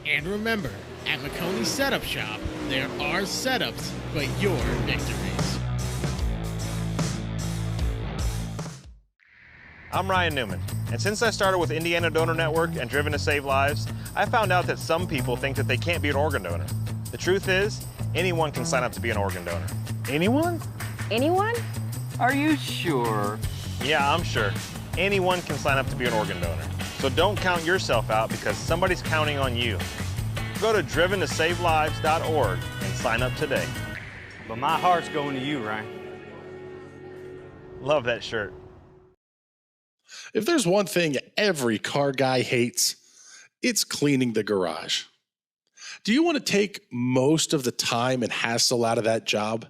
And remember, at McConey's Setup Shop, there are setups, but your victories. I'm Ryan Newman, and since I started with Indiana Donor Network and Driven to Save Lives, I found out that some people think that they can't be an organ donor. The truth is, anyone can sign up to be an organ donor. Anyone? Anyone? Are you sure? Yeah, I'm sure. Anyone can sign up to be an organ donor. So don't count yourself out because somebody's counting on you. Go to driventosavelives.org and sign up today. But my heart's going to you, Ryan. Love that shirt. If there's one thing every car guy hates, it's cleaning the garage. Do you want to take most of the time and hassle out of that job?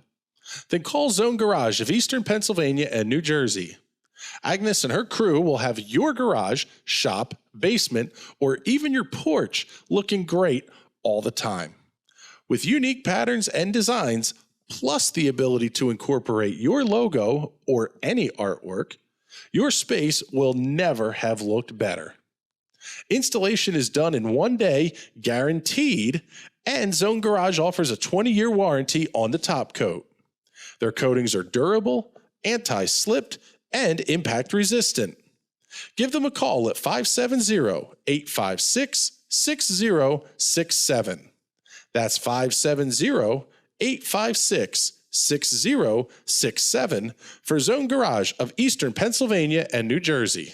Then call Zone Garage of Eastern Pennsylvania and New Jersey. Agnes and her crew will have your garage, shop, basement, or even your porch looking great all the time. With unique patterns and designs, plus the ability to incorporate your logo or any artwork, your space will never have looked better. Installation is done in 1 day, guaranteed, and Zone Garage offers a 20-year warranty on the top coat. Their coatings are durable, anti-slipped, and impact resistant. Give them a call at 570-856-6067. That's 570-856-6067 for Zone Garage of Eastern Pennsylvania and New Jersey.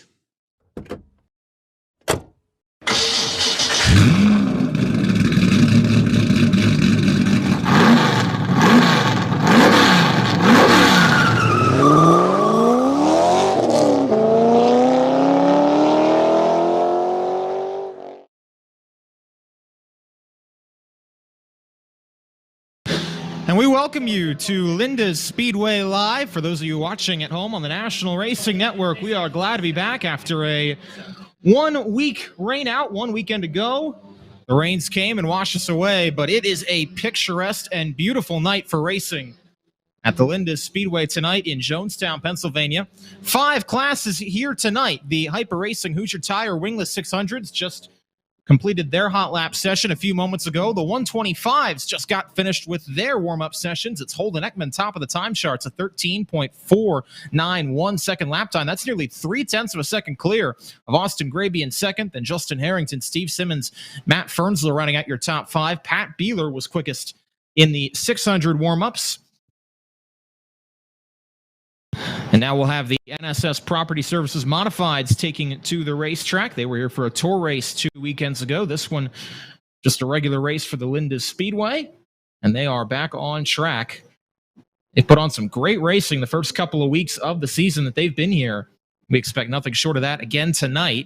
And we welcome you to Linda's Speedway Live. For those of you watching at home on the National Racing Network, we are glad to be back after a 1 week rain out, 1 weekend to go. The rains came and washed us away, but it is a picturesque and beautiful night for racing at the Linda's Speedway tonight in Jonestown, Pennsylvania. 5 classes here tonight. The Hyper Racing Hoosier Tire Wingless 600s just completed their hot lap session a few moments ago. The 125s just got finished with their warm-up sessions. It's Holden Ekman top of the time charts, a 13.491 second lap time. That's nearly 0.3 of a second clear of Austin Graby in second, then Justin Harrington, Steve Simmons, Matt Fernsler running at your top 5. Pat Beeler was quickest in the 600 warm-ups. And now we'll have the NSS Property Services Modifieds taking it to the racetrack. They were here for a tour race 2 weekends ago. This one, just a regular race for the Linda's Speedway. And they are back on track. They put on some great racing the first couple of weeks of the season that they've been here. We expect nothing short of that again tonight.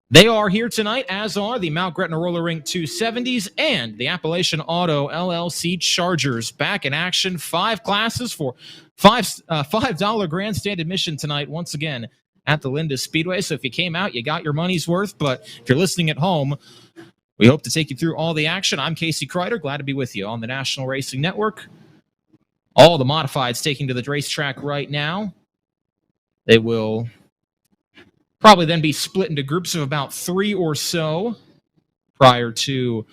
They are here tonight, as are the Mount Gretna Roller Rink 270s and the Appalachian Auto LLC Chargers back in action. 5 classes for $5 grandstand admission tonight, once again, at the Linda's Speedway. So if you came out, you got your money's worth. But if you're listening at home, we hope to take you through all the action. I'm Casey Kreider, glad to be with you on the National Racing Network. All the modifieds taking to the racetrack right now. They will probably then be split into groups of about 3 or so prior to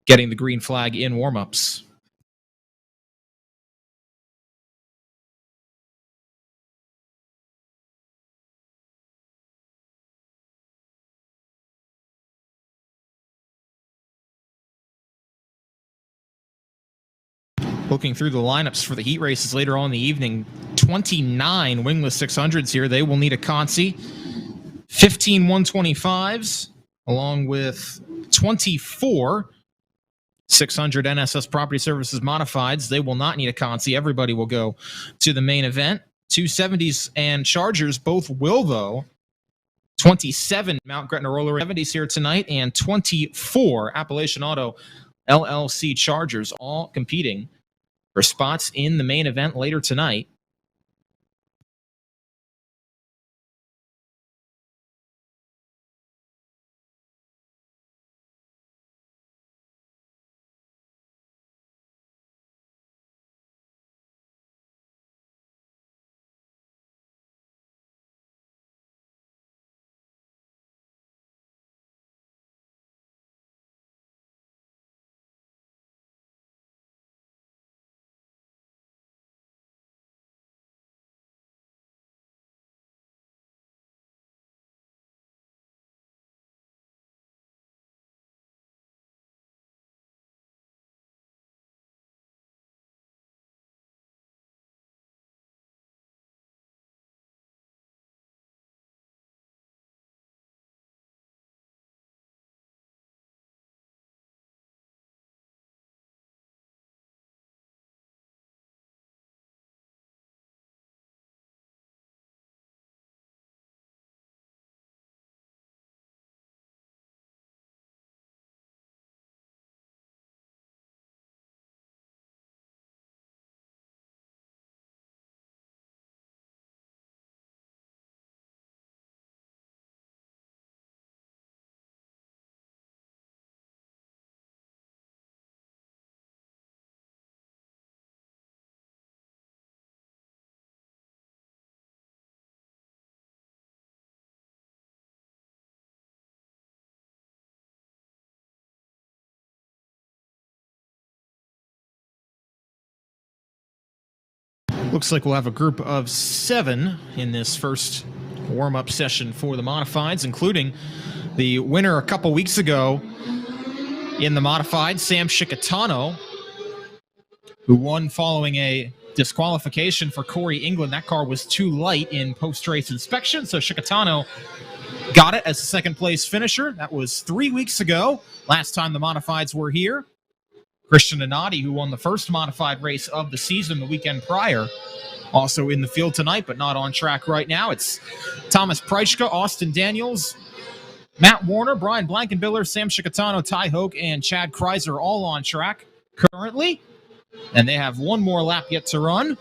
getting the green flag in warm-ups. Looking through the lineups for the heat races later on in the evening, 29 wingless 600s here. They will need a consi. 15 125s, along with 24 600 NSS Property Services Modifieds. They will not need a consi. Everybody will go to the main event. 270s and Chargers both will, though. 27 Mount Gretna Roller 70s here tonight, and 24 Appalachian Auto LLC Chargers, all competing for spots in the main event later tonight. Looks like we'll have a group of 7 in this first warm-up session for the Modifieds, including the winner a couple weeks ago in the Modified, Sam Chickatano, who won following a disqualification for Corey England. That car was too light in post-race inspection, so Chickatano got it as a second-place finisher. That was 3 weeks ago, last time the Modifieds were here. Christian Donati, who won the first Modified race of the season the weekend prior, also in the field tonight, but not on track right now. It's Thomas Preichka, Austin Daniels, Matt Warner, Brian Blankenbiller, Sam Chickatano, Ty Hoke, and Chad Kreiser all on track currently. And they have one more lap yet to run.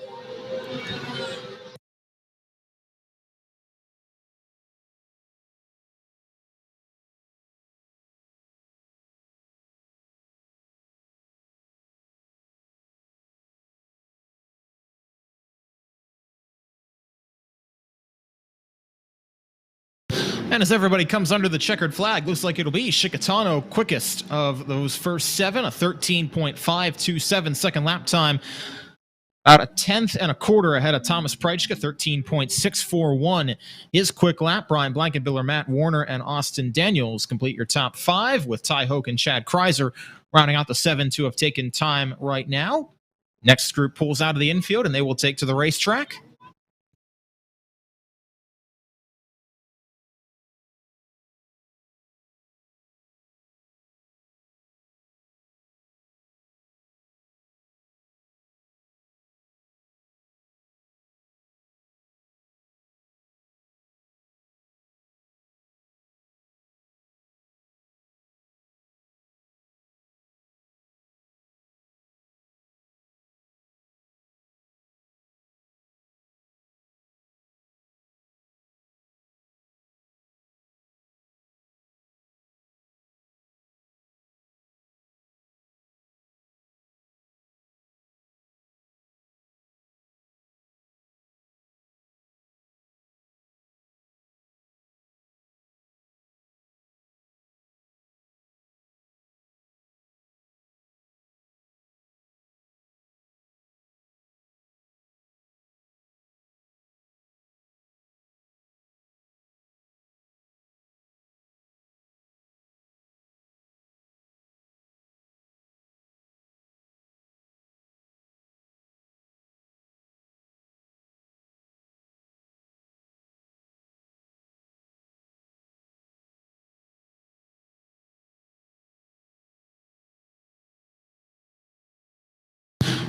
And as everybody comes under the checkered flag, looks like it'll be Chickatano quickest of those first 7, a 13.527 second lap time. About a tenth and a quarter ahead of Thomas Preichka, 13.641 his quick lap. Brian Blankenbiller, Matt Warner, and Austin Daniels complete your top 5, with Ty Hoke and Chad Kreiser rounding out the 7 to have taken time right now. Next group pulls out of the infield, and they will take to the racetrack.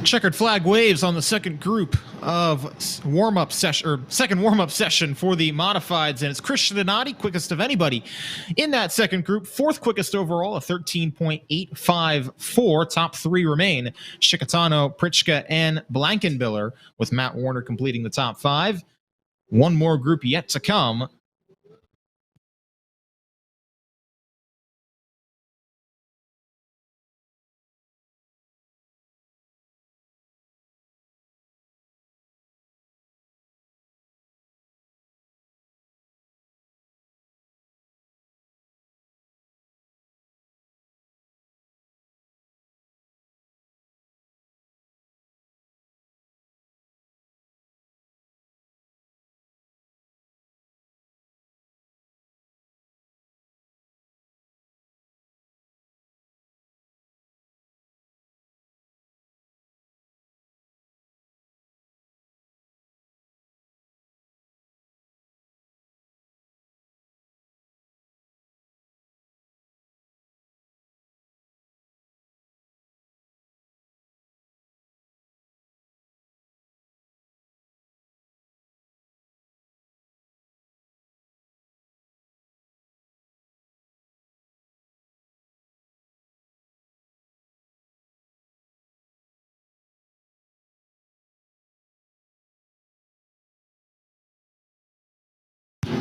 Checkered flag waves on the second group of warm-up session, or second warm-up session for the Modifieds, and it's Christian Donati, quickest of anybody in that second group, 4th quickest overall, a 13.854. Top 3 remain Chickatano, Pritchka, and Blankenbiller, with Matt Warner completing the top 5. One more group yet to come.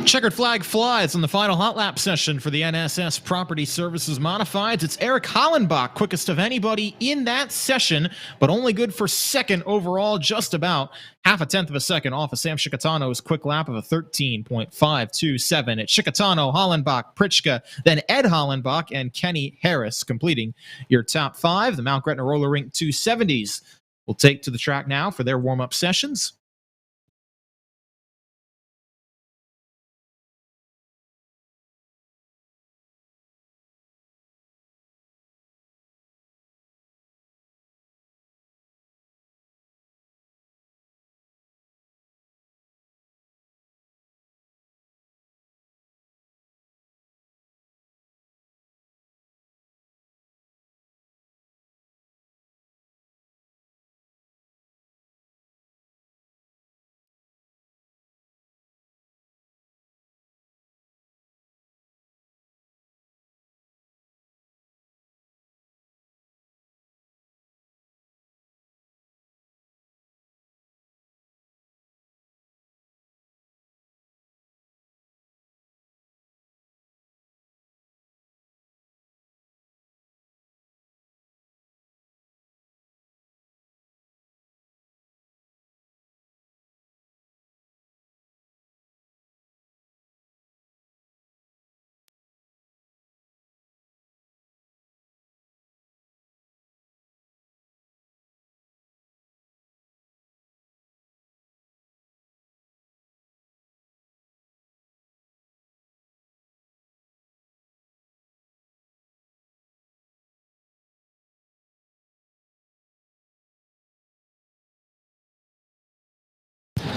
Checkered flag flies on the final hot lap session for the NSS Property Services Modifieds. It's Eric Hollenbach, quickest of anybody in that session, but only good for 2nd overall, just about half a tenth of a second off of Sam Chickatano's quick lap of a 13.527. It's Chickatano, Hollenbach, Pritchka, then Ed Hollenbach, and Kenny Harris completing your top 5. The Mount Gretna Roller Rink 270s will take to the track now for their warm-up sessions.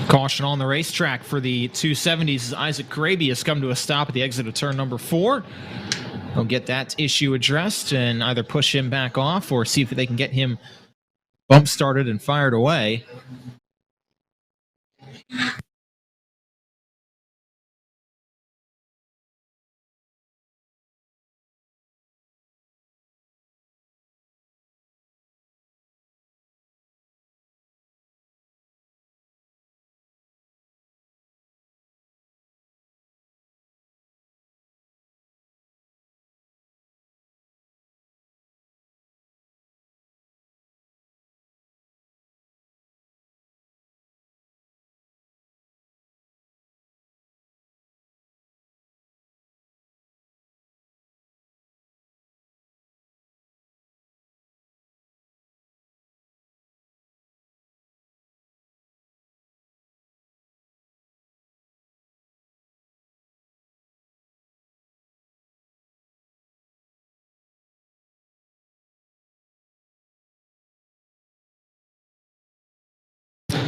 Caution on the racetrack for the 270s as Isaac Graby has come to a stop at the exit of turn number 4. They'll get that issue addressed and either push him back off or see if they can get him bump started and fired away.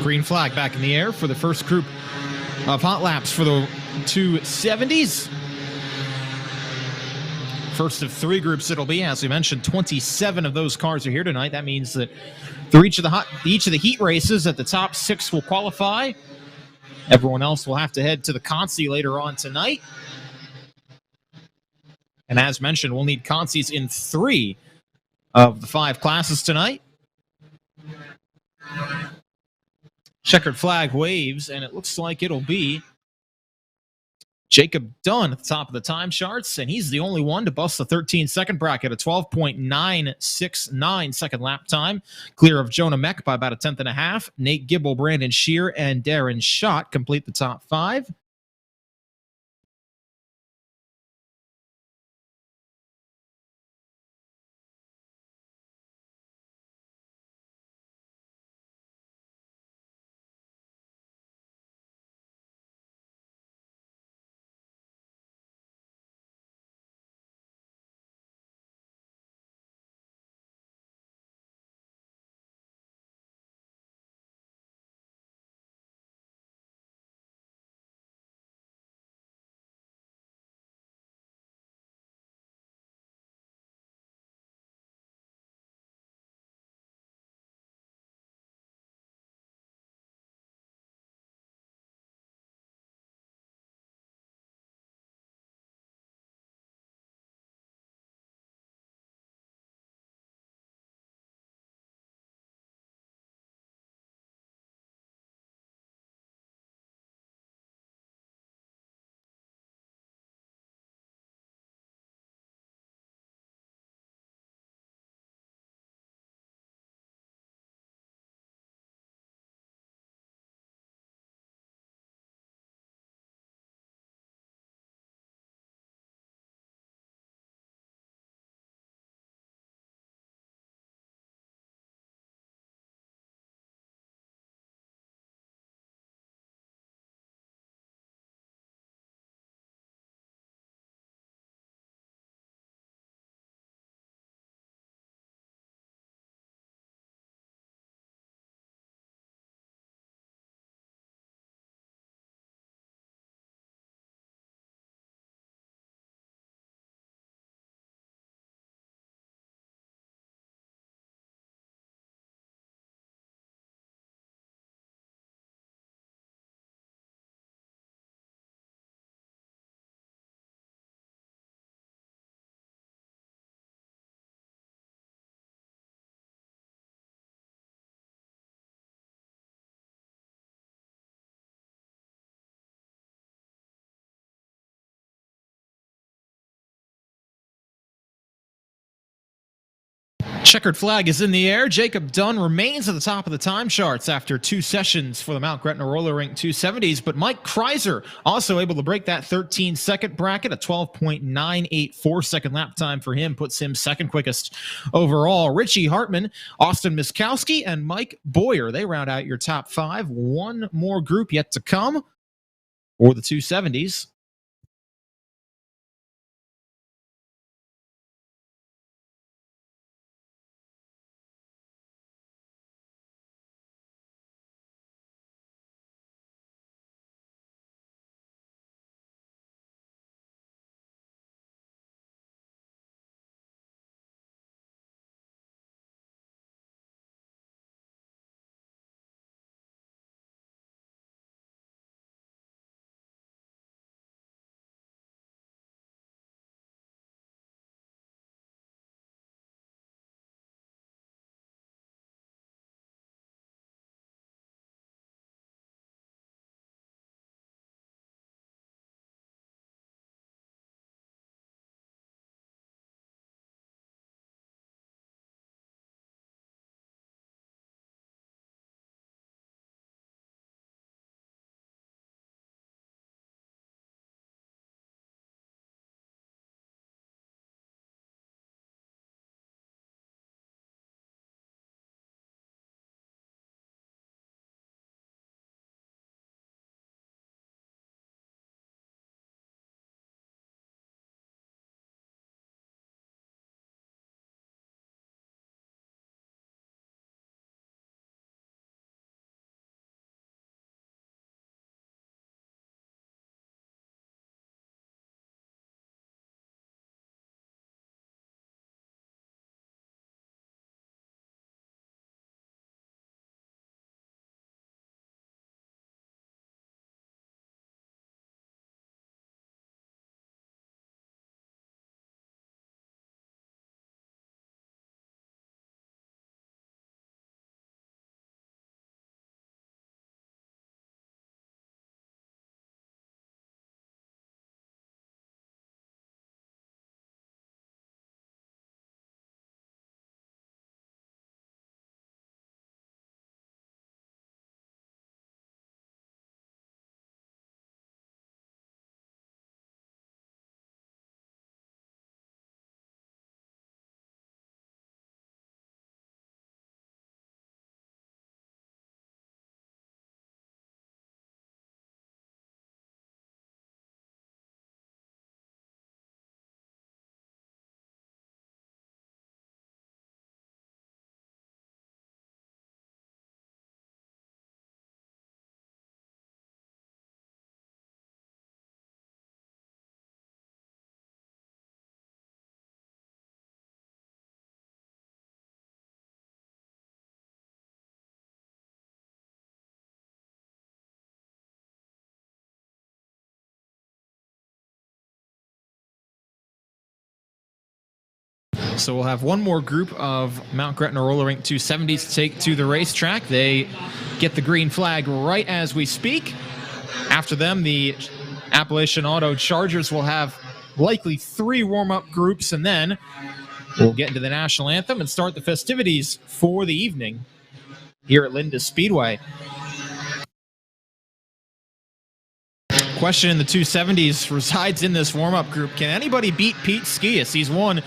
Green flag back in the air for the first group of hot laps for the 270s. First of 3 groups it'll be. As we mentioned, 27 of those cars are here tonight. That means that through each of the heat races, at the top 6 will qualify. Everyone else will have to head to the Consi later on tonight. And as mentioned, we'll need Consis in 3 of the 5 classes tonight. Checkered flag waves, and it looks like it'll be Jacob Dunn at the top of the time charts, and he's the only one to bust the 13-second bracket, a 12.969 second lap time, clear of Jonah Meck by about a tenth and a half. Nate Gibble, Brandon Shear, and Darren Schott complete the top 5. Checkered flag is in the air. Jacob Dunn remains at the top of the time charts after 2 sessions for the Mount Gretna Roller Rink 270s, but Mike Kreiser also able to break that 13-second bracket. A 12.984 second lap time for him puts him second quickest overall. Richie Hartman, Austin Miskowski, and Mike Boyer, they round out your top 5. One more group yet to come for the 270s. So we'll have one more group of Mount Gretna Roller Rink 270s to take to the racetrack. They get the green flag right as we speak. After them, the Appalachian Auto Chargers will have likely 3 warm-up groups, and then we'll get into the national anthem and start the festivities for the evening here at Linda Speedway. Question in the 270s resides in this warm-up group. Can anybody beat Pete Skias? He's won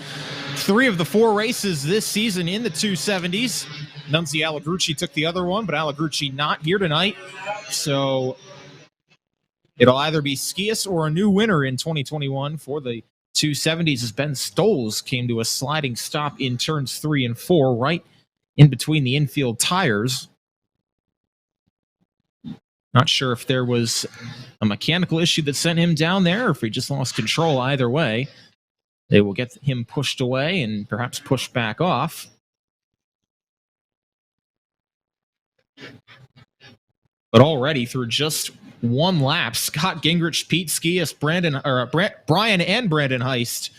3 of the 4 races this season in the 270s. Nunzi Allegrucci took the other one, but Allegrucci not here tonight. So it'll either be Skias or a new winner in 2021 for the 270s as Ben Stoles came to a sliding stop in turns 3 and 4, right in between the infield tires. Not sure if there was a mechanical issue that sent him down there or if he just lost control. Either way, they will get him pushed away and perhaps pushed back off. But already through just one lap, Scott Gingrich, Pete Skias, Brian and Brandon Heist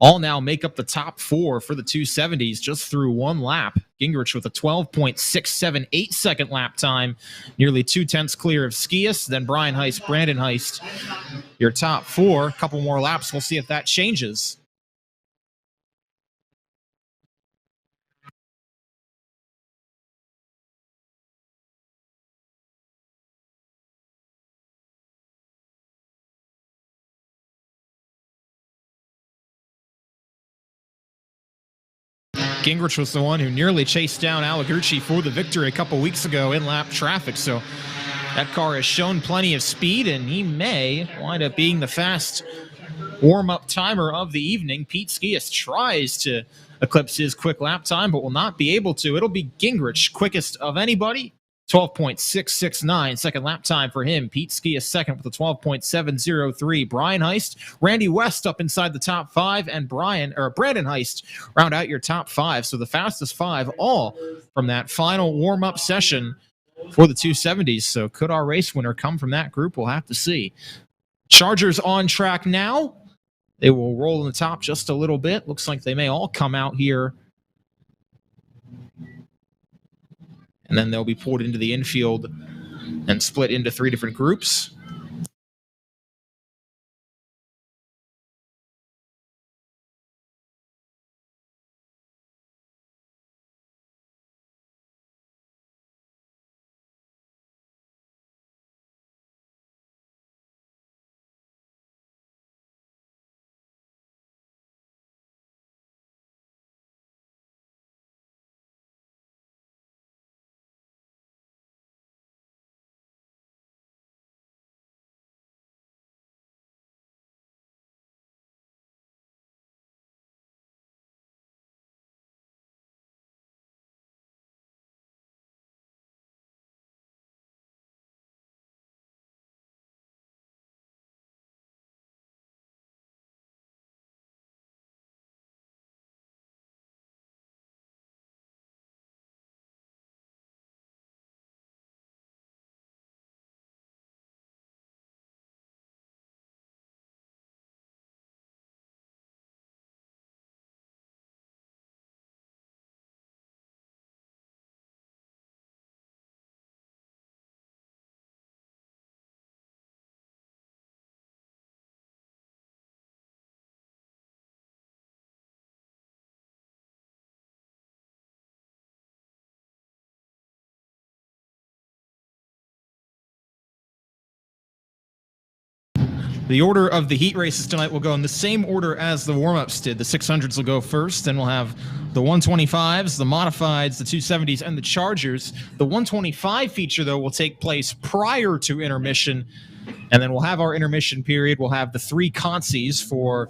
all now make up the top 4 for the 270s just through one lap. Gingrich with a 12.678 second lap time, nearly 2/10 clear of Skias. Then Brian Heist, Brandon Heist, your top 4. A couple more laps, we'll see if that changes. Gingrich was the one who nearly chased down Alaguchi for the victory a couple weeks ago in lap traffic. So that car has shown plenty of speed, and he may wind up being the fast warm-up timer of the evening. Pete Skias tries to eclipse his quick lap time, but will not be able to. It'll be Gingrich, quickest of anybody. 12.669 second lap time for him. Pete Skias second with a 12.703. Brian Heist, Randy West up inside the top five, and Brandon Heist round out your top five. So the fastest five all from that final warm-up session for the 270s. So could our race winner come from that group? We'll have to see. Chargers on track now. They will roll in the top just a little bit. Looks like they may all come out here, and then they'll be pulled into the infield and split into three different groups. The order of the heat races tonight will go in the same order as the warm-ups did. The 600s will go first, then we'll have the 125s, the modifieds, the 270s, and the Chargers. The 125 feature, though, will take place prior to intermission, and then we'll have our intermission period. We'll have the three consies for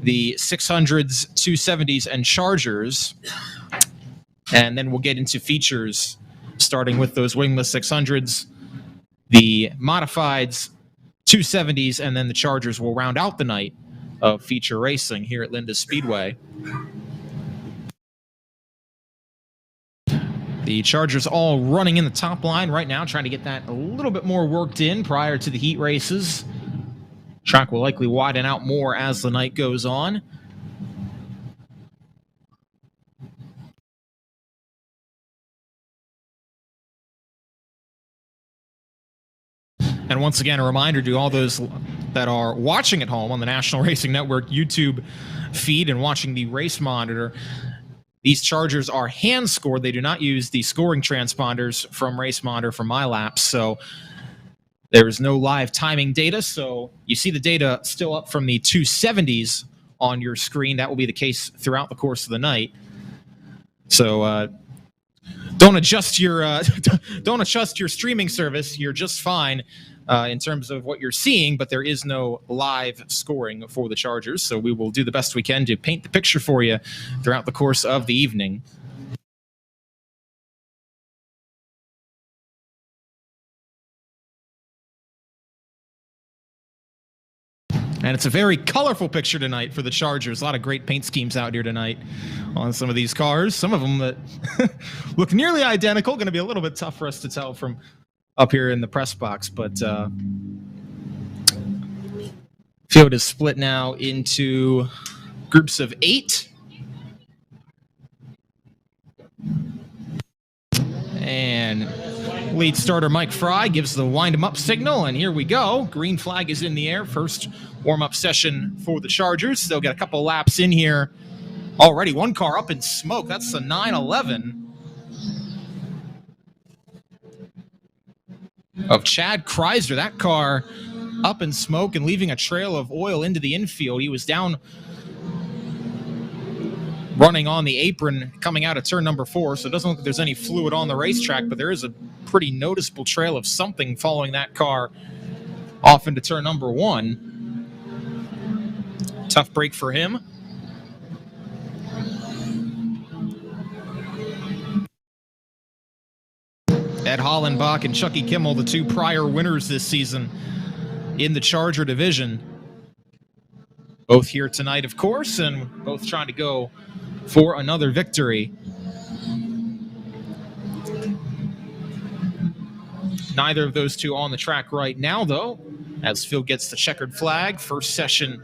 the 600s, 270s, and Chargers, and then we'll get into features, starting with those wingless 600s, the modifieds, 270s, and then the Chargers will round out the night of feature racing here at Linda Speedway. The Chargers all running in the top line right now, trying to get that a little bit more worked in prior to the heat races. Track will likely widen out more as the night goes on. And once again, a reminder to all those that are watching at home on the National Racing Network YouTube feed and watching the race monitor, these Chargers are hand scored. They do not use the scoring transponders from Race Monitor for my laps, so there's no live timing data. So you see the data still up from the 270s on your screen. That will be the case throughout the course of the night. So don't adjust your streaming service. You're just fine in terms of what you're seeing, but there is no live scoring for the Chargers. So we will do the best we can to paint the picture for you throughout the course of the evening. And it's a very colorful picture tonight for the Chargers. A lot of great paint schemes out here tonight on some of these cars. Some of them that look nearly identical. Going to be a little bit tough for us to tell from up here in the press box. But field is split now into groups of 8. And lead starter Mike Fry gives the wind 'em up signal, and here we go. Green flag is in the air. First warm-up session for the Chargers. They'll get a couple laps in here already. One car up in smoke. That's the 911 of Chad Kreiser. That car up in smoke and leaving a trail of oil into the infield. He was down running on the apron coming out of turn number 4, so it doesn't look like there's any fluid on the racetrack, but there is a pretty noticeable trail of something following that car off into turn number 1. Tough break for him. Ed Hollenbach and Chucky Kimmel, the 2 prior winners this season in the Charger division. Both here tonight, of course, and both trying to go for another victory. Neither of those 2 on the track right now, though, as Phil gets the checkered flag. First session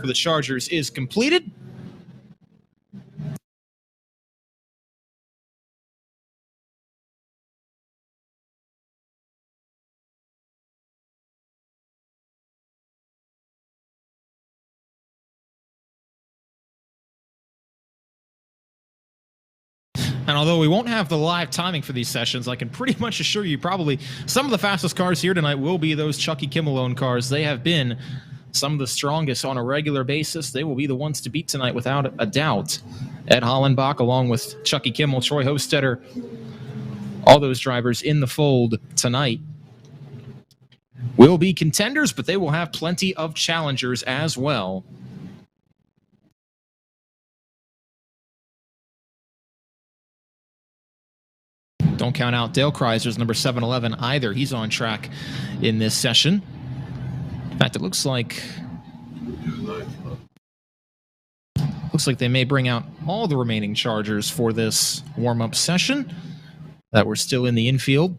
for the Chargers is completed. And although we won't have the live timing for these sessions, I can pretty much assure you probably some of the fastest cars here tonight will be those Chucky Kimmel-owned cars. They have been some of the strongest on a regular basis. They will be the ones to beat tonight without a doubt. Ed Hollenbach, along with Chucky Kimmel, Troy Hostetter, all those drivers in the fold tonight will be contenders, but they will have plenty of challengers as well. Don't count out Dale Kreiser's number 711 either. He's on track in this session. In fact, it looks like they may bring out all the remaining Chargers for this warm-up session that were still in the infield.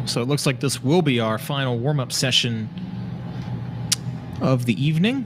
So it looks like this will be our final warm-up session of the evening.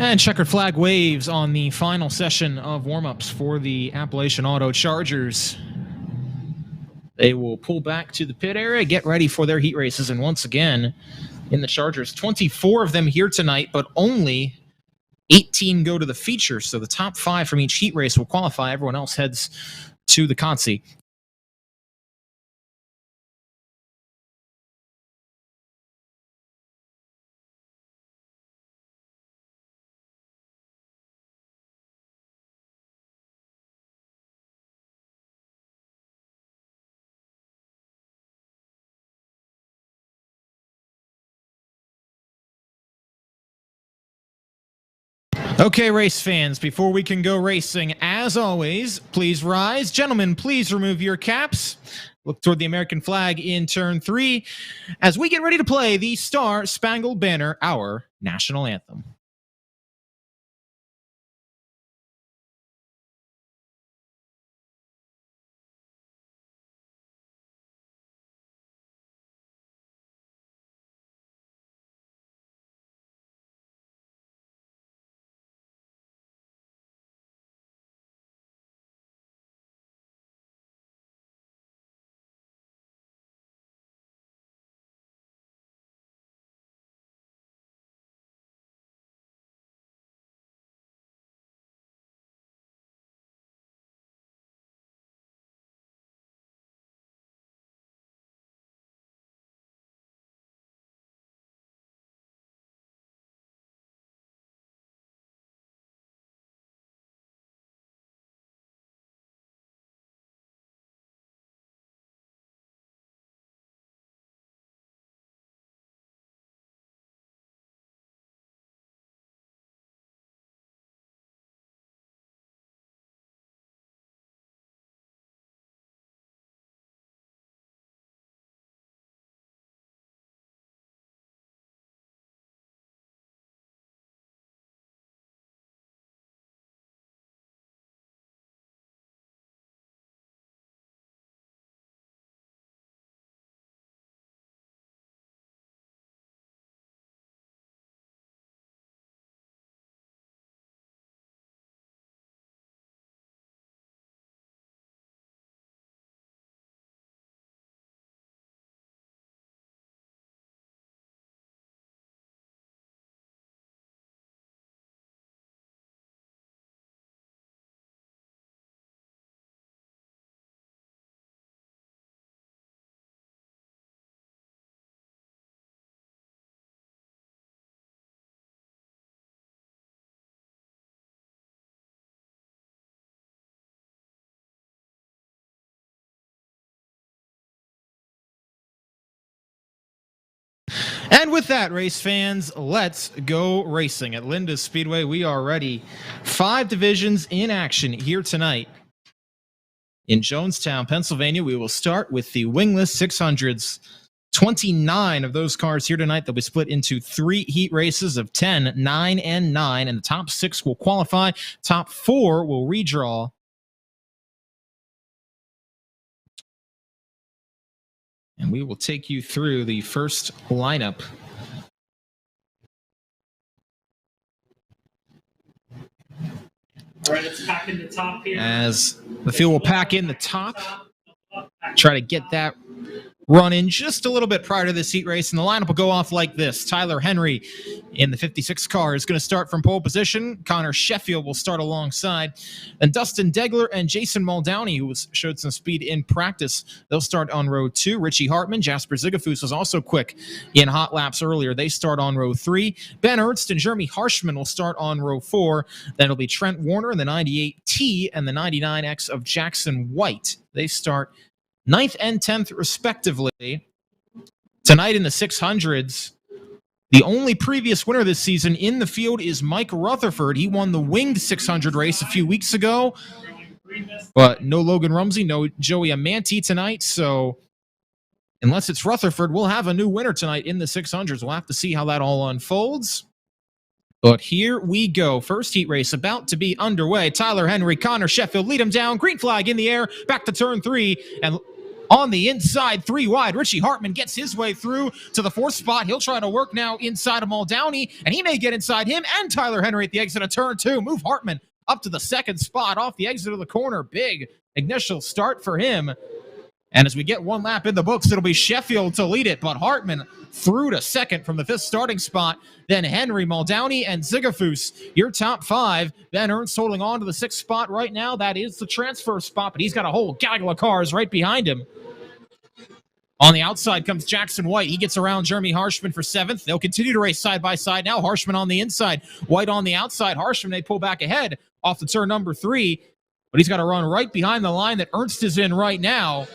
And checkered flag waves on the final session of warm-ups for the Appalachian Auto Chargers. They will pull back to the pit area, get ready for their heat races, and once again, in the Chargers, 24 of them here tonight, but only 18 go to the feature, so the top 5 from each heat race will qualify. Everyone else heads to the Consi. Okay, race fans, before we can go racing, as always, please rise. Gentlemen, please remove your caps. Look toward the American flag in turn 3 as we get ready to play the Star Spangled Banner, our national anthem. And with that, race fans, let's go racing. At Linda Speedway, we are ready. 5 divisions in action here tonight. In Jonestown, Pennsylvania, we will start with the wingless 600s. 29 of those cars here tonight. They'll be split into 3 heat races of 10, 9, and 9, and the top 6 will qualify. Top 4 will redraw. And we will take you through the first lineup. All right, let's pack in the top here. As the field will pack in the top, try to get that run in just a little bit prior to this heat race, and the lineup will go off like this. Tyler Henry in the 56 car is going to start from pole position. Connor Sheffield will start alongside. And Dustin Degler and Jason Muldowney, who showed some speed in practice, they'll start on row 2. Richie Hartman, Jasper Zigafus was also quick in hot laps earlier. They start on row 3. Ben Ernst and Jeremy Harshman will start on row 4. Then it'll be Trent Warner in the 98T and the 99X of Jackson White. They start 9th and 10th, respectively. Tonight in the 600s, the only previous winner this season in the field is Mike Rutherford. He won the winged 600 race a few weeks ago, but no Logan Rumsey, no Joey Amanti tonight. So unless it's Rutherford, we'll have a new winner tonight in the 600s. We'll have to see how that all unfolds. But here we go. First heat race about to be underway. Tyler Henry, Connor Sheffield lead him down. Green flag in the air. Back to turn 3. And on the inside, 3 wide. Richie Hartman gets his way through to the 4th spot. He'll try to work now inside of Muldowney, and he may get inside him and Tyler Henry at the exit of turn 2. Move Hartman up to the 2nd spot off the exit of the corner. Big initial start for him. And as we get 1 lap in the books, it'll be Sheffield to lead it, but Hartman through to 2nd from the 5th starting spot. Then Henry, Muldowney, and Zigafus, your top 5. Ben Ernst holding on to the 6th spot right now. That is the transfer spot, but he's got a whole gaggle of cars right behind him. On the outside comes Jackson White. He gets around Jeremy Harshman for 7th. They'll continue to race side by side now. Harshman on the inside, White on the outside. Harshman, they pull back ahead off the turn number 3, but he's got to run right behind the line that Ernst is in right now.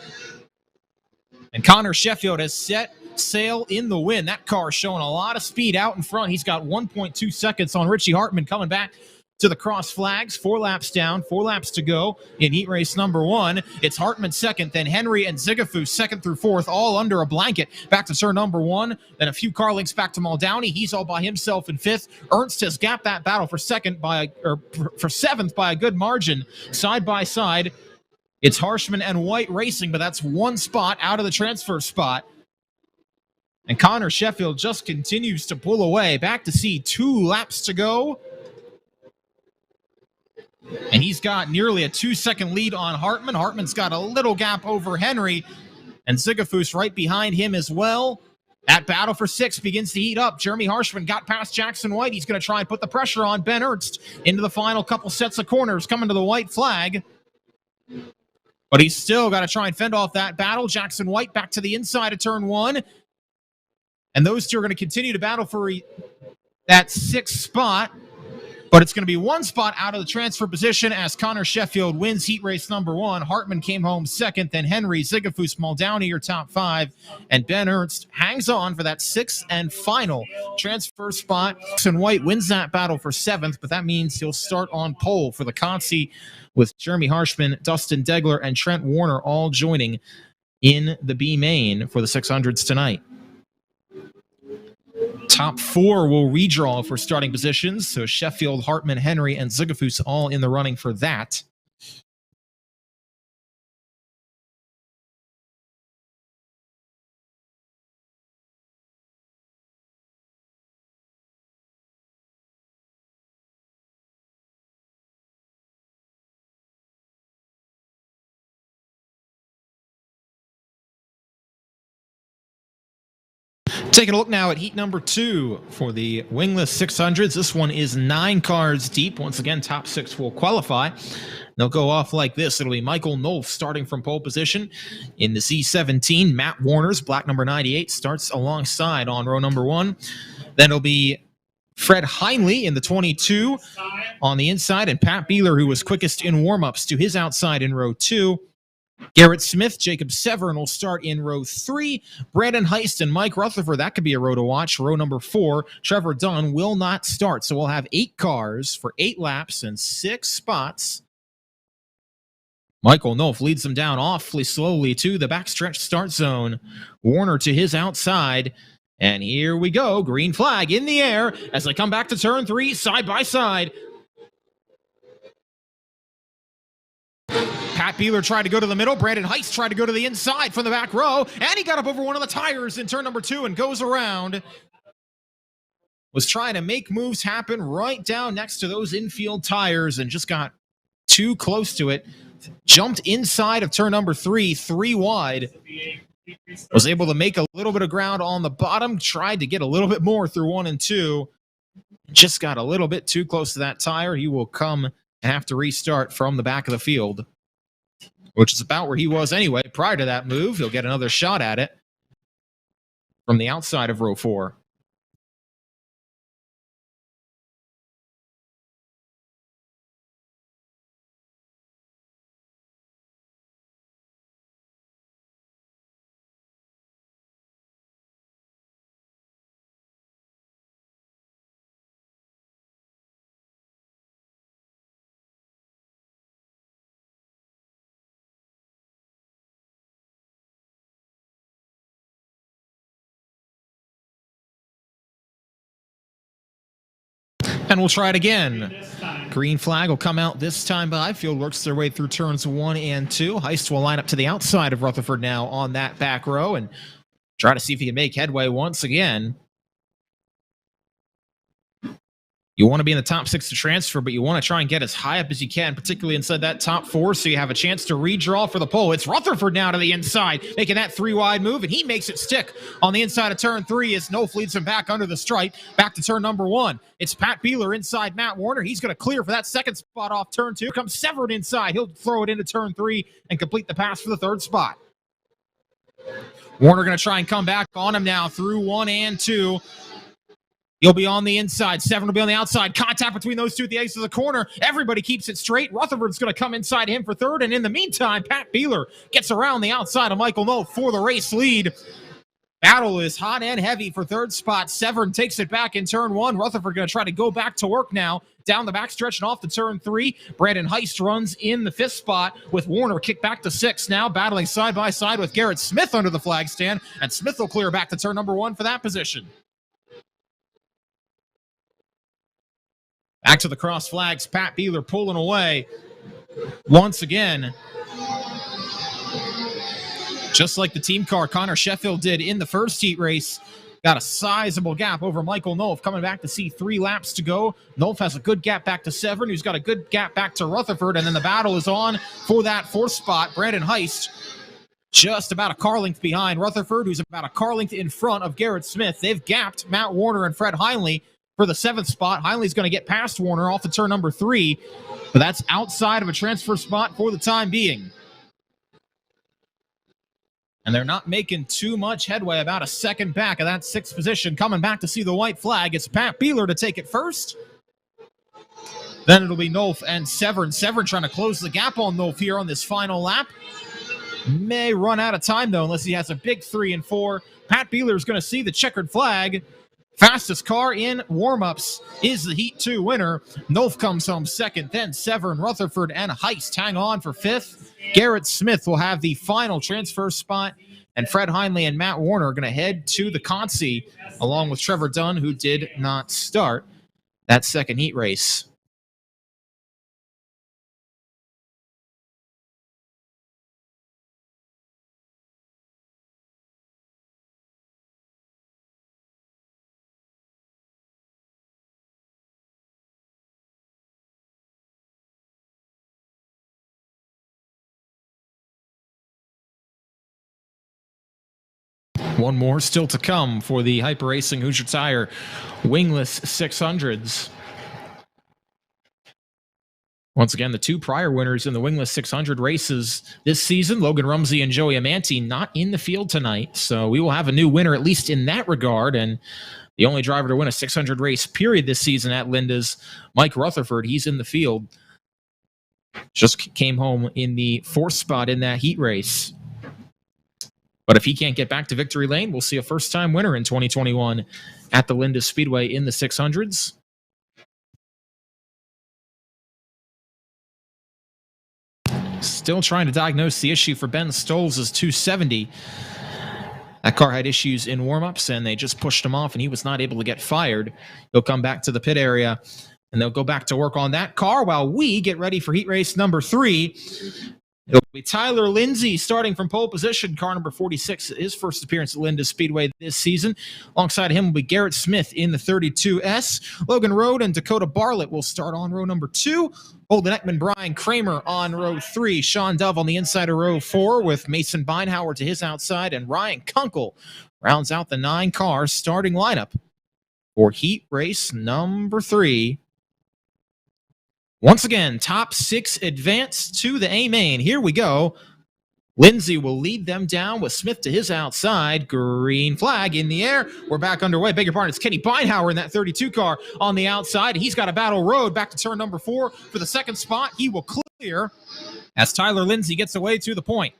And Connor Sheffield has set sail in the wind. That car showing a lot of speed out in front. He's got 1.2 seconds on Richie Hartman coming back to the cross flags. 4 laps down, 4 laps to go in heat race number 1. It's Hartman 2nd, then Henry and Zigafus 2nd through 4th, all under a blanket. Back to turn number 1, then a few car links back to Muldowney. He's all by himself in 5th. Ernst has gapped that battle for 7th by a good margin. Side by side, it's Harshman and White racing, but that's 1 spot out of the transfer spot. And Connor Sheffield just continues to pull away. Back to see 2 laps to go. And he's got nearly a 2-second lead on Hartman. Hartman's got a little gap over Henry. And Zigafus right behind him as well. That battle for 6 begins to heat up. Jeremy Harshman got past Jackson White. He's going to try and put the pressure on Ben Ernst into the final couple sets of corners, coming to the white flag. But he's still got to try and fend off that battle. Jackson White back to the inside of turn 1. And those two are going to continue to battle for that 6th spot. But it's going to be 1 spot out of the transfer position as Connor Sheffield wins heat race number 1. Hartman came home 2nd, then Henry, Zigafus, Muldowney, your top 5. And Ben Ernst hangs on for that 6th and final transfer spot. Jackson White wins that battle for 7th, but that means he'll start on pole for the Consi with Jeremy Harshman, Dustin Degler, and Trent Warner all joining in the B main for the 600s tonight. Top 4 will redraw for starting positions, so Sheffield, Hartman, Henry, and Zigafus all in the running for that. Taking a look now at heat number 2 for the wingless 600s. This one is 9 cars deep. Once again, top 6 will qualify. They'll go off like this. It'll be Michael Nolf starting from pole position in the Z17. Matt Warner's black number 98 starts alongside on row number 1. Then it'll be Fred Heinley in the 22 on the inside, and Pat Beeler, who was quickest in warm-ups, to his outside in row 2. Garrett Smith, Jacob Severn will start in row 3. Brandon Heist and Mike Rutherford, that could be a row to watch. Row number 4, Trevor Dunn will not start. So we'll have 8 cars for 8 laps and 6 spots. Michael Nolf leads them down awfully slowly to the backstretch start zone. Warner to his outside. And here we go. Green flag in the air as they come back to turn 3, side by side. Pat Beeler tried to go to the middle. Brandon Heist tried to go to the inside from the back row. And he got up over one of the tires in turn number 2 and goes around. Was trying to make moves happen right down next to those infield tires and just got too close to it. Jumped inside of turn number 3, 3 wide. Was able to make a little bit of ground on the bottom. Tried to get a little bit more through 1 and 2. Just got a little bit too close to that tire. He will come and have to restart from the back of the field, which is about where he was anyway. Prior to that move, he'll get another shot at it from the outside of row 4. And we'll try it again. This time. Green flag will come out this time by. Field works their way through turns 1 and 2. Heist will line up to the outside of Rutherford now on that back row and try to see if he can make headway once again. You want to be in the top 6 to transfer, but you want to try and get as high up as you can, particularly inside that top 4, so you have a chance to redraw for the pole. It's Rutherford now to the inside, making that 3-wide move, and he makes it stick on the inside of turn 3 as Nolf leads him back under the stripe, back to turn number 1. It's Pat Beeler inside Matt Warner. He's going to clear for that second spot off turn 2. Comes Severin inside. He'll throw it into turn 3 and complete the pass for the third spot. Warner going to try and come back on him now through 1 and 2. He'll be on the inside. Severin will be on the outside. Contact between those two at the ace of the corner. Everybody keeps it straight. Rutherford's going to come inside him for third. And in the meantime, Pat Beeler gets around the outside of Michael Nolf for the race lead. Battle is hot and heavy for third spot. Severin takes it back in turn 1. Rutherford going to try to go back to work now. Down the backstretch and off to turn 3. Brandon Heist runs in the 5th spot with Warner kicked back to 6. Now battling side by side with Garrett Smith under the flag stand. And Smith will clear back to turn number 1 for that position. Back to the cross flags. Pat Beeler pulling away once again. Just like the team car Connor Sheffield did in the first heat race. Got a sizable gap over Michael Nolf, coming back to see 3 laps to go. Nolf has a good gap back to Severin, who's got a good gap back to Rutherford, and then the battle is on for that 4th spot. Brandon Heist just about a car length behind Rutherford, who's about a car length in front of Garrett Smith. They've gapped Matt Warner and Fred Heinley for the 7th spot. Heinley's going to get past Warner off the turn number 3, but that's outside of a transfer spot for the time being. And they're not making too much headway, about a second back of that 6th position. Coming back to see the white flag, it's Pat Beeler to take it first. Then it'll be Nolf and Severin. Severin trying to close the gap on Nolf here on this final lap. May run out of time, though, unless he has a big 3 and 4. Pat Beeler's going to see the checkered flag. Fastest car in warm-ups is the Heat 2 winner. Nolf comes home 2nd, then Severin, Rutherford, and Heist hang on for 5th. Garrett Smith will have the final transfer spot, and Fred Heinley and Matt Warner are going to head to the Consi, along with Trevor Dunn, who did not start that second heat race. One more still to come for the Hyper Racing Hoosier Tire wingless 600s. Once again, the 2 prior winners in the wingless 600 races this season, Logan Rumsey and Joey Amanti, not in the field tonight. So we will have a new winner, at least in that regard. And the only driver to win a 600 race period this season at Linda's, Mike Rutherford. He's in the field. Just came home in the 4th spot in that heat race. But if he can't get back to victory lane, we'll see a first-time winner in 2021 at the Linda Speedway in the 600s. Still trying to diagnose the issue for Ben Stoles' 270. That car had issues in warm-ups, and they just pushed him off, and he was not able to get fired. He'll come back to the pit area, and they'll go back to work on that car while we get ready for heat race number 3. It'll be Tyler Lindsay starting from pole position, car number 46, his first appearance at Linda Speedway this season. Alongside him will be Garrett Smith in the 32S. Logan Rode and Dakota Bartlett will start on row number 2. Holden Ekman, Brian Kramer on row 3. Sean Dove on the inside of row 4 with Mason Beinhauer to his outside. And Ryan Kunkel rounds out the 9 cars starting lineup for heat race number 3. Once again, top 6 advance to the A-main. Here we go. Lindsay will lead them down with Smith to his outside. Green flag in the air. We're back underway. Beg your pardon. It's Kenny Beinhauer in that 32 car on the outside. He's got a battle road back to turn number 4 for the second spot. He will clear as Tyler Lindsay gets away to the point.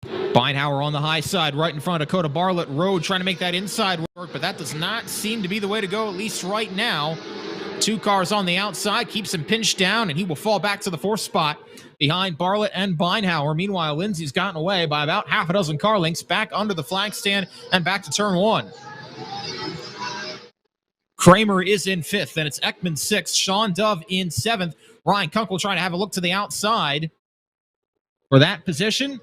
Beinhauer on the high side, right in front of Dakota Bartlett. Road trying to make that inside work, but that does not seem to be the way to go, at least right now. 2 cars on the outside, keeps him pinched down, and he will fall back to the 4th spot behind Bartlett and Beinhauer. Meanwhile, Lindsay's gotten away by about half a dozen car lengths, back under the flag stand and back to turn 1. Kramer is in 5th, then it's Ekman 6th, Sean Dove in 7th. Ryan Kunkel trying to have a look to the outside for that position.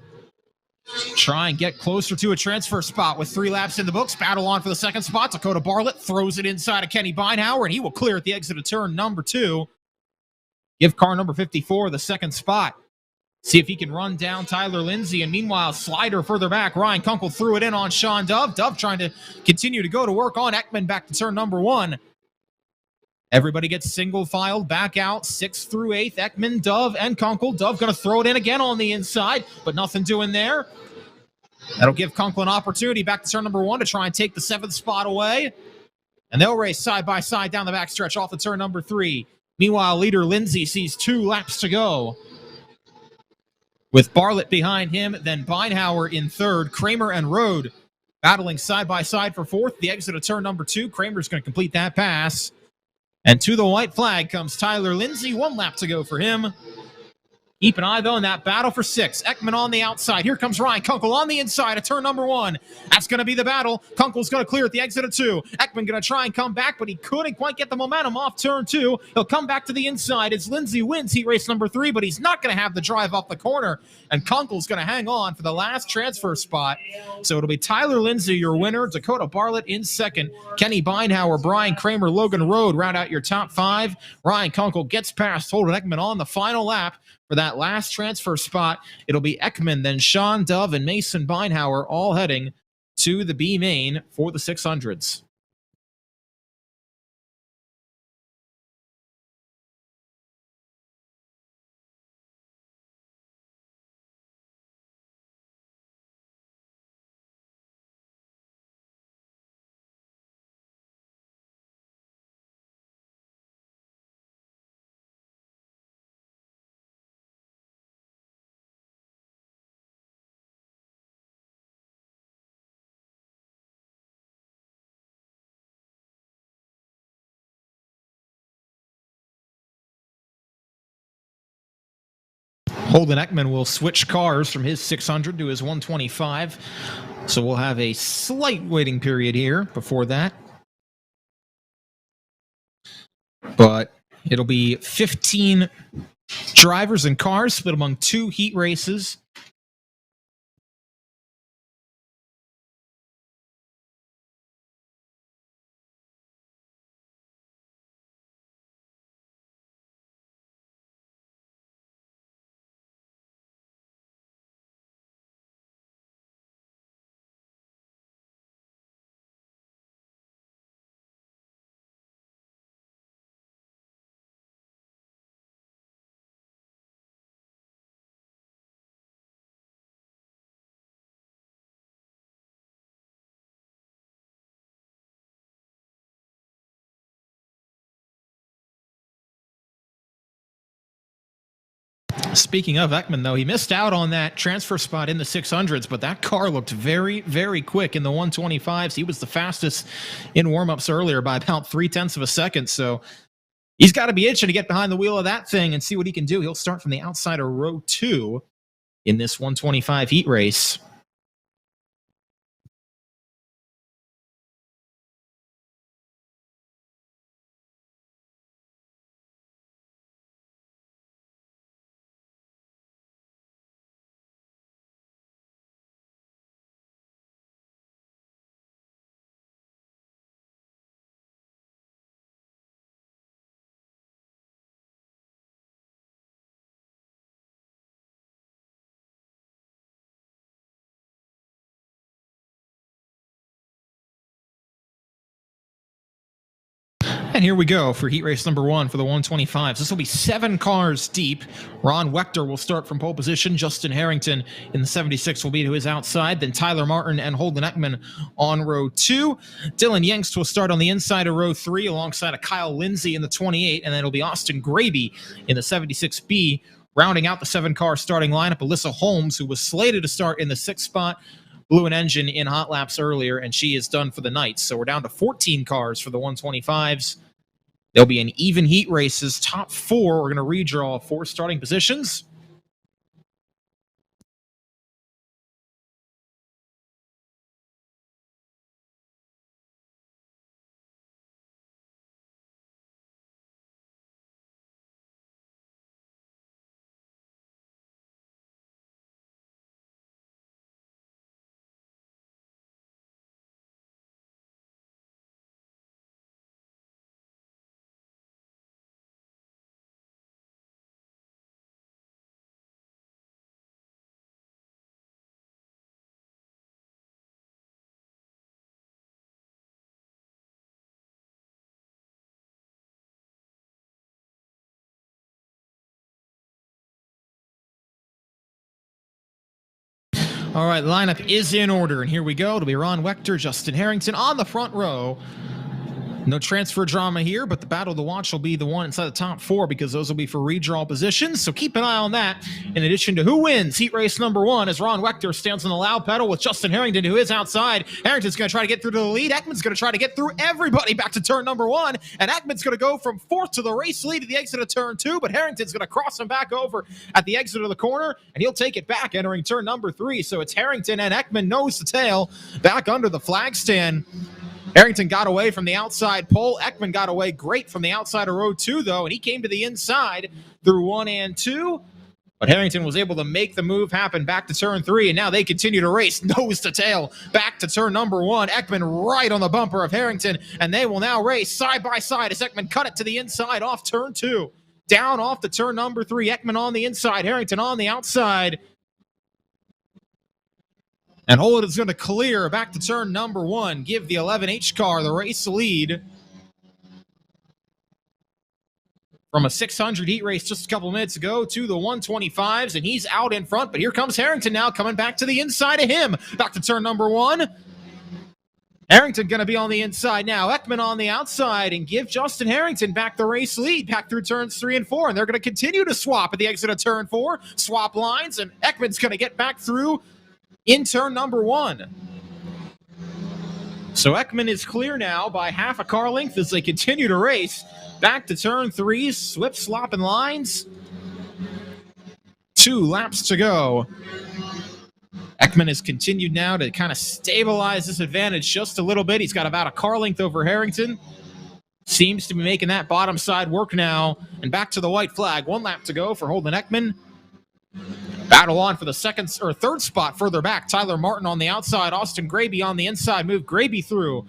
Try and get closer to a transfer spot with 3 laps in the books. Battle on for the 2nd spot. Dakota Bartlett throws it inside of Kenny Beinhauer, and he will clear at the exit of turn number 2. Give car number 54 the 2nd spot. See if he can run down Tyler Lindsay. And meanwhile, slider further back. Ryan Kunkel threw it in on Sean Dove. Dove trying to continue to go to work on Ekman back to turn number 1. Everybody gets single filed back out. 6th through 8th. Ekman, Dove, and Kunkel. Dove going to throw it in again on the inside, but nothing doing there. That'll give Kunkel an opportunity back to turn number 1 to try and take the 7th spot away. And they'll race side by side down the backstretch off of turn number 3. Meanwhile, leader Lindsay sees 2 laps to go, with Bartlett behind him, then Beinhauer in 3rd. Kramer and Rode battling side by side for 4th. The exit of turn number 2. Kramer's going to complete that pass. And to the white flag comes Tyler Lindsay. 1 lap to go for him. Keep an eye, though, in that battle for 6. Ekman on the outside. Here comes Ryan Kunkel on the inside of turn number 1. That's going to be the battle. Kunkel's going to clear at the exit of 2. Ekman going to try and come back, but he couldn't quite get the momentum off turn 2. He'll come back to the inside as Lindsay wins heat race number 3, but he's not going to have the drive off the corner, and Kunkel's going to hang on for the last transfer spot. So it'll be Tyler Lindsay, your winner. Dakota Bartlett in 2nd. Kenny Beinhauer, Brian Kramer, Logan Rode round out your top 5. Ryan Kunkel gets past Holden Ekman on the final lap. For that last transfer spot, it'll be Ekman, then Sean Dove, and Mason Beinhauer all heading to the B main for the 600s. Holden Ekman will switch cars from his 600 to his 125. So we'll have a slight waiting period here before that. But it'll be 15 drivers and cars split among 2 heat races. Speaking of Ekman, though, he missed out on that transfer spot in the 600s, but that car looked very, very quick in the 125s. He was the fastest in warm-ups earlier by about 0.3 of a second, so he's got to be itching to get behind the wheel of that thing and see what he can do. He'll start from the outside of row 2 in this 125 heat race. And here we go for heat race number 1 for the 125s. This will be 7 cars deep. Ron Wechter will start from pole position. Justin Harrington in the 76 will be to his outside. Then Tyler Martin and Holden Ekman on row 2. Dylan Yengst will start on the inside of row 3 alongside of Kyle Lindsay in the 28. And then it'll be Austin Graby in the 76B. Rounding out the 7-car starting lineup, Alyssa Holmes, who was slated to start in the 6th spot, blew an engine in hot laps earlier, and she is done for the night. So we're down to 14 cars for the 125s. There'll be an even heat races. Top 4, we're going to redraw 4 starting positions. All right, lineup is in order, and here we go. It'll be Ron Wechter, Justin Harrington on the front row. No transfer drama here, but the battle to watch will be the one inside the top 4 because those will be for redraw positions. So keep an eye on that. In addition to who wins heat race number 1 as Ron Wechter stands on the loud pedal with Justin Harrington, who is outside. Harrington's going to try to get through to the lead. Ekman's going to try to get through everybody back to turn number 1. And Ekman's going to go from 4th to the race lead at the exit of turn 2. But Harrington's going to cross him back over at the exit of the corner. And he'll take it back entering turn number 3. So it's Harrington and Ekman nose to tail back under the flag stand. Harrington got away from the outside pole. Ekman got away great from the outside of row 2, though, and he came to the inside through 1 and 2. But Harrington was able to make the move happen back to turn 3, and now they continue to race nose to tail back to turn number 1. Ekman right on the bumper of Harrington, and they will now race side by side as Ekman cut it to the inside off turn 2. Down off to turn number 3. Ekman on the inside, Harrington on the outside. And Holden is going to clear back to turn number 1, give the 11H car the race lead. From a 600 heat race just a couple minutes ago to the 125s, and he's out in front, but here comes Harrington now coming back to the inside of him. Back to turn number 1. Harrington going to be on the inside now. Ekman on the outside and give Justin Harrington back the race lead back through turns 3 and 4, and they're going to continue to swap at the exit of turn 4. Swap lines, and Ekman's going to get back through in turn number 1. So Ekman is clear now by half a car length as they continue to race. Back to turn 3, swip slopping lines. 2 laps to go. Ekman has continued now to kind of stabilize this advantage just a little bit. He's got about a car length over Harrington. Seems to be making that bottom side work now. And back to the white flag. 1 lap to go for Holden Ekman. Battle on for the third spot further back. Tyler Martin on the outside. Austin Graby on the inside. Move Graby through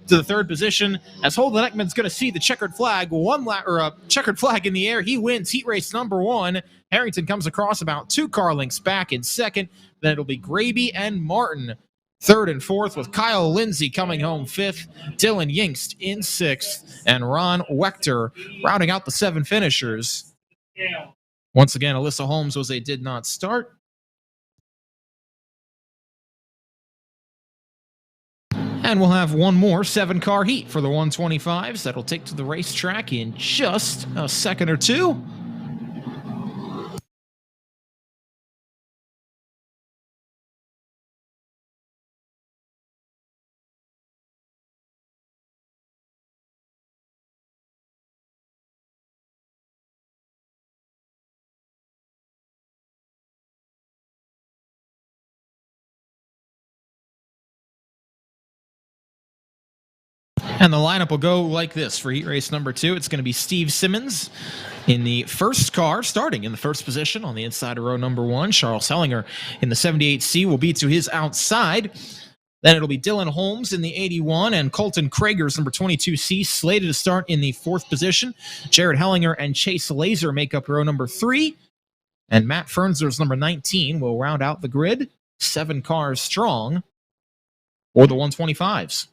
to the 3rd position as Holden Ekman's going to see the checkered flag. A checkered flag in the air. He wins heat race number 1. Harrington comes across about 2 car lengths back in 2nd. Then it'll be Graby and Martin 3rd and 4th, with Kyle Lindsay coming home 5th, Dylan Yingst in 6th, and Ron Wechter rounding out the 7 finishers. Yeah. Once again, Alyssa Holmes was a did not start. And we'll have one more 7-car heat for the 125s that'll take to the racetrack in just a second or 2. And the lineup will go like this for heat race number 2. It's going to be Steve Simmons in the first car, starting in the first position on the inside of row number 1. Charles Hellinger in the 78C will be to his outside. Then it'll be Dylan Holmes in the 81 and Colton Kragers, number 22C, slated to start in the 4th position. Jared Hellinger and Chase Laser make up row number 3. And Matt Fernzer's number 19 will round out the grid. 7 cars strong for the 125s.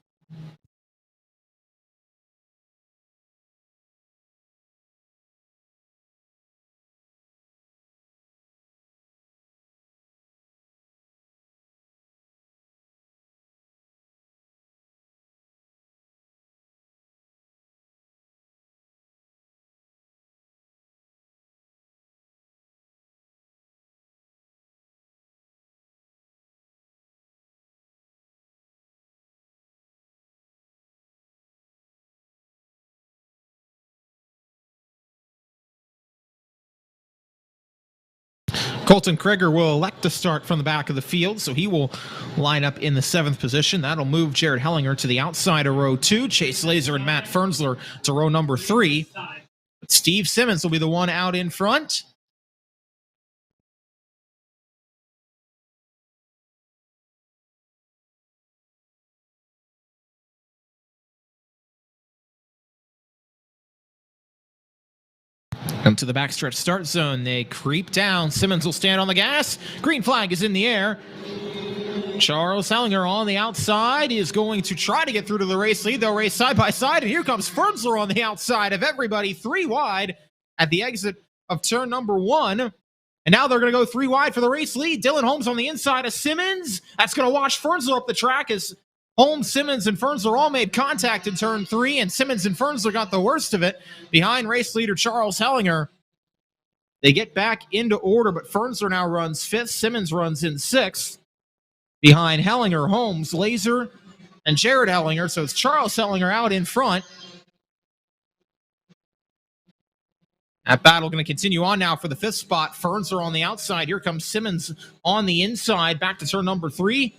Colton Kreger will elect to start from the back of the field, so he will line up in the 7th position. That'll move Jared Hellinger to the outside of row 2, Chase Laser and Matt Fernsler to row number 3. But Steve Simmons will be the one out in front. Come to the backstretch start zone. They creep down. Simmons will stand on the gas. Green flag is in the air. Charles Hellinger on the outside is going to try to get through to the race lead. They'll race side by side, and here comes Fernsler on the outside of everybody, 3 wide at the exit of turn number 1. And now they're going to go 3 wide for the race lead. Dylan Holmes on the inside of Simmons. That's going to wash Fernsler up the track as Holmes, Simmons, and Fernsler all made contact in turn 3, and Simmons and Fernsler got the worst of it behind race leader Charles Hellinger. They get back into order, but Fernsler now runs 5th. Simmons runs in 6th. Behind Hellinger, Holmes, Laser, and Jared Hellinger. So it's Charles Hellinger out in front. That battle going to continue on now for the 5th spot. Fernsler on the outside. Here comes Simmons on the inside. Back to turn number 3.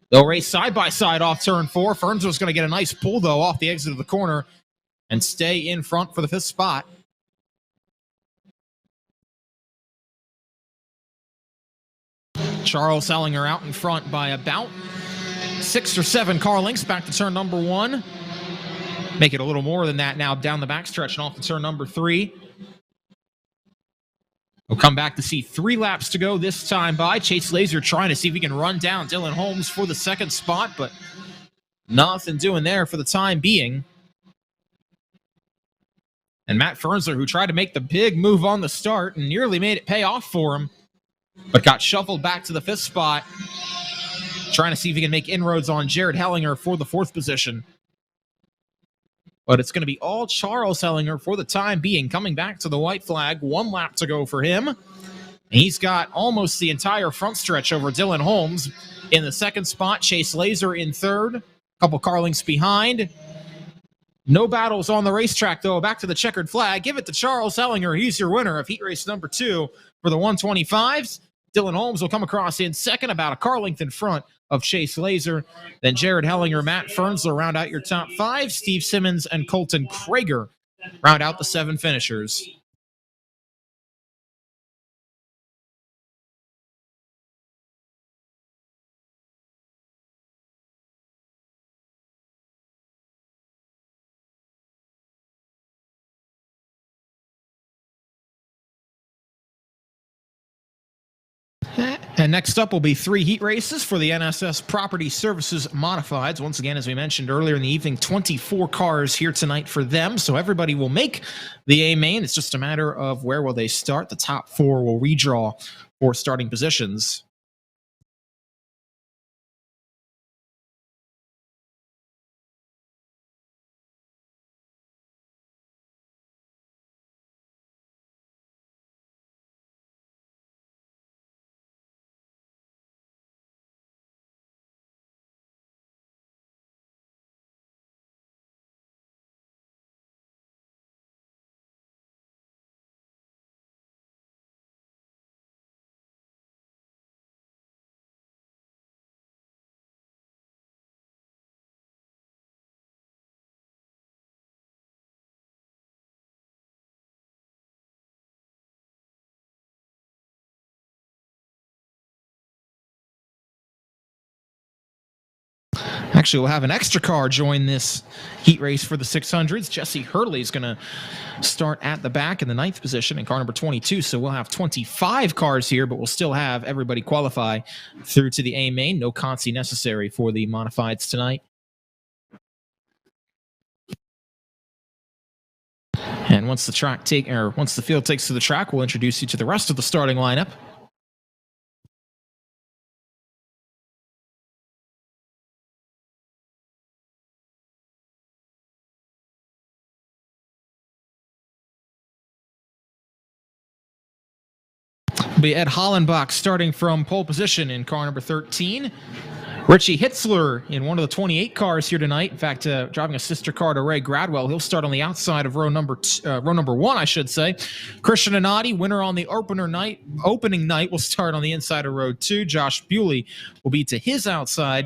They'll race side by side off turn 4. Fernsler's going to get a nice pull, though, off the exit of the corner and stay in front for the 5th spot. Charles Hellinger out in front by about 6 or 7 car lengths back to turn number 1. Make it a little more than that now down the backstretch and off to turn number 3. We'll come back to see 3 laps to go this time by. Chase Laser trying to see if he can run down Dylan Holmes for the 2nd spot, but nothing doing there for the time being. And Matt Fernsler, who tried to make the big move on the start and nearly made it pay off for him, but got shuffled back to the 5th spot, trying to see if he can make inroads on Jared Hellinger for the 4th position. But it's going to be all Charles Hellinger for the time being, coming back to the white flag. 1 lap to go for him. And he's got almost the entire front stretch over Dylan Holmes in the 2nd spot. Chase Laser in 3rd. A couple car lengths behind. No battles on the racetrack, though. Back to the checkered flag. Give it to Charles Hellinger. He's your winner of heat race number 2 for the 125s. Dylan Holmes will come across in 2nd, about a car length in front of Chase Laser. Then Jared Hellinger, Matt Fernsler round out your top 5. Steve Simmons and Colton Kreger round out the 7 finishers. And next up will be 3 heat races for the NSS Property Services Modifieds. Once again, as we mentioned earlier in the evening, 24 cars here tonight for them. So everybody will make the A main. It's just a matter of where will they start. The top 4 will redraw for starting positions. Actually, we'll have an extra car join this heat race for the 600s. Jesse Hurley is going to start at the back in the 9th position in car number 22. So we'll have 25 cars here, but we'll still have everybody qualify through to the A main. No consi necessary for the modifieds tonight. And once the field takes to the track, we'll introduce you to the rest of the starting lineup. Be Ed Hollenbach starting from pole position in car number 13. Richie Hitzler in one of the 28 cars here tonight. In fact, driving a sister car to Ray Gradwell. He'll start on the outside of row number one, I should say. Christian Anati, winner on the opening night, will start on the inside of row 2. Josh Bewley will be to his outside.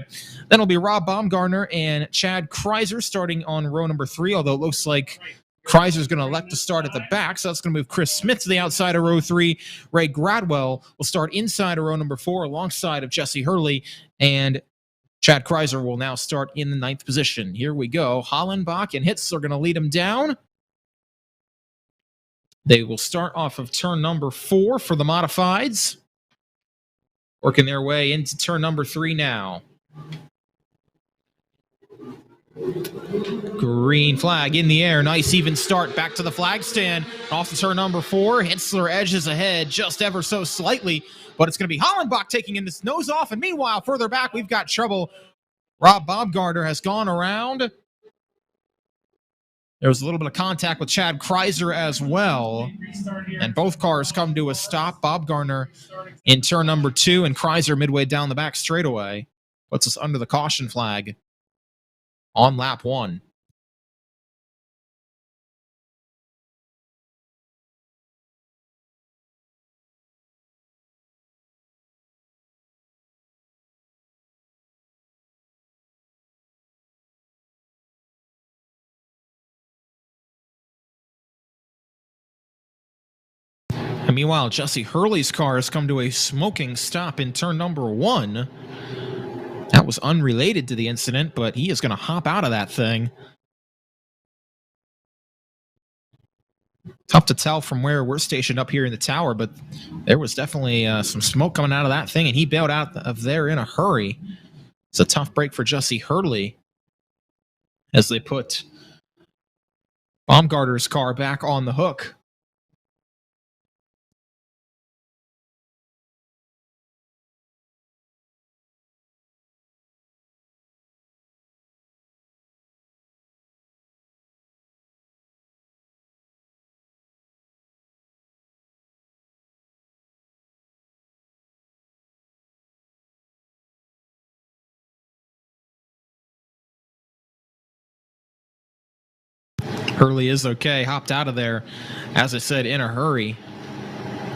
Then it'll be Rob Baumgartner and Chad Kreiser starting on row number 3, although it looks like Kreiser's going to elect to start at the back, so that's going to move Chris Smith to the outside of row 3. Ray Gradwell will start inside of row number 4 alongside of Jesse Hurley, and Chad Kreiser will now start in the 9th position. Here we go. Hollenbach and Hitz are going to lead him down. They will start off of turn number 4 for the modifieds, working their way into turn number 3 now. Green flag in the air. Nice even start back to the flag stand. Off to turn number 4. Hitzler edges ahead just ever so slightly, but it's going to be Hollenbach taking in this nose off. And meanwhile, further back, we've got trouble. Rob Baumgartner has gone around. There was a little bit of contact with Chad Kreiser as well. And both cars come to a stop. Baumgartner in turn number 2 and Kreiser midway down the back straightaway. Puts us under the caution flag on lap 1. And meanwhile, Jesse Hurley's car has come to a smoking stop in turn number 1. That was unrelated to the incident, but he is going to hop out of that thing. Tough to tell from where we're stationed up here in the tower, but there was definitely some smoke coming out of that thing, and he bailed out of there in a hurry. It's a tough break for Jesse Hurley as they put Baumgartner's car back on the hook. Hurley is okay, hopped out of there, as I said, in a hurry.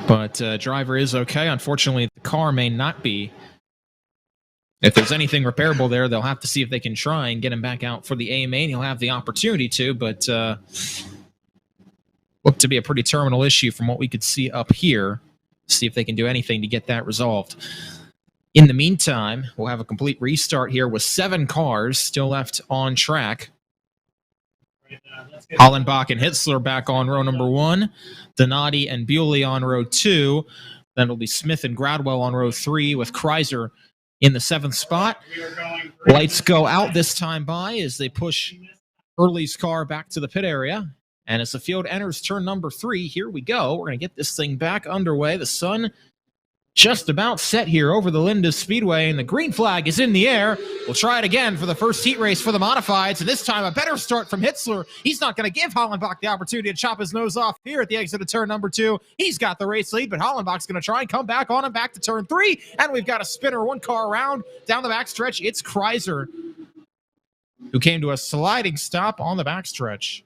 But driver is okay. Unfortunately, the car may not be. If there's anything repairable there, they'll have to see if they can try and get him back out for the AMA, and he'll have the opportunity to, but looked to be a pretty terminal issue from what we could see up here. See if they can do anything to get that resolved. In the meantime, we'll have a complete restart here with 7 cars still left on track. Hollenbach and Hitzler back on row number 1. Donati and Bewley on row 2. Then it'll be Smith and Gradwell on row 3 with Kreiser in the 7th spot. Lights go out this time by as they push Hurley's car back to the pit area. And as the field enters turn number 3, here we go. We're going to get this thing back underway. The sun just about set here over the Linda Speedway, and the green flag is in the air. We'll try it again for the first heat race for the modifieds, and this time a better start from Hitzler. He's not going to give Hollenbach the opportunity to chop his nose off here at the exit of turn number 2. He's got the race lead, but Hollenbach's going to try and come back on him back to turn 3, and we've got a spinner 1 car around down the backstretch. It's Kreiser, who came to a sliding stop on the backstretch.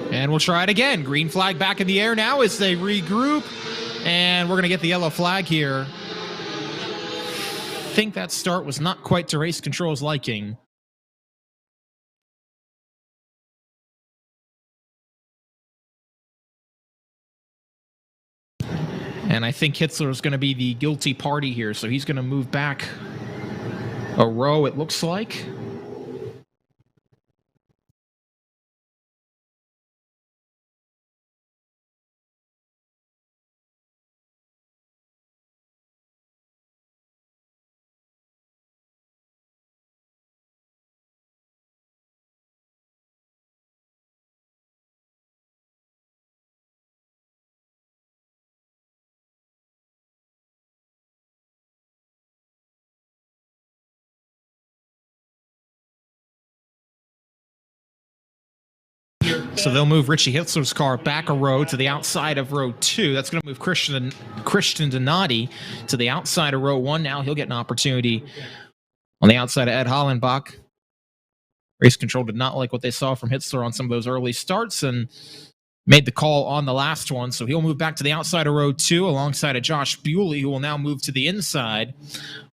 And we'll try it again. Green flag back in the air now as they regroup. And we're going to get the yellow flag here. I think that start was not quite to race control's liking. And I think Hitzler is going to be the guilty party here. So he's going to move back a row, it looks like. So they'll move Richie Hitzler's car back a row to the outside of row 2. That's going to move Christian Donati to the outside of row 1. Now he'll get an opportunity on the outside of Ed Hollenbach. Race control did not like what they saw from Hitzler on some of those early starts and made the call on the last one. So he'll move back to the outside of row 2 alongside of Josh Bewley, who will now move to the inside.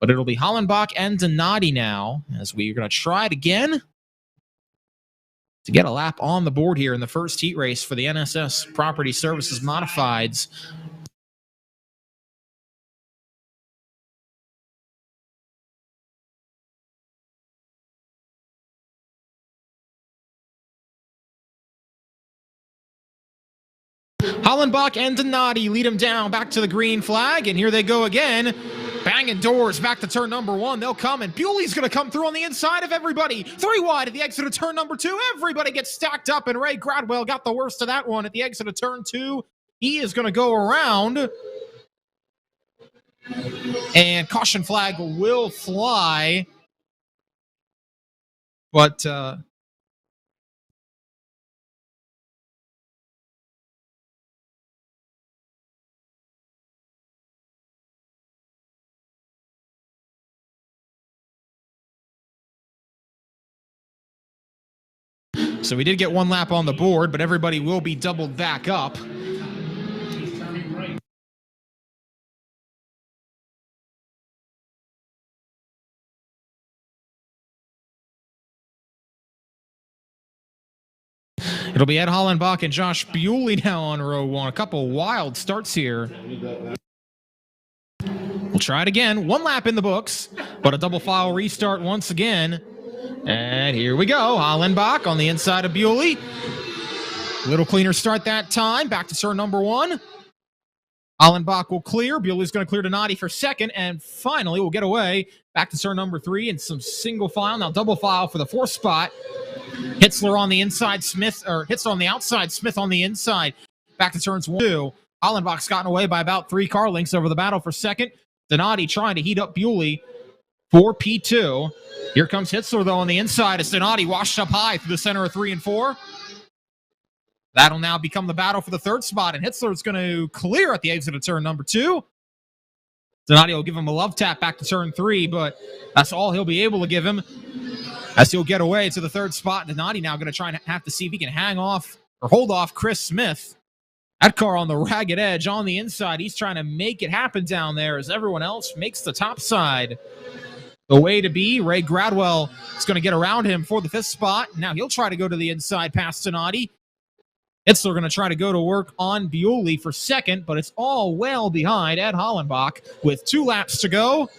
But it'll be Hollenbach and Donati now, as we're going to try it again to get a lap on the board here in the first heat race for the NSS Property Services Modifieds. Hollenbach and Donati lead him down back to the green flag, and here they go again. Banging doors back to turn number 1. They'll come, and Bewley's going to come through on the inside of everybody. 3 wide at the exit of turn number 2. Everybody gets stacked up, and Ray Gradwell got the worst of that one at the exit of turn 2. He is going to go around, and caution flag will fly. But so we did get 1 lap on the board, but everybody will be doubled back up. It'll be Ed Hollenbach and Josh Bewley now on row 1. A couple wild starts here. We'll try it again. 1 lap in the books, but a double file restart once again. And here we go. Hollenbach on the inside of Bewley. Little cleaner start that time. Back to turn number 1. Hollenbach will clear. Bewley's going to clear Donati for second. And finally, we'll get away. Back to turn number 3 and some single file. Now double file for the 4th spot. Hitzler on the inside. Hitzler on the outside. Smith on the inside. Back to turns 1 2. Hollenbach's gotten away by about 3 car lengths over the battle for second. Donati trying to heat up Bewley for P2. Here comes Hitzler, though, on the inside as Donati washed up high through the center of 3 and 4. That'll now become the battle for the 3rd spot, and Hitzler's going to clear at the exit of turn number 2. Donati will give him a love tap back to turn 3, but that's all he'll be able to give him as he'll get away to the 3rd spot. Donati now going to try and have to see if he can hang off or hold off Chris Smith. That car on the ragged edge on the inside. He's trying to make it happen down there as everyone else makes the top side. The way to be, Ray Gradwell is going to get around him for the 5th spot. Now he'll try to go to the inside past Donati. Hitzler going to try to go to work on Bewley for second, but it's all well behind Ed Hollenbach with 2 laps to go.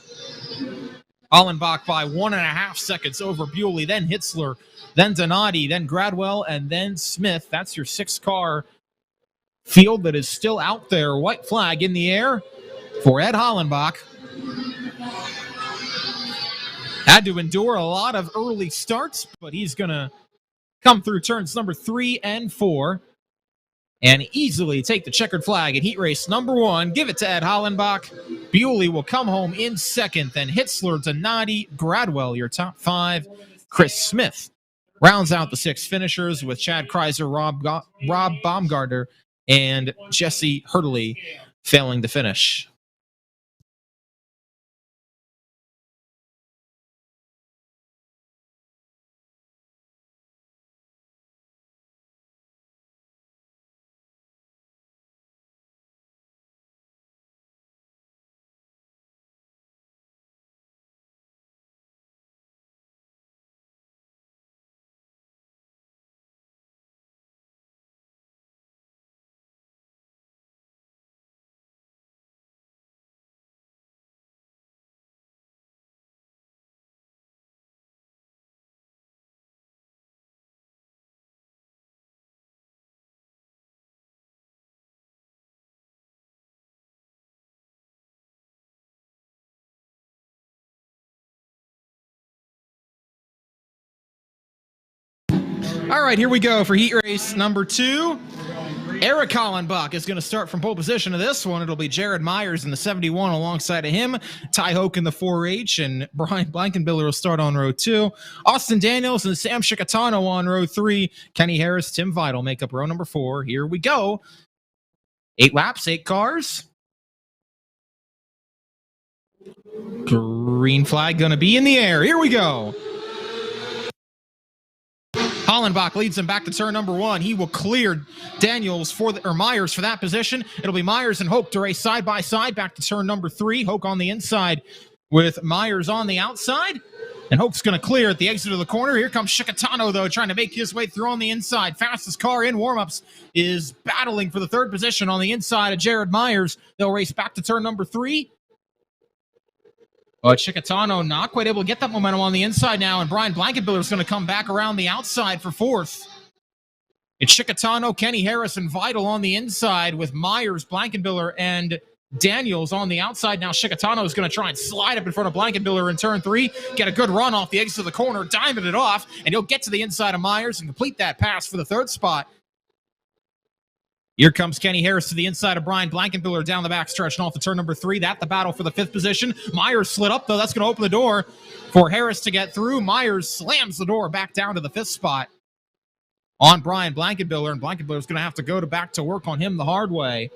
Hollenbach by 1.5 seconds over Bewley, then Hitzler, then Donati, then Gradwell, and then Smith. That's your 6-car field that is still out there. White flag in the air for Ed Hollenbach. Had to endure a lot of early starts, but he's going to come through turns number 3 and 4 and easily take the checkered flag at heat race number 1. Give it to Ed Hollenbach. Bewley will come home in second. Then Hitzler, Donati, Gradwell, your top 5. Chris Smith rounds out the 6 finishers with Chad Kreiser, Rob Baumgartner, and Jesse Hurtley failing to finish. All right, here we go for heat race number 2. Eric Hollenbach is going to start from pole position of this one. It'll be Jared Myers in the 71 alongside of him. Ty Hoke in the 4H, and Brian Blankenbiller will start on row 2. Austin Daniels and Sam Chicatano on row 3. Kenny Harris, Tim Vidal make up row number 4. Here we go. 8 laps, 8 cars. Green flag going to be in the air. Here we go. Hollenbach leads him back to turn number 1. He will clear Daniels Myers for that position. It'll be Myers and Hoke to race side by side back to turn number 3. Hoke on the inside with Myers on the outside. And Hoke's going to clear at the exit of the corner. Here comes Chicatano, though, trying to make his way through on the inside. Fastest car in warm-ups is battling for the 3rd position on the inside of Jared Myers. They'll race back to turn number 3. Chicatano not quite able to get that momentum on the inside now, and Brian Blankenbiller is going to come back around the outside for 4th. It's Chicatano, Kenny Harris, and Vidal on the inside with Myers, Blankenbiller, and Daniels on the outside. Now Chicatano is going to try and slide up in front of Blankenbiller in turn 3, get a good run off the exit of the corner, diamond it off, and he'll get to the inside of Myers and complete that pass for the 3rd spot. Here comes Kenny Harris to the inside of Brian Blankenbiller down the backstretch and off to turn number 3. That's the battle for the 5th position. Myers slid up, though. That's going to open the door for Harris to get through. Myers slams the door back down to the 5th spot on Brian Blankenbiller, and Blankenbiller is going to have to go back to work on him the hard way.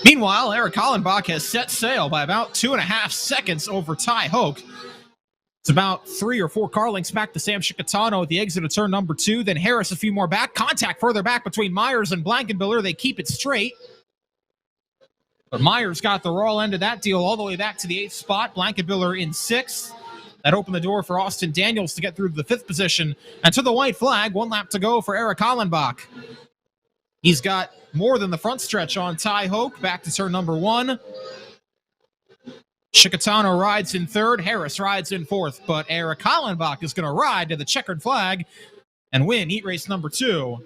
Meanwhile, Eric Hollenbach has set sail by about 2.5 seconds over Ty Hoke. It's about 3 or 4 car lengths back to Sam Chicatano at the exit of turn number 2. Then Harris a few more back. Contact further back between Myers and Blankenbiller. They keep it straight. But Myers got the raw end of that deal all the way back to the 8th spot. Blankenbiller in 6th. That opened the door for Austin Daniels to get through to the 5th position. And to the white flag, 1 lap to go for Eric Hollenbach. He's got more than the front stretch on Ty Hoke back to turn number 1. Chicatano rides in 3rd, Harris rides in 4th, but Eric Hollenbach is going to ride to the checkered flag and win heat race number 2.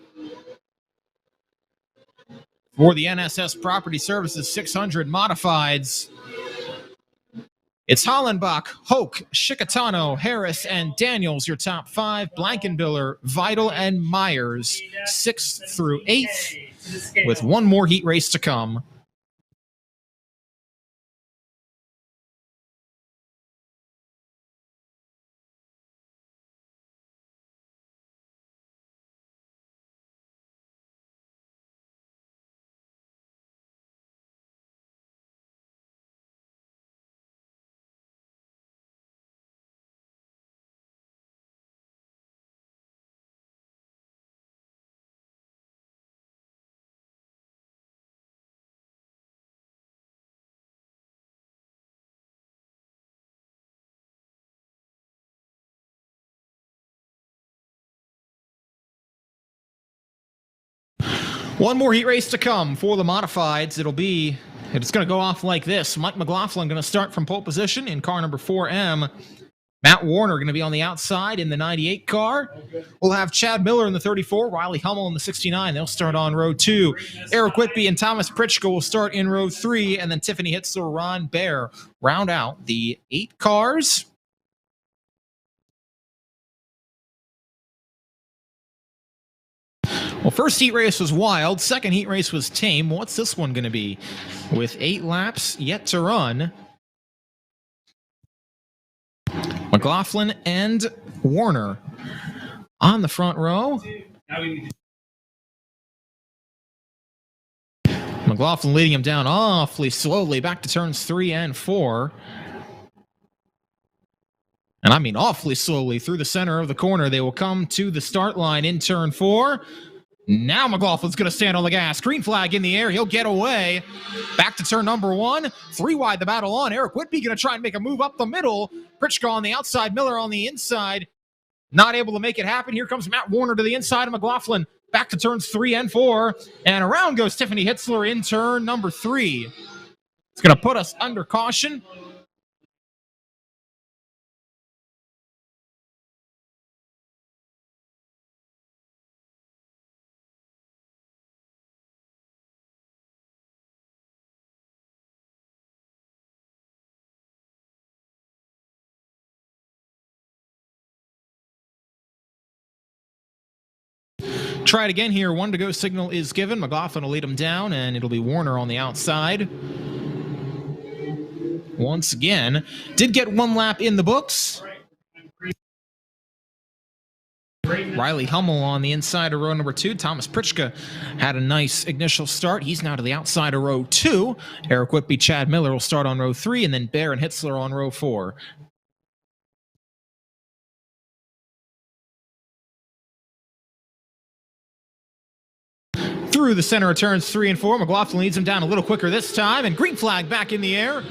For the NSS Property Services 600 Modifieds, it's Hollenbach, Hoke, Chicatano, Harris, and Daniels, your top 5. Blankenbiller, Vidal, and Myers, 6th through 8th, with 1 more heat race to come. One more heat race to come for the Modifieds. It's going to go off like this. Mike McLaughlin going to start from pole position in car number 4M. Matt Warner going to be on the outside in the 98 car. We'll have Chad Miller in the 34, Riley Hummel in the 69. They'll start on row 2. Eric Whitby and Thomas Pritchko will start in row 3, and then Tiffany Hitzler, Ron Baer round out the 8 cars. Well, first heat race was wild. Second heat race was tame. What's this one going to be? With 8 laps yet to run, McLaughlin and Warner on the front row. McLaughlin leading him down awfully slowly back to turns 3 and 4. And I mean awfully slowly through the center of the corner. They will come to the start line in turn 4. Now McLaughlin's going to stand on the gas. Green flag in the air. He'll get away. Back to turn number 1. 3 wide the battle on. Eric Whitby going to try and make a move up the middle. Pritchko on the outside. Miller on the inside. Not able to make it happen. Here comes Matt Warner to the inside of McLaughlin. Back to turns 3 and 4. And around goes Tiffany Hitzler in turn number 3. It's going to put us under caution. try it again here. 1 to go signal is given. McLaughlin will lead him down, and it'll be Warner on the outside. Once again, did get 1 lap in the books. Riley Hummel on the inside of row number 2. Thomas Pritchka had a nice initial start. He's now to the outside of row 2. Eric Whitby, Chad Miller will start on row 3, and then Bear and Hitzler on row 4. Through the center of turns 3 and 4, McLaughlin leads him down a little quicker this time, and green flag back in the air.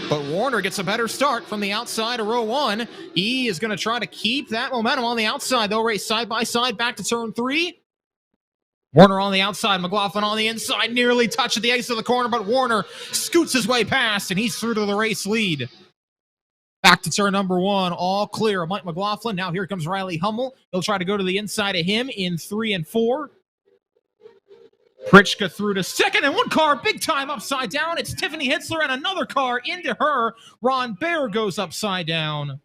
But Warner gets a better start from the outside of row 1. He is going to try to keep that momentum on the outside. They'll race side by side back to turn 3. Warner on the outside, McLaughlin on the inside, nearly touched at the exit of the corner, but Warner scoots his way past, and he's through to the race lead. Back to turn number 1, all clear. Mike McLaughlin. Now here comes Riley Hummel. He'll try to go to the inside of him in 3 and 4. Pritchka through to second, and 1 car big time upside down. It's Tiffany Hitzler, and another car into her. Ron Baer goes upside down.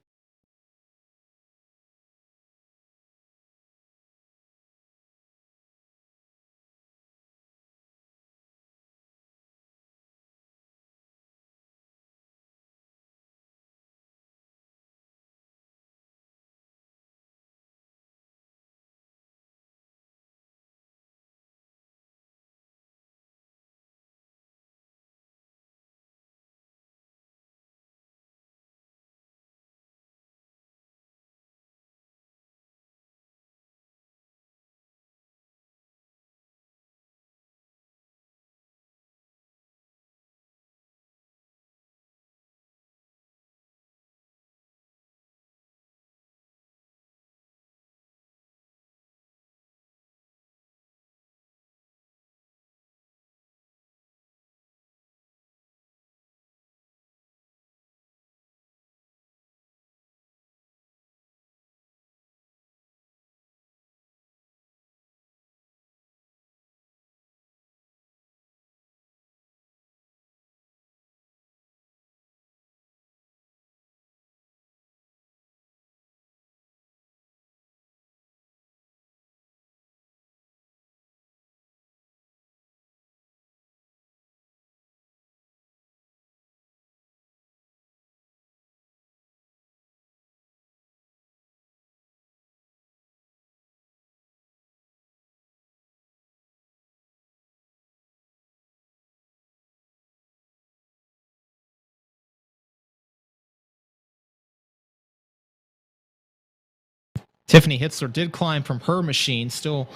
Tiffany Hitzler did climb from her machine, still.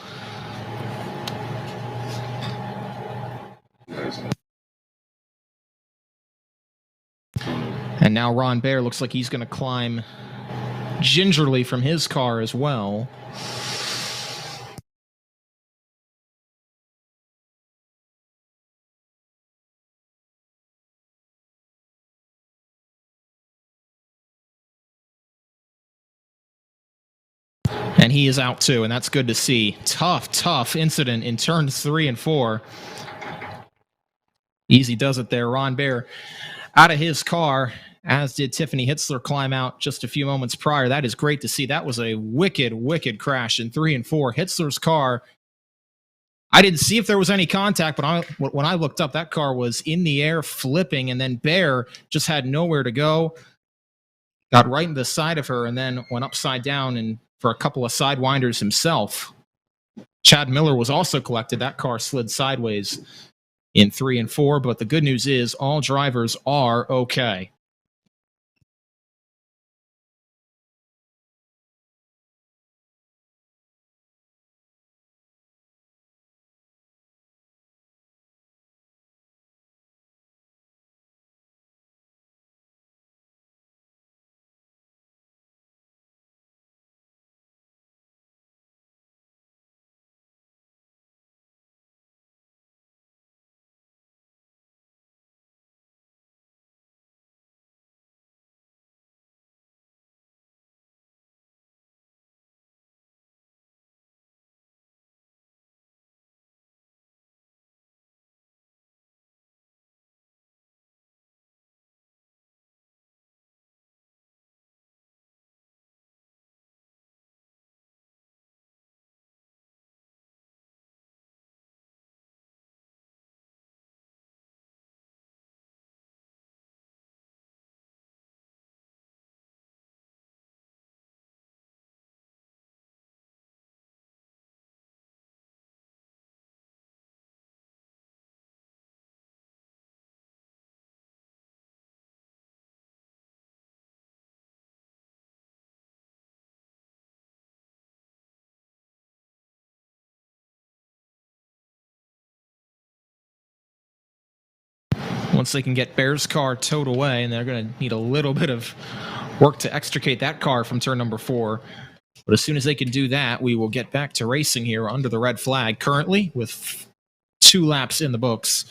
And now Ron Baer looks like he's going to climb gingerly from his car as well. And he is out too, and that's good to see. Tough incident in turns 3 and 4. Easy does it there. Ron Baer out of his car, as did Tiffany Hitzler climb out just a few moments prior. That is great to see. That was a wicked crash in 3 and 4. Hitzler's car, I didn't see if there was any contact, but when I looked up, that car was in the air flipping, and then Baer just had nowhere to go. Got right into the side of her and then went upside down and for a couple of sidewinders himself. Chad Miller was also collected. That car slid sideways in 3 and 4, but the good news is all drivers are okay. once they can get Bear's car towed away, and they're going to need a little bit of work to extricate that car from turn number 4. But as soon as they can do that, we will get back to racing here under the red flag, currently with 2 laps in the books.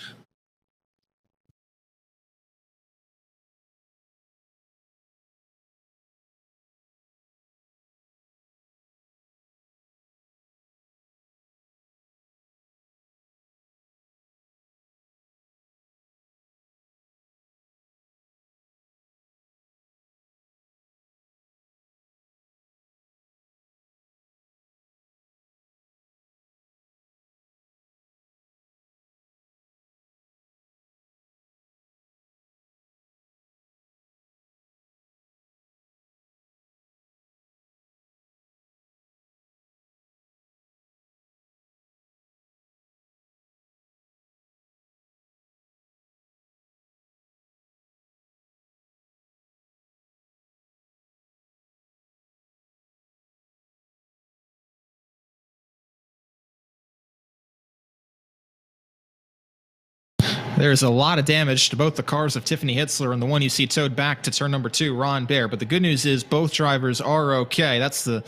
There's a lot of damage to both the cars of Tiffany Hitzler and the one you see towed back to turn number 2, Ron Baer. But the good news is both drivers are okay. That's the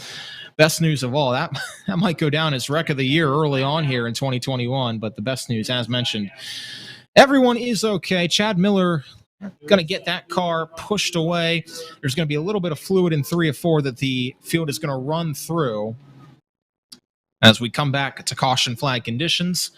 best news of all. That might go down as wreck of the year early on here in 2021. But the best news, as mentioned, everyone is okay. Chad Miller going to get that car pushed away. There's going to be a little bit of fluid in 3 of 4 that the field is going to run through as we come back to caution flag conditions.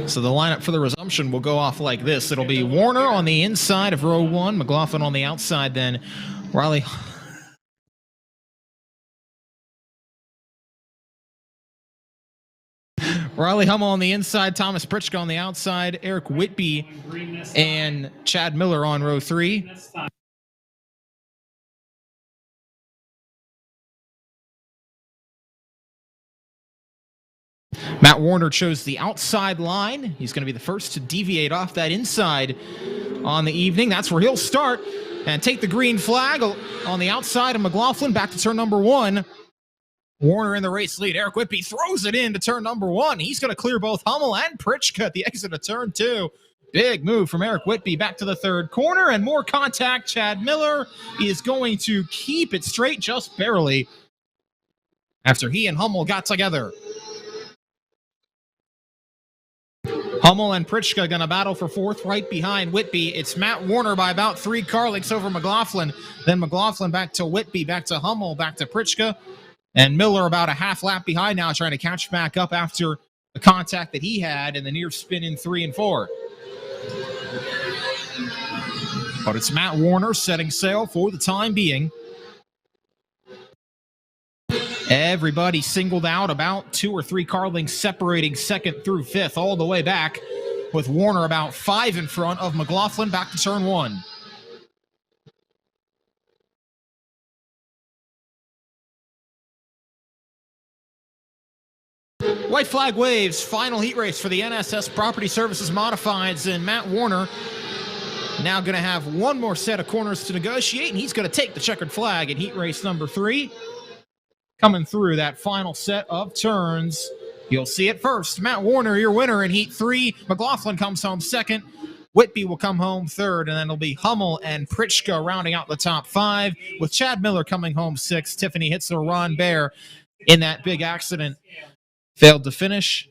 So the lineup for the resumption will go off like this. It'll be Warner on the inside of row 1, McLaughlin on the outside, then Riley Hummel on the inside, Thomas Pritchka on the outside, Eric Whitby and Chad Miller on row 3. Matt Warner chose the outside line. He's going to be the first to deviate off that inside on the evening. That's where he'll start and take the green flag on the outside of McLaughlin back to turn number 1. Warner in the race lead. Eric Whitby throws it in to turn number 1. He's going to clear both Hummel and Pritchka at the exit of turn 2. Big move from Eric Whitby back to the 3rd corner and more contact. Chad Miller is going to keep it straight just barely after he and Hummel got together. Hummel and Pritchka going to battle for 4th right behind Whitby. It's Matt Warner by about 3 car lengths over McLaughlin. Then McLaughlin back to Whitby, back to Hummel, back to Pritchka. And Miller about a half lap behind now, trying to catch back up after the contact that he had in the near spin in 3 and 4. But it's Matt Warner setting sail for the time being. Everybody singled out, about 2 or 3 car lengths separating 2nd through 5th all the way back, with Warner about 5 in front of McLaughlin back to turn 1. White flag waves, final heat race for the NSS Property Services Modifieds, and Matt Warner now going to have one more set of corners to negotiate, and he's going to take the checkered flag in heat race number 3. Coming through that final set of turns, you'll see it first. Matt Warner, your winner in heat 3. McLaughlin comes home 2nd. Whitby will come home 3rd, and then it'll be Hummel and Pritchka rounding out the top 5, with Chad Miller coming home 6th. Tiffany Hitzler, Ron Baer in that big accident failed to finish.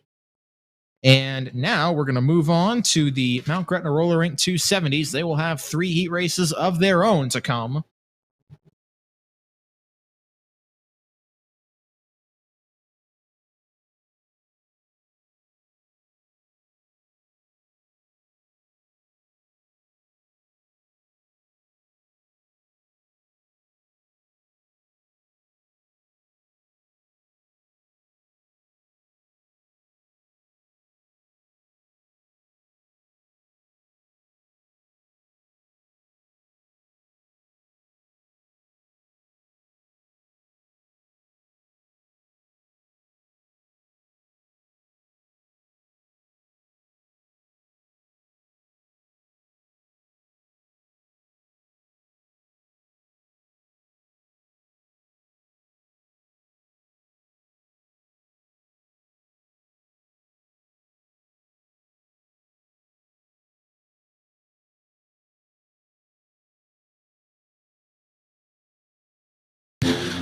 And now we're going to move on to the Mount Gretna Roller Rink 270s. They will have 3 heat races of their own to come.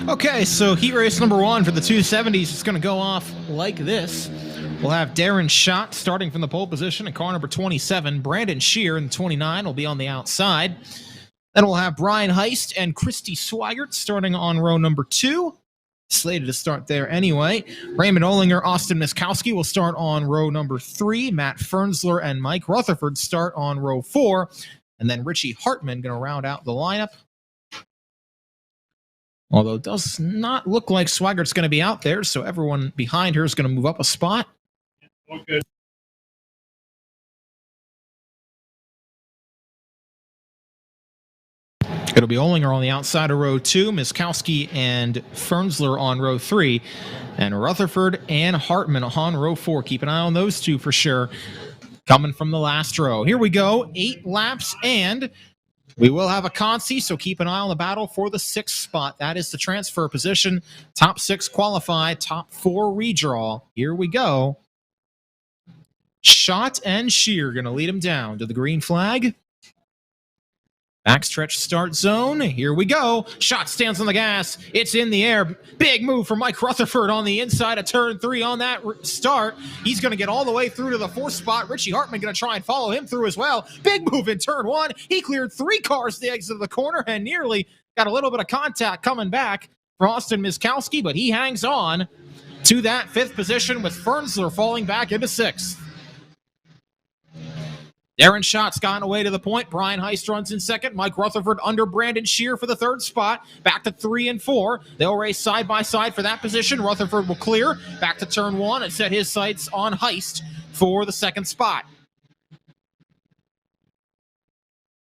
Okay, so heat race number 1 for the 270s is going to go off like this. We'll have Darren Schott starting from the pole position in car number 27. Brandon Shear in 29 will be on the outside. Then we'll have Brian Heist and Christy Swigert starting on row number 2. Slated to start there anyway. Raymond Olinger, Austin Miskowski will start on row number 3. Matt Fernsler and Mike Rutherford start on row 4. And then Richie Hartman going to round out the lineup. Although it does not look like Swigert's going to be out there, so everyone behind her is going to move up a spot. All good. It'll be Olinger on the outside of row 2, Miskowski and Fernsler on row 3, and Rutherford and Hartman on row 4. Keep an eye on those two for sure. Coming from the last row. Here we go, 8 laps, and we will have a consi, so keep an eye on the battle for the 6th spot. That is the transfer position. Top 6 qualify, top 4 redraw. Here we go. Schott and Shear going to lead him down to the green flag. Backstretch start zone. Here we go. Schott stands on the gas. It's in the air. Big move from Mike Rutherford on the inside of turn 3 on that start. He's going to get all the way through to the 4th spot. Richie Hartman going to try and follow him through as well. Big move in turn 1. He cleared 3 cars to the exit of the corner and nearly got a little bit of contact coming back for Austin Miskowski, but he hangs on to that 5th position with Fernsler falling back into 6th. Darren Schott's gotten away to the point. Brian Heist runs in 2nd. Mike Rutherford under Brandon Shear for the 3rd spot. Back to 3 and 4. They'll race side by side for that position. Rutherford will clear. Back to turn 1 and set his sights on Heist for the 2nd spot.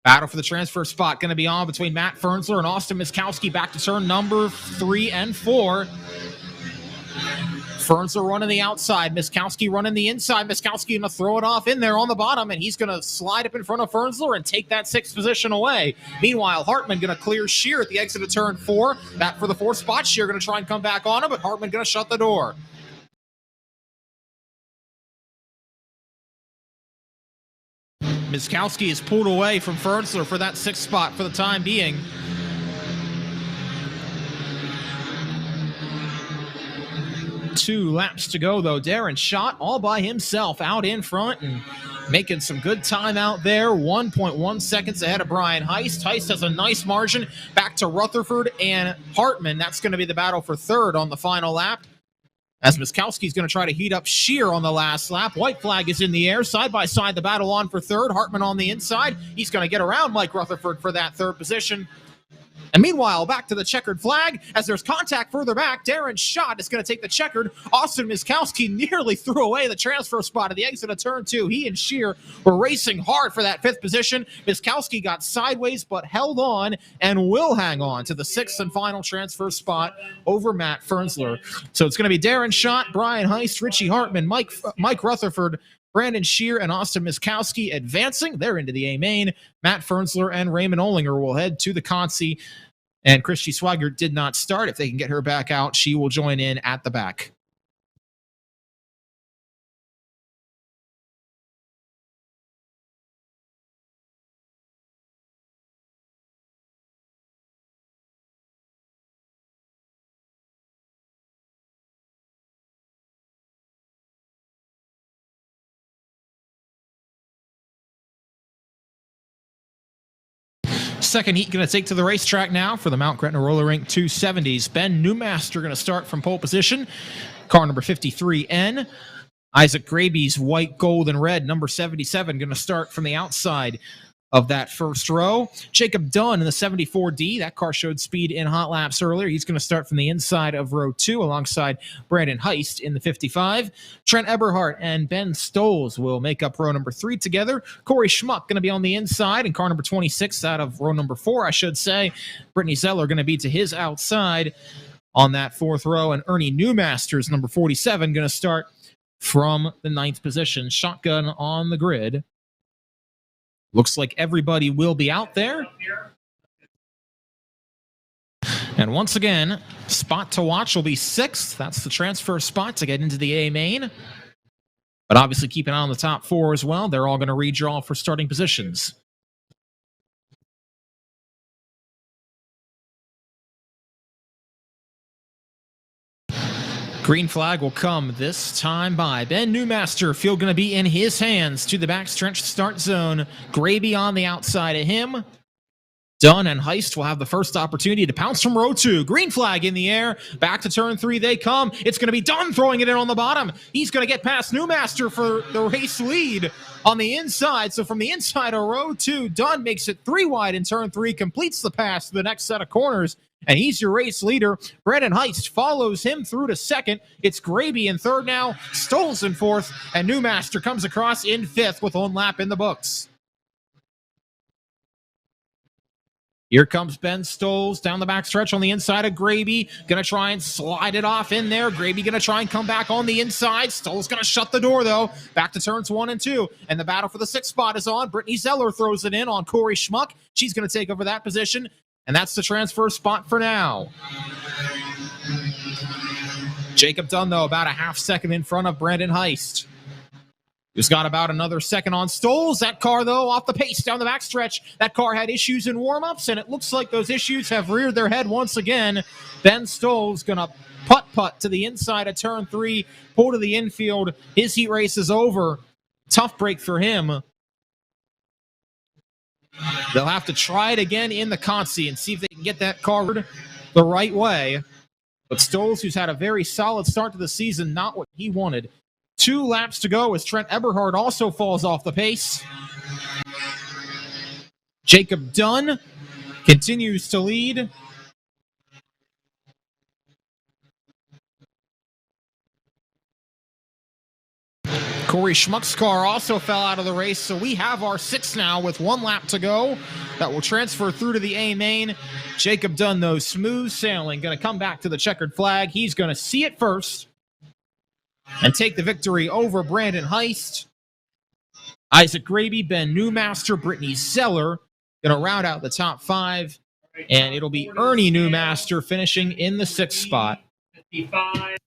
Battle for the transfer spot going to be on between Matt Fernsler and Austin Miskowski. Back to turn number 3 and 4. Fernsler running the outside. Miskowski running the inside. Miskowski going to throw it off in there on the bottom, and he's going to slide up in front of Fernsler and take that 6th position away. Meanwhile, Hartman going to clear Shear at the exit of turn 4. That for the 4th spot. Shear going to try and come back on him, but Hartman going to shut the door. Miskowski is pulled away from Fernsler for that 6th spot for the time being. Two laps to go, though. Darren Schott all by himself out in front and making some good time out there. 1.1 seconds ahead of Brian Heist. Heist has a nice margin back to Rutherford and Hartman. That's going to be the battle for 3rd on the final lap, as Miskowski's going to try to heat up Shear on the last lap. White flag is in the air. Side by side, the battle on for 3rd. Hartman on the inside. He's going to get around Mike Rutherford for that 3rd position. And meanwhile, back to the checkered flag. As there's contact further back, Darren Schott is going to take the checkered. Austin Miskowski nearly threw away the transfer spot at the exit of turn 2. He and Shear were racing hard for that 5th position. Miskowski got sideways but held on and will hang on to the 6th and final transfer spot over Matt Fernsler. So it's going to be Darren Schott, Brian Heist, Richie Hartman, Mike Rutherford, Brandon Shear, and Austin Miskowski advancing. They're into the A main. Matt Fernsler and Raymond Olinger will head to the consi. And Christy Swigert did not start. If they can get her back out, she will join in at the back. Second heat going to take to the racetrack now for the Mount Gretna Roller Rink 270s. Ben Newmaster going to start from pole position. Car number 53N. Isaac Graby's white, gold, and red, number 77, going to start from the outside of that first row. Jacob Dunn in the 74D. That car showed speed in hot laps earlier. He's going to start from the inside of row 2 alongside Brandon Heist in the 55. Trent Eberhardt and Ben Stoles will make up row number 3 together. Corey Schmuck going to be on the inside, and car number 26 out of row number 4, I should say. Brittany Zeller going to be to his outside on that 4th row, and Ernie Newmasters, number 47, going to start from the 9th position. Shotgun on the grid. Looks like everybody will be out there. And once again, spot to watch will be 6th. That's the transfer spot to get into the A main. But obviously keep an eye on the top 4 as well. They're all going to redraw for starting positions. Green flag will come this time by Ben Newmaster. Field going to be in his hands to the backstretch start zone. Graby on the outside of him. Dunn and Heist will have the first opportunity to pounce from row 2. Green flag in the air. Back to turn 3 they come. It's going to be Dunn throwing it in on the bottom. He's going to get past Newmaster for the race lead on the inside. So from the inside of row 2, Dunn makes it 3 wide in turn 3, completes the pass to the next set of corners, and he's your race leader. Brandon Heist follows him through to second. It's Graby in third now, Stoles in fourth, and Newmaster comes across in fifth with one lap in the books. Here comes Ben Stoles down the backstretch on the inside of Graby. Going to try and slide it off in there. Graby going to try and come back on the inside. Stoles going to shut the door, though. Back to turns 1 and 2. And the battle for the 6th spot is on. Brittany Zeller throws it in on Corey Schmuck. She's going to take over that position. And that's the transfer spot for now. Jacob Dunn, though, about a half second in front of Brandon Heist. Who's got about another second on Stoles. That car, though, off the pace down the backstretch. That car had issues in warm-ups, and it looks like those issues have reared their head once again. Ben Stoles going to putt to the inside of turn 3, pull to the infield. His heat race is over. Tough break for him. They'll have to try it again in the Consi and see if they can get that car the right way. But Stoles, who's had a very solid start to the season, not what he wanted. 2 laps to go as Trent Eberhard also falls off the pace. Jacob Dunn continues to lead. Corey Schmuck's car also fell out of the race, so we have our 6 now with 1 lap to go. That will transfer through to the A main. Jacob Dunn, though, smooth sailing, going to come back to the checkered flag. He's going to see it first and take the victory over Brandon Heist. Isaac Graby, Ben Newmaster, Brittany Zeller going to round out the top 5, and it'll be Ernie Newmaster finishing in the 6th spot. 55.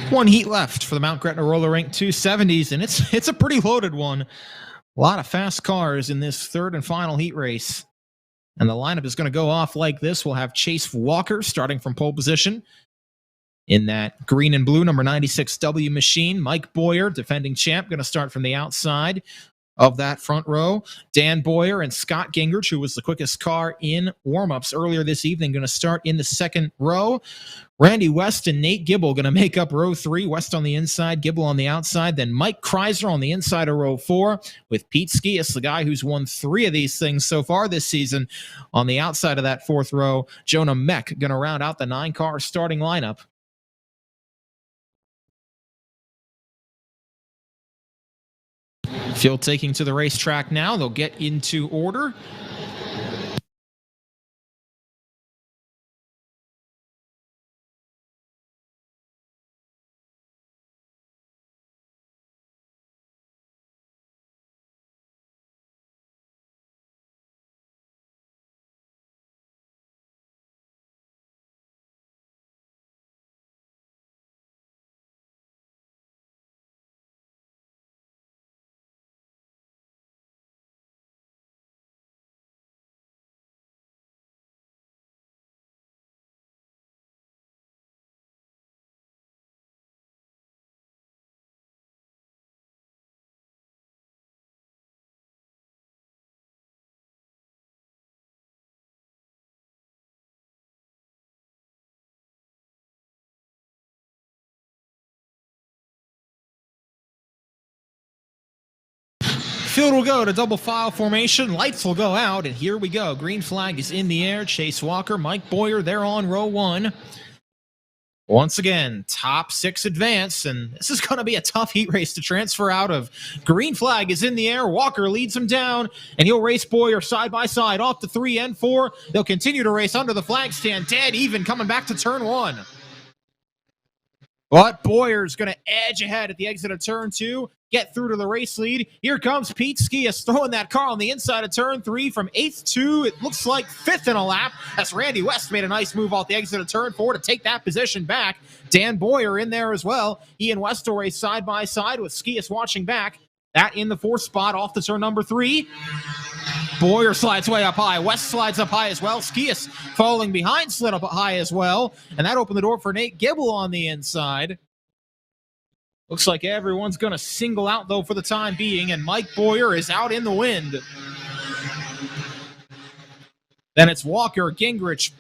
One heat left for the Mount Gretna Roller Rink 270s, and it's a pretty loaded one. A lot of fast cars in this 3rd and final heat race. And the lineup is going to go off like this. We'll have Chase Walker starting from pole position in that green and blue number 96W machine. Mike Boyer, defending champ, going to start from the outside of that front row. Dan Boyer and Scott Gingrich, who was the quickest car in warm-ups earlier this evening, going to start in the 2nd row. Randy West and Nate Gibble going to make up row 3. West on the inside, Gibble on the outside. Then Mike Kreiser on the inside of row 4 with Pete Skias, the guy who's won 3 of these things so far this season, on the outside of that 4th row. Jonah Meck going to round out the 9-car starting lineup. Field taking to the racetrack now. They'll get into order. Field will go to double file formation. Lights will go out, and here we go. Green flag is in the air. Chase Walker, Mike Boyer, they're on row 1. Once again, top 6 advance, and this is going to be a tough heat race to transfer out of. Green flag is in the air. Walker leads him down, and he'll race Boyer side by side off to 3 and 4. They'll continue to race under the flag stand, dead even coming back to turn 1. But Boyer's going to edge ahead at the exit of turn 2. get through to the race lead. Here comes Pete Skias throwing that car on the inside of turn 3 from 8th to, it looks like, 5th in a lap, as Randy West made a nice move off the exit of turn 4 to take that position back. Dan Boyer in there as well. He and West will race side by side with Skias watching back. That in the 4th spot off the turn number 3. Boyer slides way up high. West slides up high as well. Skias falling behind slid up high as well. And that opened the door for Nate Gibble on the inside. Looks like everyone's going to single out, though, for the time being. And Mike Boyer is out in the wind. Then it's Walker, Gingrich,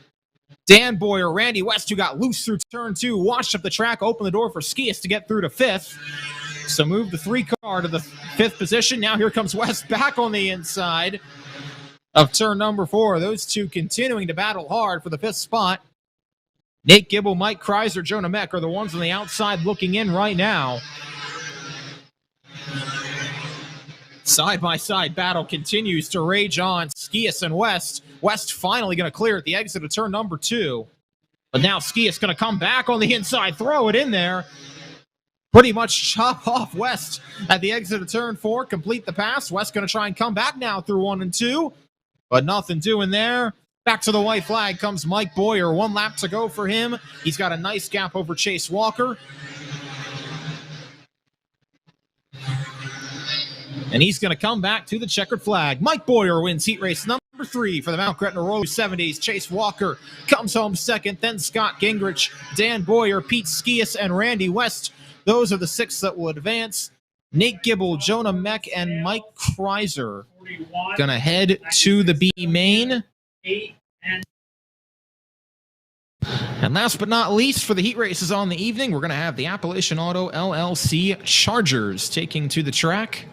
Dan Boyer, Randy West, who got loose through turn 2, washed up the track, opened the door for Skias to get through to 5th. So move the 3 car to the 5th position. Now here comes West back on the inside of turn number 4. Those two continuing to battle hard for the 5th spot. Nate Gibble, Mike Kreiser, Jonah Meck are the ones on the outside looking in right now. Side-by-side battle continues to rage on. Skias and West. West finally going to clear at the exit of turn number 2. But now Skias going to come back on the inside, throw it in there. Pretty much chop off West at the exit of turn 4, complete the pass. West going to try and come back now through 1 and 2, but nothing doing there. Back to the white flag comes Mike Boyer. 1 lap to go for him. He's got a nice gap over Chase Walker. And he's going to come back to the checkered flag. Mike Boyer wins heat race number 3 for the Mount Gretna Roller 70s. Chase Walker comes home second, then Scott Gingrich, Dan Boyer, Pete Skias, and Randy West. Those are the 6 that will advance. Nate Gibble, Jonah Meck, and Mike Kreiser going to head to the B main. And last but not least, for the heat races on the evening, we're going to have the Appalachian Auto LLC Chargers taking to the track.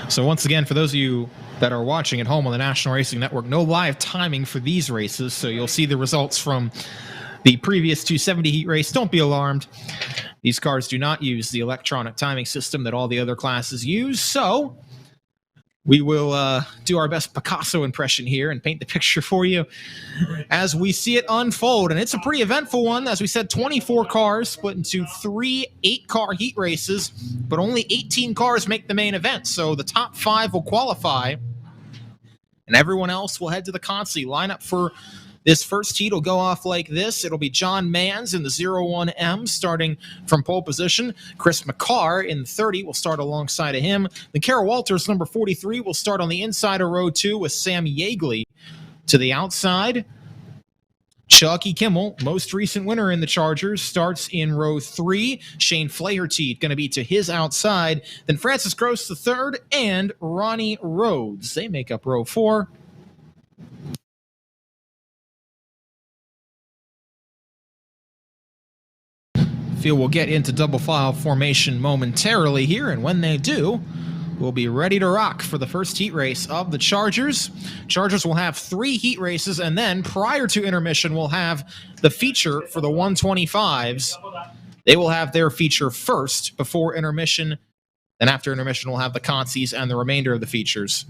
So once again, for those of you that are watching at home on the National Racing Network, no live timing for these races, so you'll see the results from the previous 270 heat race. Don't be alarmed. These cars do not use the electronic timing system that all the other classes use, so we will do our best Picasso impression here and paint the picture for you as we see it unfold. And it's a pretty eventful one. As we said, 24 cars split into 3 8-car heat races, but only 18 cars make the main event. So the top 5 will qualify, and everyone else will head to the consi. Lineup for this first heat will go off like this. It'll be John Manns in the 01M starting from pole position. Chris McCarr in the 30 will start alongside of him. Then Carol Walters, number 43, will start on the inside of row 2 with Sam Yeagley to the outside. Chucky Kimmel, most recent winner in the Chargers, starts in row 3. Shane Flaherty going to be to his outside. Then Francis Gross III and Ronnie Rhodes. They make up row 4. Field will get into double file formation momentarily here, and when they do, we'll be ready to rock for the first heat race of the Chargers. Chargers will have 3 heat races, and then prior to intermission, we'll have the feature for the 125s. They will have their feature first before intermission. Then after intermission, we'll have the consies and the remainder of the features.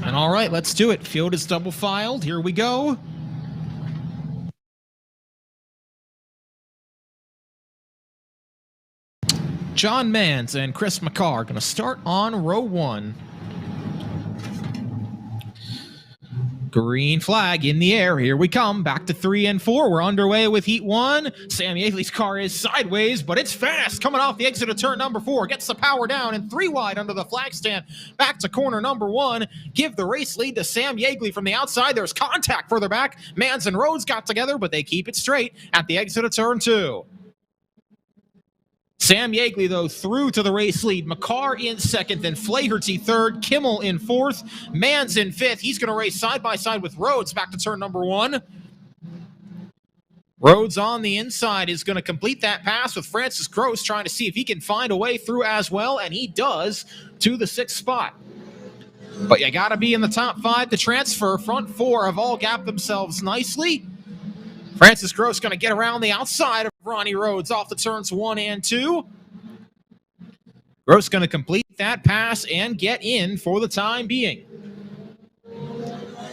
And all right, let's do it. Field is double filed. Here we go. John Manns and Chris McCarr going to start on row 1. Green flag in the air. Here we come. Back to 3 and 4. We're underway with heat 1. Sam Yeagley's car is sideways, but it's fast. Coming off the exit of turn number 4. Gets the power down and 3 wide under the flag stand. Back to corner number 1. Give the race lead to Sam Yeagley from the outside. There's contact further back. Mans and Rhodes got together, but they keep it straight at the exit of turn 2. Sam Yeagley, though, through to the race lead. McCarr in second, then Flaherty third, Kimmel in fourth, Mans in fifth. He's going to race side by side with Rhodes back to turn number 1. Rhodes on the inside is going to complete that pass with Francis Gross trying to see if he can find a way through as well, and he does to the 6th spot. But you got to be in the top 5 to transfer. Front 4 have all gapped themselves nicely. Francis Gross going to get around the outside of Ronnie Rhodes off the turns 1 and 2. Gross going to complete that pass and get in for the time being.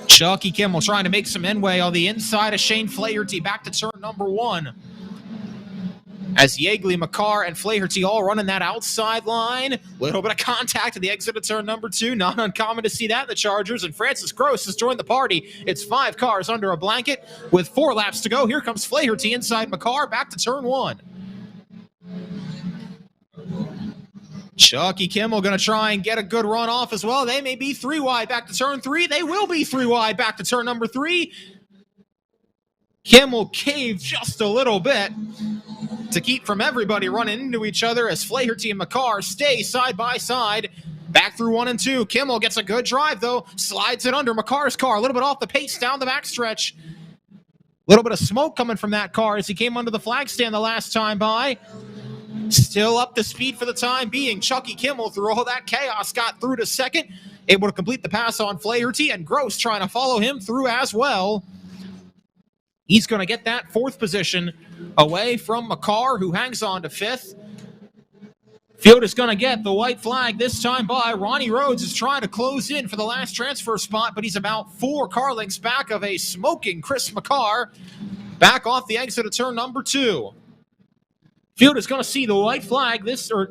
Chucky Kimmel trying to make some headway on the inside of Shane Flaherty back to turn number 1. As Yeagley, McCarr, and Flaherty all running that outside line. Little bit of contact at the exit of turn number 2. Not uncommon to see that in the Chargers. And Francis Gross has joined the party. It's 5 cars under a blanket with 4 laps to go. Here comes Flaherty inside McCarr back to turn 1. Chucky Kimmel going to try and get a good run off as well. They may be 3 wide back to turn 3. They will be 3 wide back to turn number 3. Kimmel caved just a little bit to keep from everybody running into each other as Flaherty and McCarr stay side by side. Back through 1 and 2. Kimmel gets a good drive, though. Slides it under McCarr's car. A little bit off the pace down the backstretch. A little bit of smoke coming from that car as he came under the flag stand the last time by. Still up to speed for the time being. Chucky Kimmel, through all that chaos, got through to second. Able to complete the pass on Flaherty, and Gross trying to follow him through as well. He's going to get that 4th position away from McCarr, who hangs on to 5th. Field is going to get the white flag this time by. Ronnie Rhodes is trying to close in for the last transfer spot, but he's about 4 car lengths back of a smoking Chris McCarr. Back off the exit of turn number 2. Field is going to see the white flag,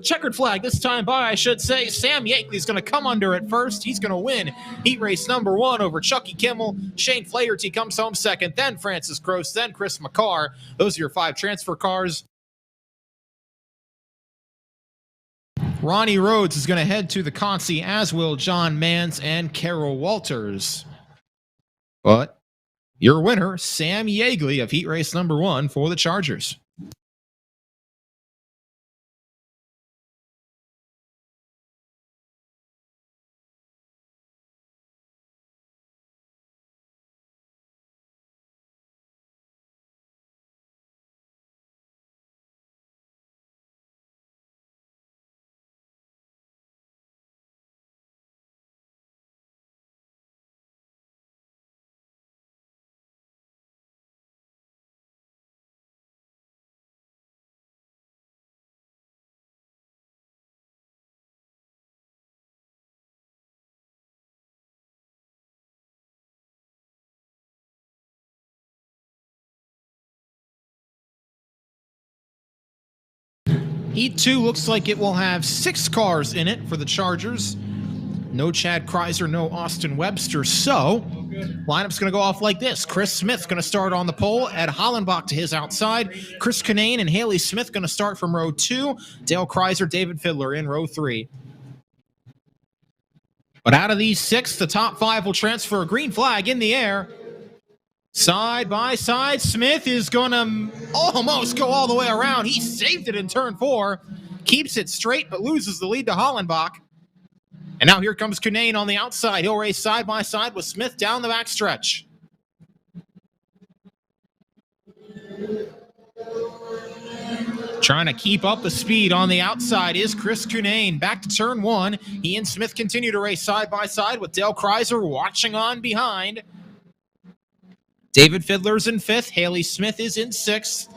checkered flag this time by, I should say. Sam Yeagley is going to come under it first. He's going to win heat race number 1 over Chucky Kimmel. Shane Flaherty comes home second, then Francis Gross, then Chris McCarr. Those are your 5 transfer cars. Ronnie Rhodes is going to head to the Consi, as will John Mans and Carol Walters. But your winner, Sam Yeagley of heat race number 1 for the Chargers. Heat 2 looks like it will have 6 cars in it for the Chargers. No Chad Kreiser, no Austin Webster. So, lineup's going to go off like this. Chris Smith going to start on the pole. Ed Hollenbach to his outside. Chris Kinane and Haley Smith going to start from row 2. Dale Kreiser, David Fiddler in row 3. But out of these 6, the top 5 will transfer. A green flag in the air. Side by side, Smith is going to almost go all the way around. He saved it in turn 4. Keeps it straight, but loses the lead to Hollenbach. And now here comes Cunane on the outside. He'll race side by side with Smith down the backstretch. Trying to keep up the speed on the outside is Chris Cunane. Back to turn 1. He and Smith continue to race side by side with Dale Kreiser watching on behind. David Fiddler's in 5th. Haley Smith is in 6th.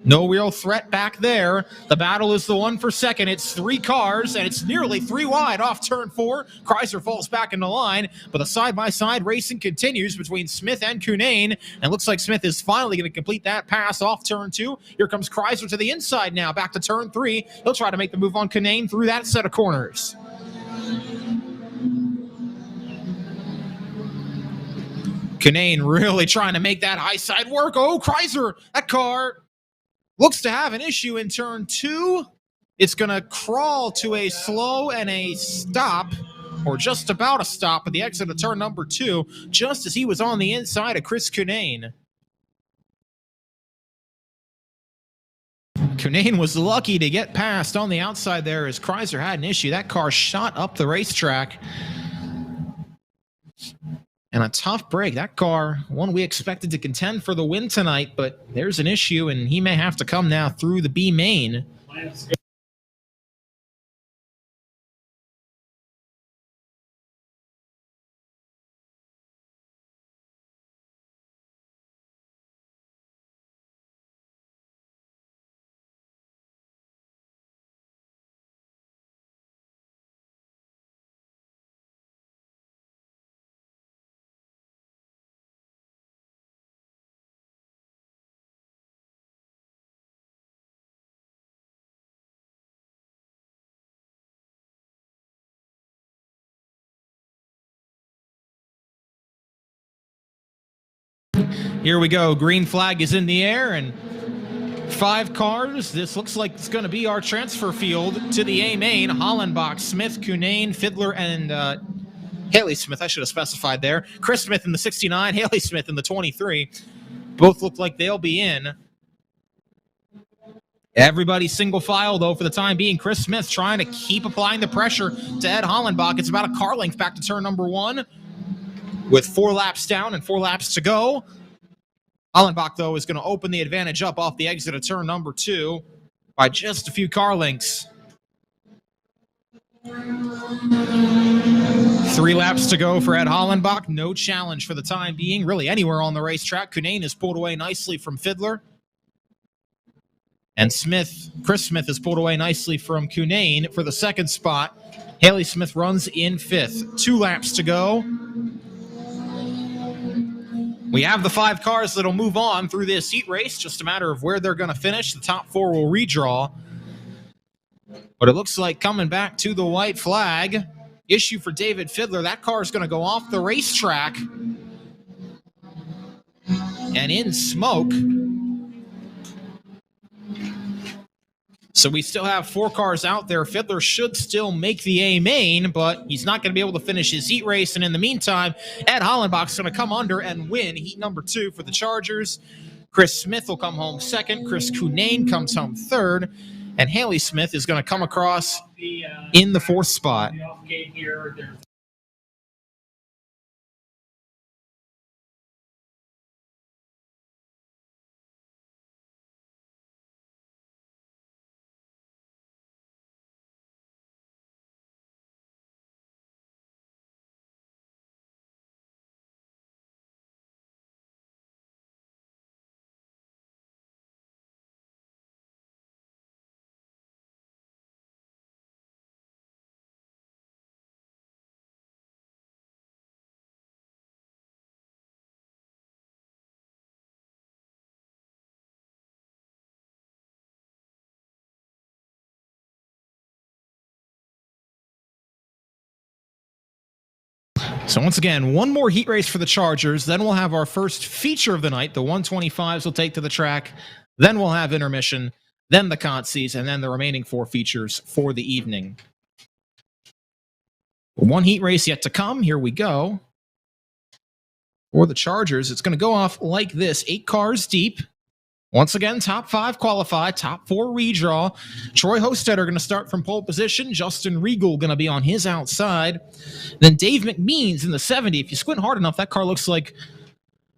No real threat back there. The battle is the one for 2nd. It's 3 cars, and it's nearly 3 wide off turn 4. Kreiser falls back into line, but the side-by-side racing continues between Smith and Cunane, and looks like Smith is finally going to complete that pass off turn 2. Here comes Kreiser to the inside now, back to turn 3. He'll try to make the move on Cunane through that set of corners. Kinane really trying to make that high side work. Oh, Kreiser, that car looks to have an issue in turn 2. It's going to crawl to a slow and a stop, or just about a stop at the exit of turn number 2, just as he was on the inside of Chris Kinane. Kinane was lucky to get past on the outside there as Kreiser had an issue. That car shot up the racetrack. And a tough break. That car, one we expected to contend for the win tonight, but there's an issue, and he may have to come now through the B main. Here we go. Green flag is in the air, and 5 cars. This looks like it's going to be our transfer field to the A main. Hollenbach, Smith, Kinane, Fiddler, and Haley Smith. I should have specified there. Chris Smith in the 69, Haley Smith in the 23. Both look like they'll be in. Everybody single file, though, for the time being. Chris Smith trying to keep applying the pressure to Ed Hollenbach. It's about a car length back to turn number 1 with 4 laps down and 4 laps to go. Hollenbach, though, is going to open the advantage up off the exit of turn number 2 by just a few car lengths. 3 laps to go for Ed Hollenbach. No challenge for the time being, really anywhere on the racetrack. Kinane is pulled away nicely from Fiddler. And Chris Smith is pulled away nicely from Kinane for the 2nd spot. Haley Smith runs in 5th. 2 laps to go. We have the 5 cars that'll move on through this heat race. Just a matter of where they're going to finish. The top 4 will redraw. But it looks like coming back to the white flag. Issue for David Fiddler. That car is going to go off the racetrack and in smoke. So we still have 4 cars out there. Fiddler should still make the A main, but he's not going to be able to finish his heat race. And in the meantime, Ed Hollenbach's going to come under and win heat number 2 for the Chargers. Chris Smith will come home 2nd. Chris Kinane comes home 3rd. And Haley Smith is going to come across in the 4th spot. So once again, one more heat race for the Chargers. Then we'll have our first feature of the night. The 125s will take to the track. Then we'll have intermission. Then the Contsies, and then the remaining 4 features for the evening. One heat race yet to come. Here we go. For the Chargers, it's going to go off like this. 8 cars deep. Once again, top 5 qualify, top 4 redraw. Troy Hostetter going to start from pole position. Justin Regal going to be on his outside. Then Dave McMeans in the 70. If you squint hard enough, that car looks like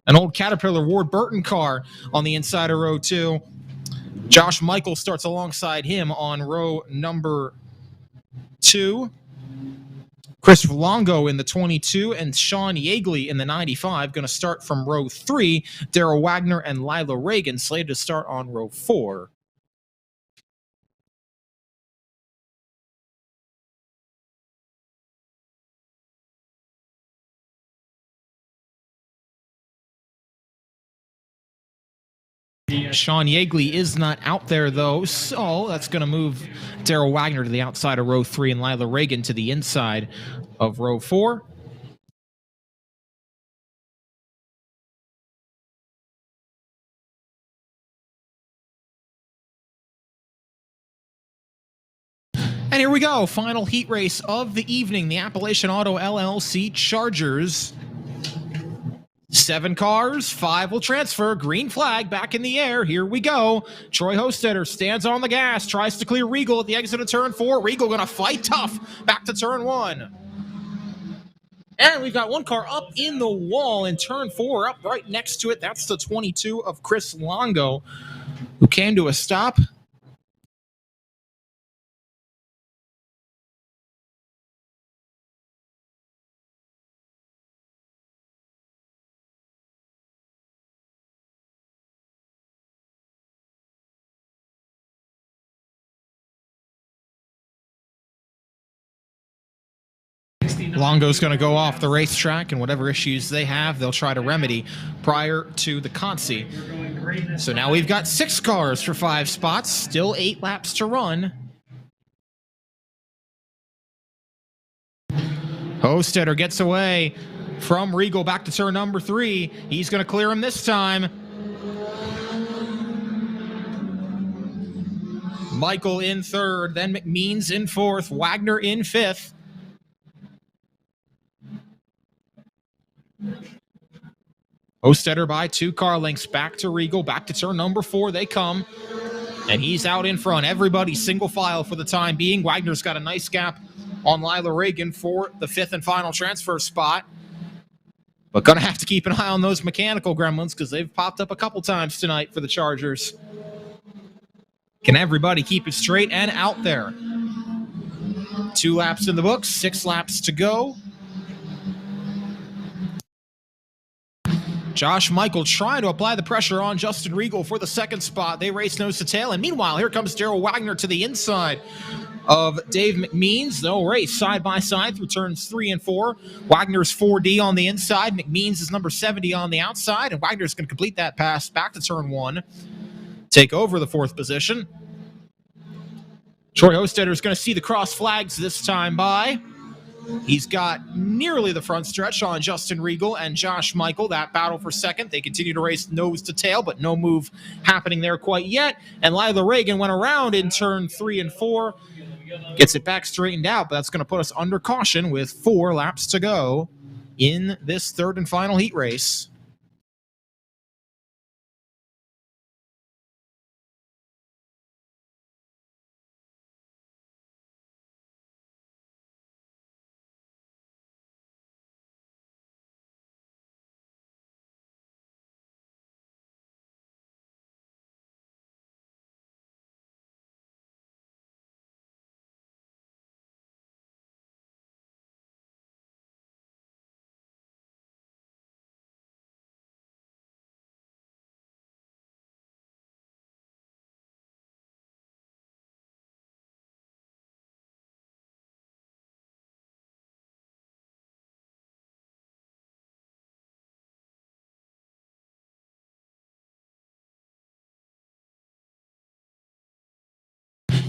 an old Caterpillar Ward Burton car on the inside of row 2. Josh Michael starts alongside him on row number 2. Chris Longo in the 22 and Sean Yeagley in the 95 going to start from row 3. Darrell Wagner and Lila Reagan slated to start on row 4. Sean Yeagley is not out there, though, so that's going to move Darrell Wagner to the outside of row 3 and Lila Reagan to the inside of row 4. And here we go. Final heat race of the evening. The Appalachian Auto LLC Chargers. 7 cars, 5 will transfer. Green flag back in the air. Here we go. Troy Hostetter stands on the gas, tries to clear Regal at the exit of turn 4. Regal going to fight tough back to turn 1. And we've got 1 car up in the wall in turn 4, up right next to it. That's the 22 of Chris Longo, who came to a stop. Longo's going to go off the racetrack, and whatever issues they have, they'll try to remedy prior to the consi. So now we've got 6 cars for 5 spots, still 8 laps to run. Hostetter gets away from Regal back to turn number 3. He's going to clear him this time. Michael in 3rd, then McMeans in 4th, Wagner in 5th. Hostetter by 2 car lengths back to Regal, back to turn number 4 they come, and he's out in front. Everybody single file for the time being. Wagner's got a nice gap on Lila Reagan for the 5th and final transfer spot, but gonna have to keep an eye on those mechanical gremlins because they've popped up a couple times tonight for the Chargers. Can everybody keep it straight and out there? 2 laps in the books, 6 laps to go. Josh Michael trying to apply the pressure on Justin Regal for the 2nd spot. They race nose to tail, and meanwhile, here comes Daryl Wagner to the inside of Dave McMeans. They'll race side by side through turns 3 and 4. Wagner's 4D on the inside. McMeans is number 70 on the outside, and Wagner's going to complete that pass back to turn 1, take over the 4th position. Troy Hostetter is going to see the cross flags this time by. He's got nearly the front stretch on Justin Regal and Josh Michael. That battle for 2nd. They continue to race nose to tail, but no move happening there quite yet. And Lila Reagan went around in turn 3 and 4. Gets it back straightened out, but that's going to put us under caution with 4 laps to go in this 3rd and final heat race.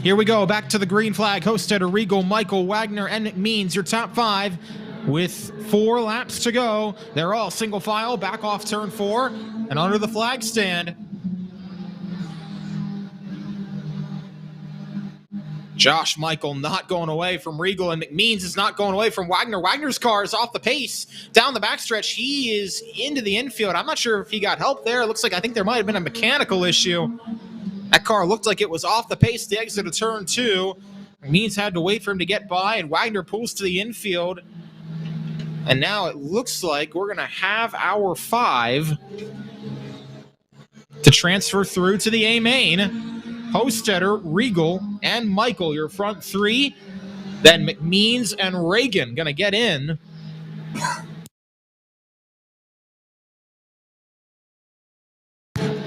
Here we go, back to the green flag. Hostetter, Regal, Michael, Wagner, and McMeans, your top 5 with 4 laps to go. They're all single file, back off turn 4, and under the flag stand. Josh Michael not going away from Regal, and McMeans is not going away from Wagner. Wagner's car is off the pace down the backstretch. He is into the infield. I'm not sure if he got help there. It looks like I think there might have been a mechanical issue. That car looked like it was off the pace at the exit of turn 2. McMeans had to wait for him to get by, and Wagner pulls to the infield. And now it looks like we're going to have our 5 to transfer through to the A main. Hostetter, Regal, and Michael, your front 3. Then McMeans and Reagan going to get in.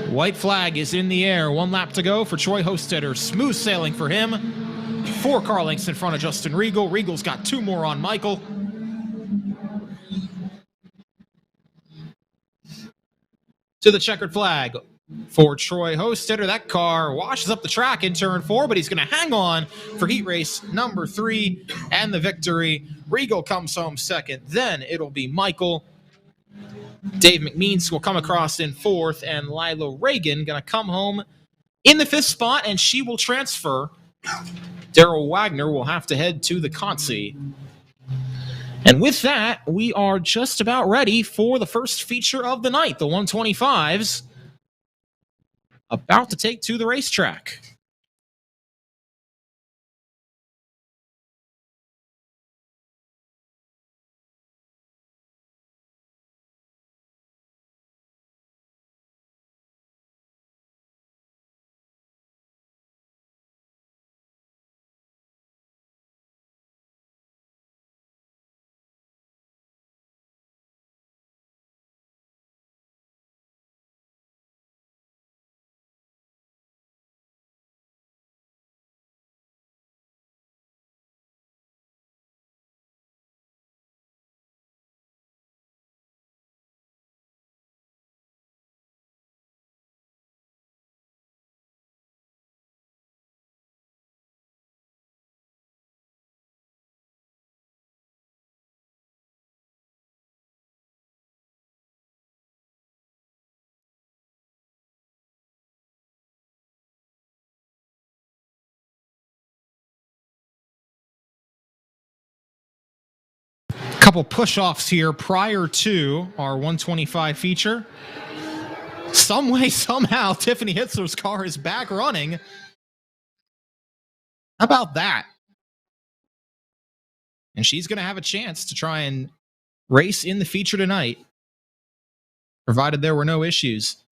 White flag is in the air. 1 lap to go for Troy Hostetter. Smooth sailing for him. 4 car lengths in front of Justin Regal. Regal's got 2 more on Michael. To the checkered flag for Troy Hostetter. That car washes up the track in turn 4, but he's going to hang on for heat race number 3 and the victory. Regal comes home 2nd. Then it'll be Michael. Dave McMeans will come across in 4th, and Lila Reagan going to come home in the 5th spot, and she will transfer Daryl Wagner will have to head to the Consi. And with that, we are just about ready for the first feature of the night, the 125s, about to take to the racetrack. Couple push-offs here prior to our 125 feature. Some way, somehow, Tiffany Hitzler's car is back running. How about that? And she's going to have a chance to try and race in the feature tonight, provided there were no issues.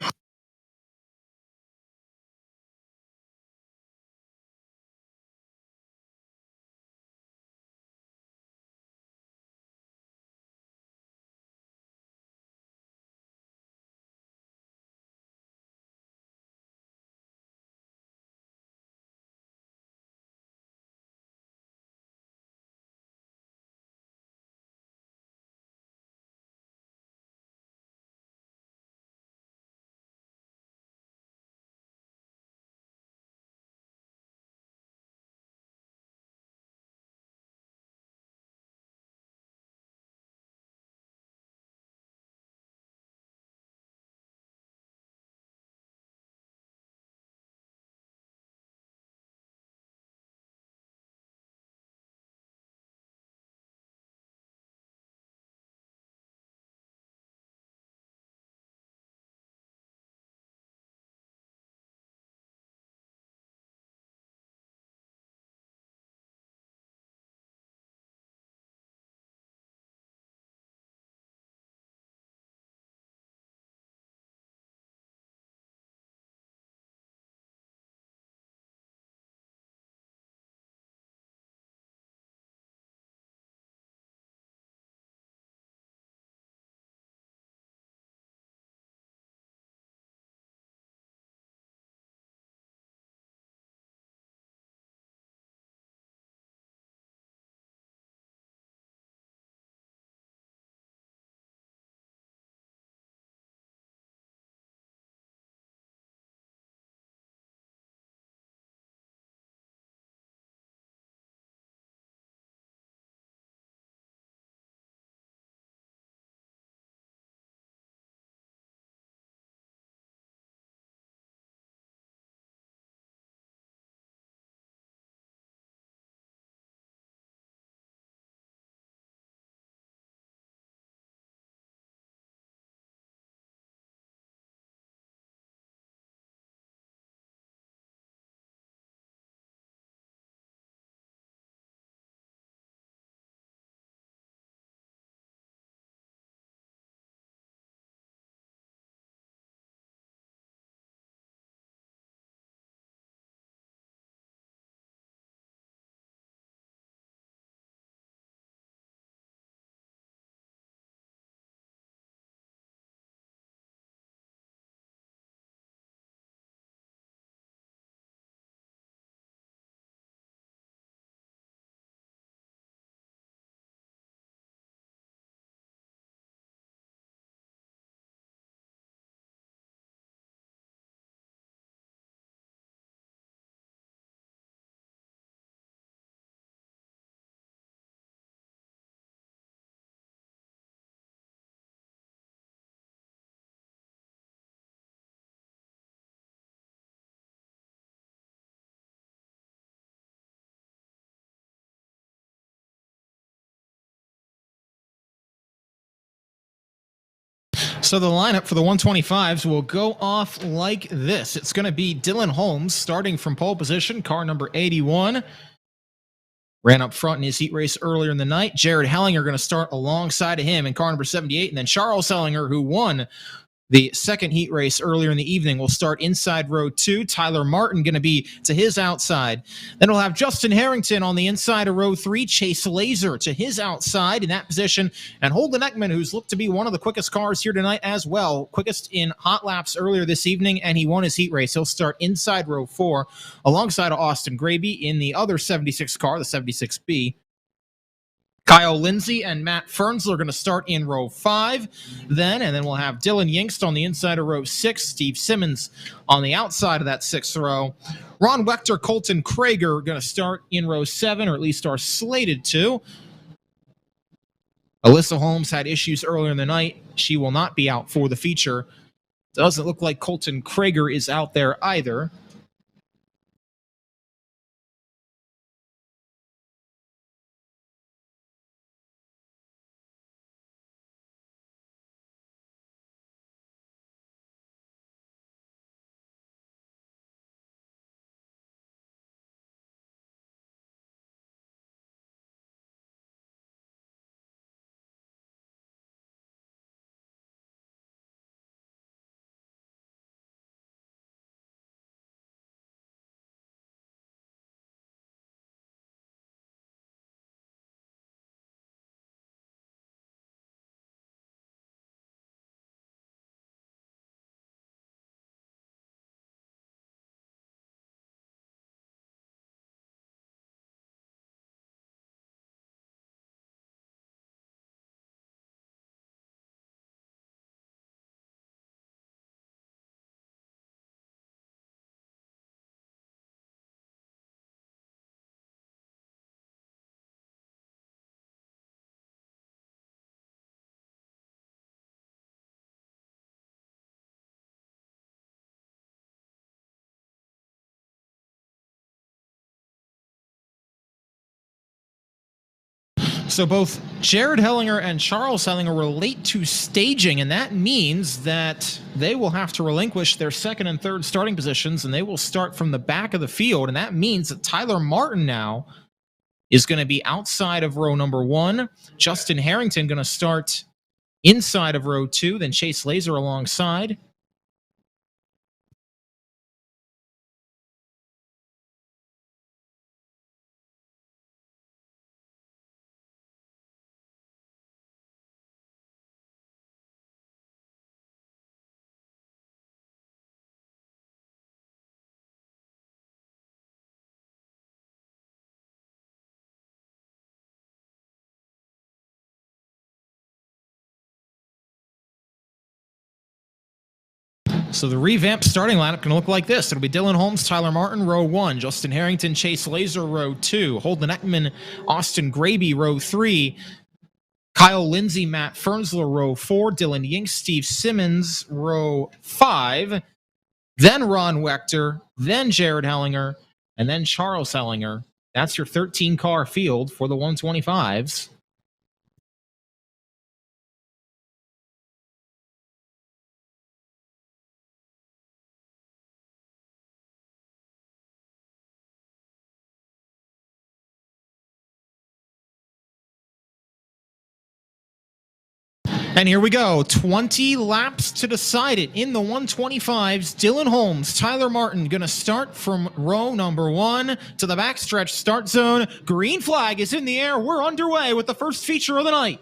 So the lineup for the 125s will go off like this. It's going to be Dylan Holmes starting from pole position, car number 81. Ran up front in his heat race earlier in the night. Jared Hellinger going to start alongside of him in car number 78. And then Charles Hellinger, who won the second heat race earlier in the evening, will start inside row 2. Tyler Martin going to be to his outside. Then we'll have Justin Harrington on the inside of row 3. Chase Laser to his outside in that position. And Holden Ekman, who's looked to be one of the quickest cars here tonight as well. Quickest in hot laps earlier this evening, and he won his heat race. He'll start inside row 4 alongside of Austin Graby in the other 76 car, the 76B. Kyle Lindsay and Matt Fernsler are going to start in row 5 then we'll have Dylan Yingst on the inside of row 6, Steve Simmons on the outside of that 6th row. Ron Wechter, Colton Krager are going to start in row 7, or at least are slated to. Alyssa Holmes had issues earlier in the night. She will not be out for the feature. Doesn't look like Colton Krager is out there either. So both Jared Hellinger and Charles Hellinger were late to staging, and that means that they will have to relinquish their second and third starting positions, and they will start from the back of the field. And that means that Tyler Martin now is going to be outside of row number 1. Justin Harrington going to start inside of row 2, then Chase Laser alongside. So the revamped starting lineup can look like this. It'll be Dylan Holmes, Tyler Martin, row 1. Justin Harrington, Chase Laser, row 2. Holden Ekman, Austin Graby, row 3. Kyle Lindsay, Matt Fernsler, row 4. Dylan Yink, Steve Simmons, row 5. Then Ron Wechter, then Jared Hellinger, and then Charles Hellinger. That's your 13-car field for the 125s. And here we go. 20 laps to decide it in the 125s. Dylan Holmes, Tyler Martin going to start from row number 1 to the backstretch start zone. Green flag is in the air. We're underway with the first feature of the night.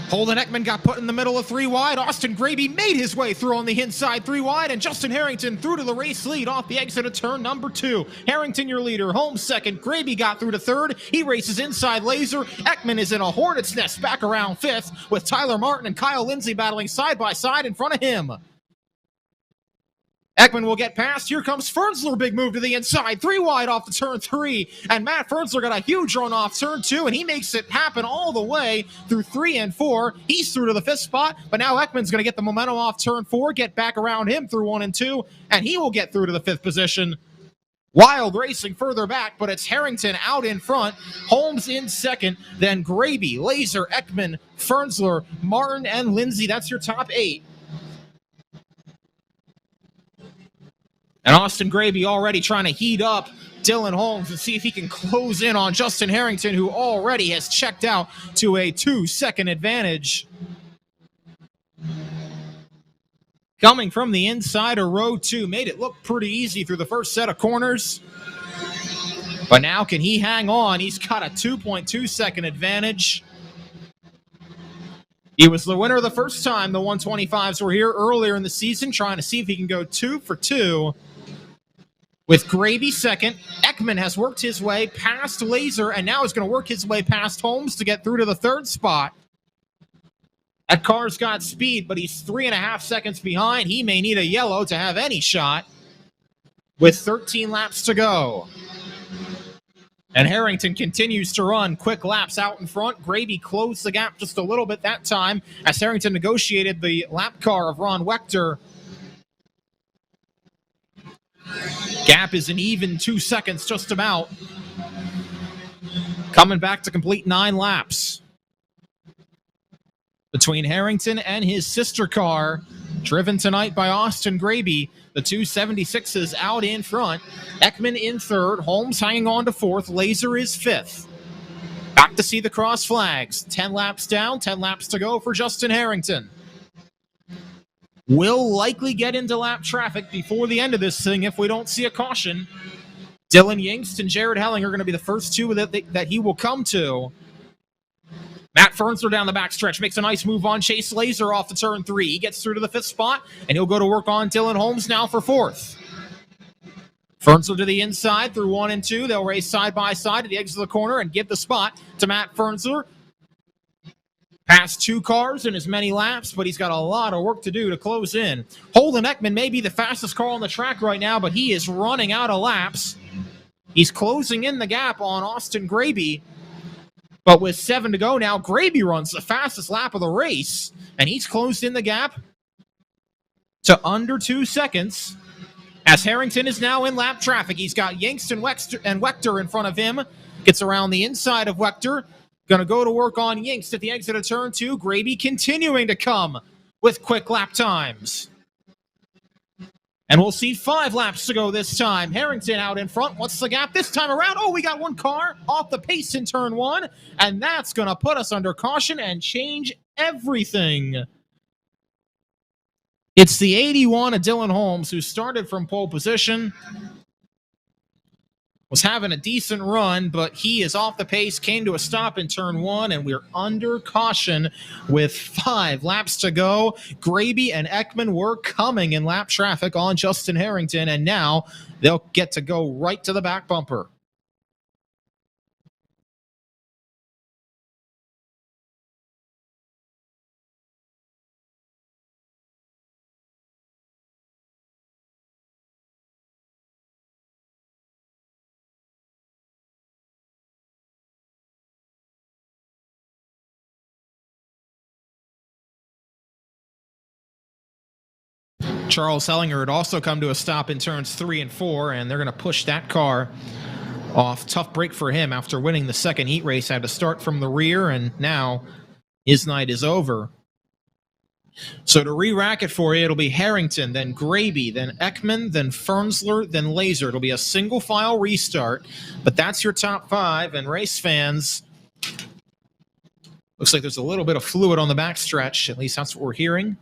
Holden Ekman got put in the middle of 3 wide. Austin Graby made his way through on the inside 3 wide, and Justin Harrington through to the race lead off the exit of turn number 2. Harrington your leader, Holmes second, Graby got through to 3rd. He races inside Laser. Ekman is in a hornet's nest back around 5th, with Tyler Martin and Kyle Lindsay battling side by side in front of him. Ekman will get past. Here comes Fernsler. Big move to the inside. 3 wide off the turn 3. And Matt Fernsler got a huge run off turn 2, and he makes it happen all the way through 3 and 4. He's through to the 5th spot, but now Ekman's going to get the momentum off turn 4, get back around him through 1 and 2, and he will get through to the 5th position. Wild racing further back, but it's Harrington out in front, Holmes in second, then Graby, Laser, Ekman, Fernsler, Martin, and Lindsay. That's your top 8. And Austin Graby already trying to heat up Dylan Holmes and see if he can close in on Justin Harrington, who already has checked out to a 2-second advantage. Coming from the inside of row 2, made it look pretty easy through the first set of corners. But now can he hang on? He's got a 2.2-second advantage. He was the winner the first time the 125s were here earlier in the season, trying to see if he can go 2 for 2. With Graby second, Ekman has worked his way past Laser and now is going to work his way past Holmes to get through to the 3rd spot. That car's got speed, but he's 3.5 seconds behind. He may need a yellow to have any shot with 13 laps to go. And Harrington continues to run quick laps out in front. Graby closed the gap just a little bit that time as Harrington negotiated the lap car of Ron Wechter. Gap is an even 2 seconds just about. Coming back to complete 9 laps between Harrington and his sister car, driven tonight by Austin Graby. The 276s out in front. Ekman in 3rd. Holmes hanging on to 4th. Laser is 5th. Back to see the cross flags. 10 laps down, 10 laps to go for Justin Harrington. Will likely get into lap traffic before the end of this thing if we don't see a caution. Dylan Yingst and Jared Helling are going to be the first two that he will come to. Matt Fernsler down the backstretch makes a nice move on Chase Laser off the turn 3. He gets through to the 5th spot, and he'll go to work on Dylan Holmes now for 4th. Fernsler to the inside through 1 and 2. They'll race side by side to the exit of the corner and give the spot to Matt Fernsler. Past 2 cars in as many laps, but he's got a lot of work to do to close in. Holden Ekman may be the fastest car on the track right now, but he is running out of laps. He's closing in the gap on Austin Graby. But with 7 to go now, Graby runs the fastest lap of the race, and he's closed in the gap to under 2 seconds. As Harrington is now in lap traffic, he's got Yingst and Wechter in front of him. Gets around the inside of Wechter. Going to go to work on Yingst at the exit of turn 2. Graby continuing to come with quick lap times. And we'll see 5 laps to go this time. Harrington out in front. What's the gap this time around? Oh, we got 1 car off the pace in turn 1. And that's going to put us under caution and change everything. It's the 81 of Dylan Holmes, who started from pole position. Was having a decent run, but he is off the pace, came to a stop in turn 1, and we're under caution with 5 laps to go. Graby and Ekman were coming in lap traffic on Justin Harrington, and now they'll get to go right to the back bumper. Charles Hellinger had also come to a stop in turns 3 and 4, and they're going to push that car off. Tough break for him after winning the second heat race. Had to start from the rear, and now his night is over. So to re-rack it for you, it'll be Harrington, then Graby, then Ekman, then Fernsler, then Laser. It'll be a single file restart, but that's your top 5, and race fans, looks like there's a little bit of fluid on the backstretch. At least that's what we're hearing.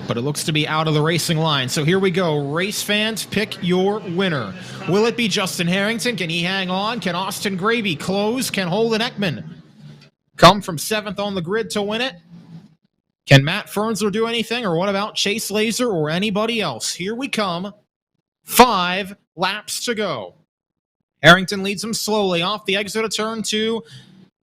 But it looks to be out of the racing line. So here we go. Race fans, pick your winner. Will it be Justin Harrington? Can he hang on? Can Austin Graby close? Can Holden Ekman come from 7th on the grid to win it? Can Matt Fernsler do anything? Or what about Chase Laser or anybody else? Here we come. 5 laps to go. Harrington leads him slowly off the exit of turn 2.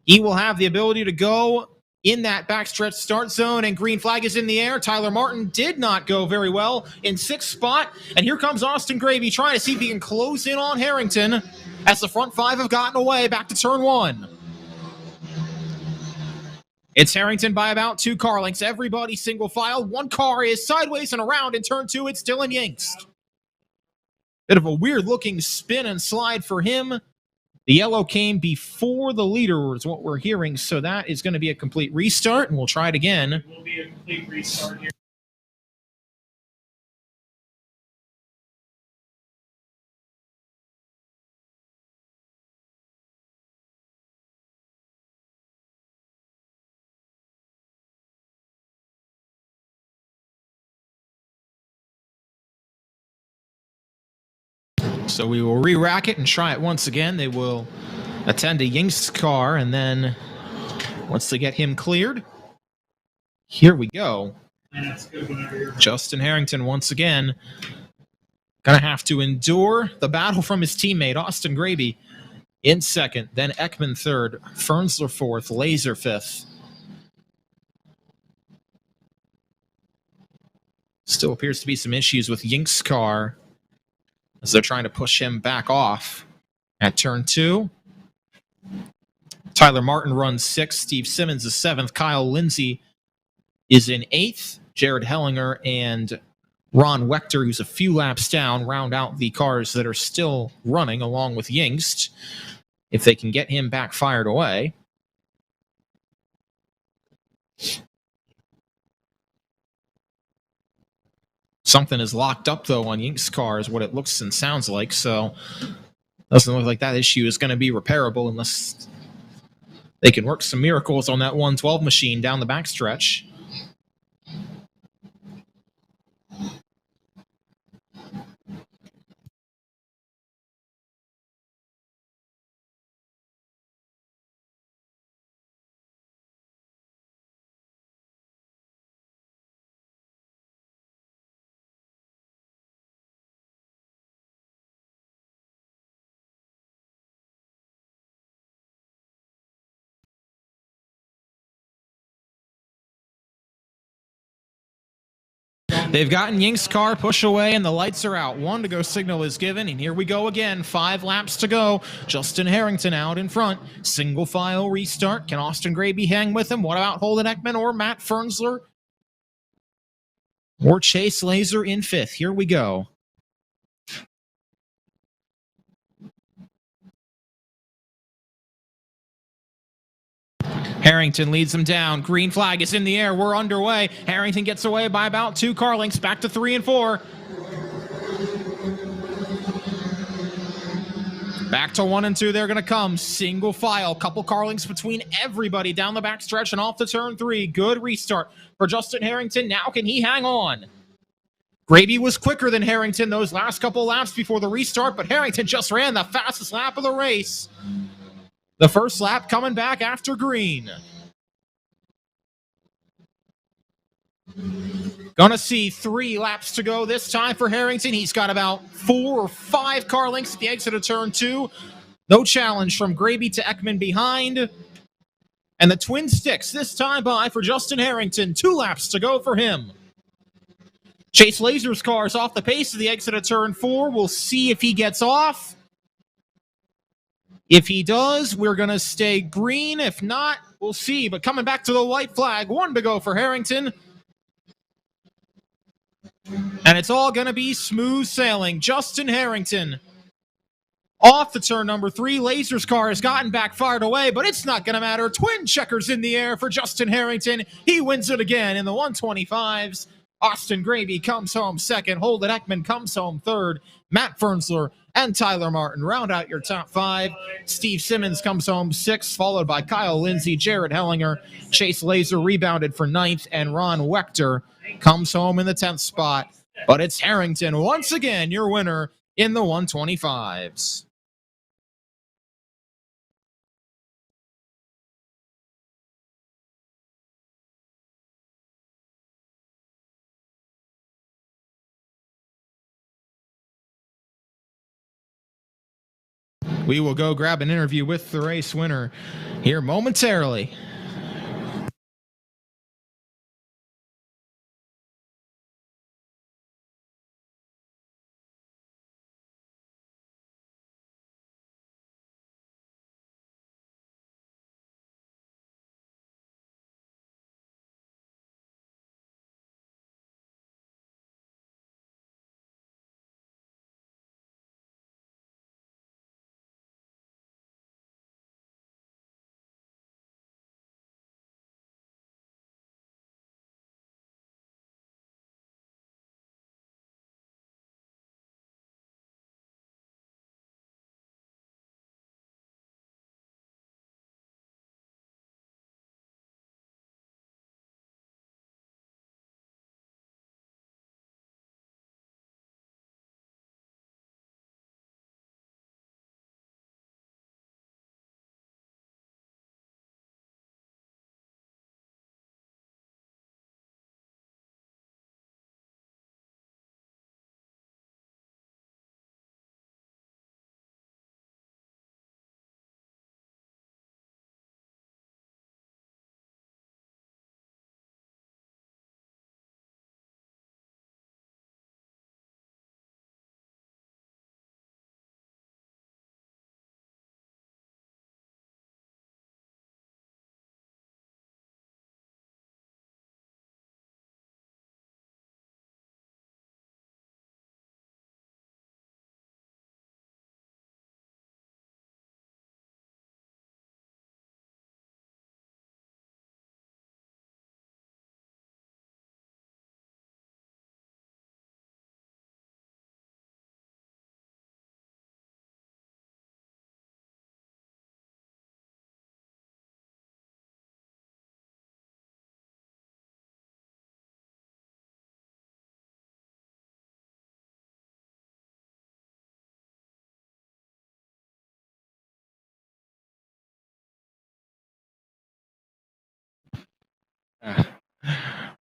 He will have the ability to go in that backstretch start zone, and green flag is in the air. Tyler Martin did not go very well in 6th spot, and here comes Austin Graby trying to see if he can close in on Harrington. as the front five have gotten away back to turn one. It's Harrington by about 2 car lengths. Everybody single file. One car is sideways and around in turn 2. It's Dylan Yingst. Bit of a weird looking spin and slide for him. The yellow came before the leader is what we're hearing, so that is going to be a complete restart, and we'll try it again. It will be a complete restart here. So we will re-rack it and try it once again. They will attend to Yingst's car, and then once they get him cleared, here we go. And that's good whenever you're Justin Harrington once again gonna have to endure the battle from his teammate Austin Graby in second, then Ekman third, Fernsler fourth, Laser fifth. Still appears to be some issues with Yingst's car as they're trying to push him back off at turn 2. Tyler Martin runs 6th, Steve Simmons is 7th, Kyle Lindsay is in 8th, Jared Hellinger and Ron Wechter, who's a few laps down, round out the cars that are still running along with Yingst, if they can get him back fired away. Something is locked up, though, on Yingst's car is what it looks and sounds like, so doesn't look like that issue is going to be repairable unless they can work some miracles on that 112 machine down the backstretch. They've gotten Yingst's car push away, and the lights are out. 1 to go signal is given, and here we go again. 5 laps to go. Justin Harrington out in front. Single file restart. Can Austin Graby hang with him? What about Holden Ekman or Matt Fernsler? Or Chase Laser in 5th. Here we go. Harrington leads them down. Green flag is in the air. We're underway. Harrington gets away by about 2 car lengths. Back to 3 and 4. Back to 1 and 2. They're going to come. Single file. Couple car lengths between everybody down the backstretch and off to turn 3. Good restart for Justin Harrington. Now can he hang on? Graby was quicker than Harrington those last couple laps before the restart, but Harrington just ran the fastest lap of the race. The first lap coming back after green. Gonna see 3 laps to go this time for Harrington. He's got about 4 or 5 car lengths at the exit of turn 2. No challenge from Graby to Ekman behind. And the twin sticks this time by for Justin Harrington. 2 laps to go for him. Chase Laser's car is off the pace of the exit of turn 4. We'll see if he gets off. If he does, we're going to stay green. If not, we'll see. But coming back to the white flag, 1 to go for Harrington. And it's all going to be smooth sailing. Justin Harrington off the turn number 3. Laser's car has gotten back fired away, but it's not going to matter. Twin checkers in the air for Justin Harrington. He wins it again in the 125s. Austin Graby comes home 2nd. Holden Ekman comes home 3rd. Matt Fernsler and Tyler Martin round out your top 5. Steve Simmons comes home 6th, followed by Kyle Lindsay, Jared Hellinger. Chase Laser rebounded for 9th, and Ron Wechter comes home in the 10th spot. But it's Harrington once again, your winner in the 125s. We will go grab an interview with the race winner here momentarily.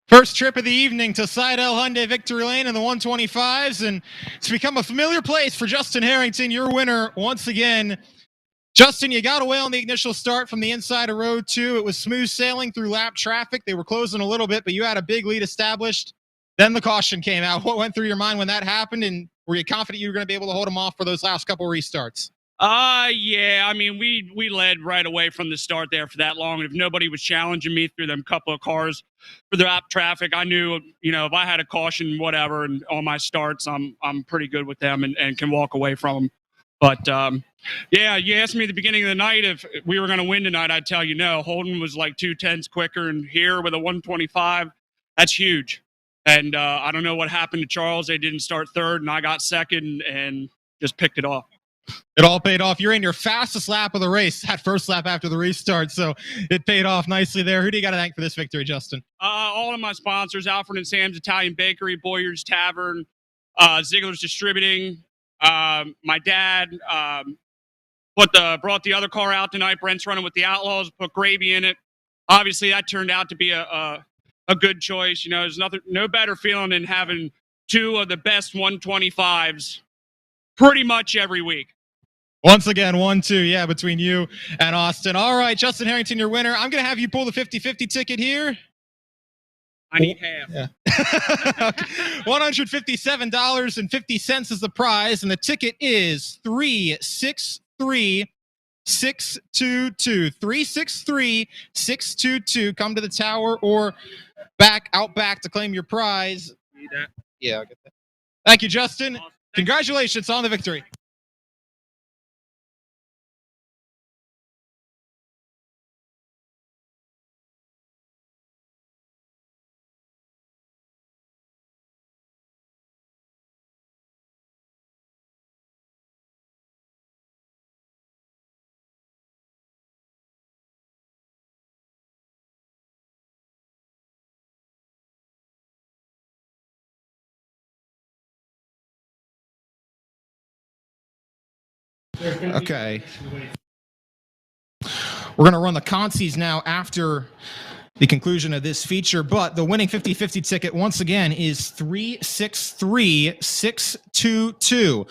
First trip of the evening to Seidel Hyundai Victory Lane in the 125s, and it's become a familiar place for Justin Harrington, your winner once again. Justin, you got away on the initial start from the inside of row 2. It was smooth sailing through lap traffic. They were closing a little bit, but you had a big lead established. Then the caution came out. What went through your mind when that happened, and were you confident you were going to be able to hold them off for those last couple restarts? Yeah. I mean, we led right away from the start there for that long. And if nobody was challenging me through them couple of cars for the lap traffic, I knew, if I had a caution, whatever, and on my starts, I'm pretty good with them and can walk away from them. But yeah, you asked me at the beginning of the night if we were going to win tonight. I'd tell you no. Holden was like 2/10 quicker, and here with a 125, that's huge. And I don't know what happened to Charles. They didn't start third, and I got second and just picked it off. It all paid off. You're in your fastest lap of the race, that first lap after the restart, so it paid off nicely there. Who do you got to thank for this victory, Justin? All of my sponsors, Alfred and Sam's Italian Bakery, Boyer's Tavern, Ziegler's Distributing, my dad brought the other car out tonight. Brent's running with the Outlaws, put gravy in it. Obviously, that turned out to be a good choice. There's no better feeling than having two of the best 125s pretty much every week. Once again, 1-2, yeah, between you and Austin. All right, Justin Harrington, your winner. I'm going to have you pull the 50-50 ticket here. I need half. Yeah. $157.50 is the prize, and the ticket is 363622. 363622. Come to the tower or out back to claim your prize. Need that? Yeah, I'll get that. Thank you, Justin. Awesome. Congratulations on the victory. Okay. We're going to run the consies now after the conclusion of this feature, but the winning 50-50 ticket once again is 363622.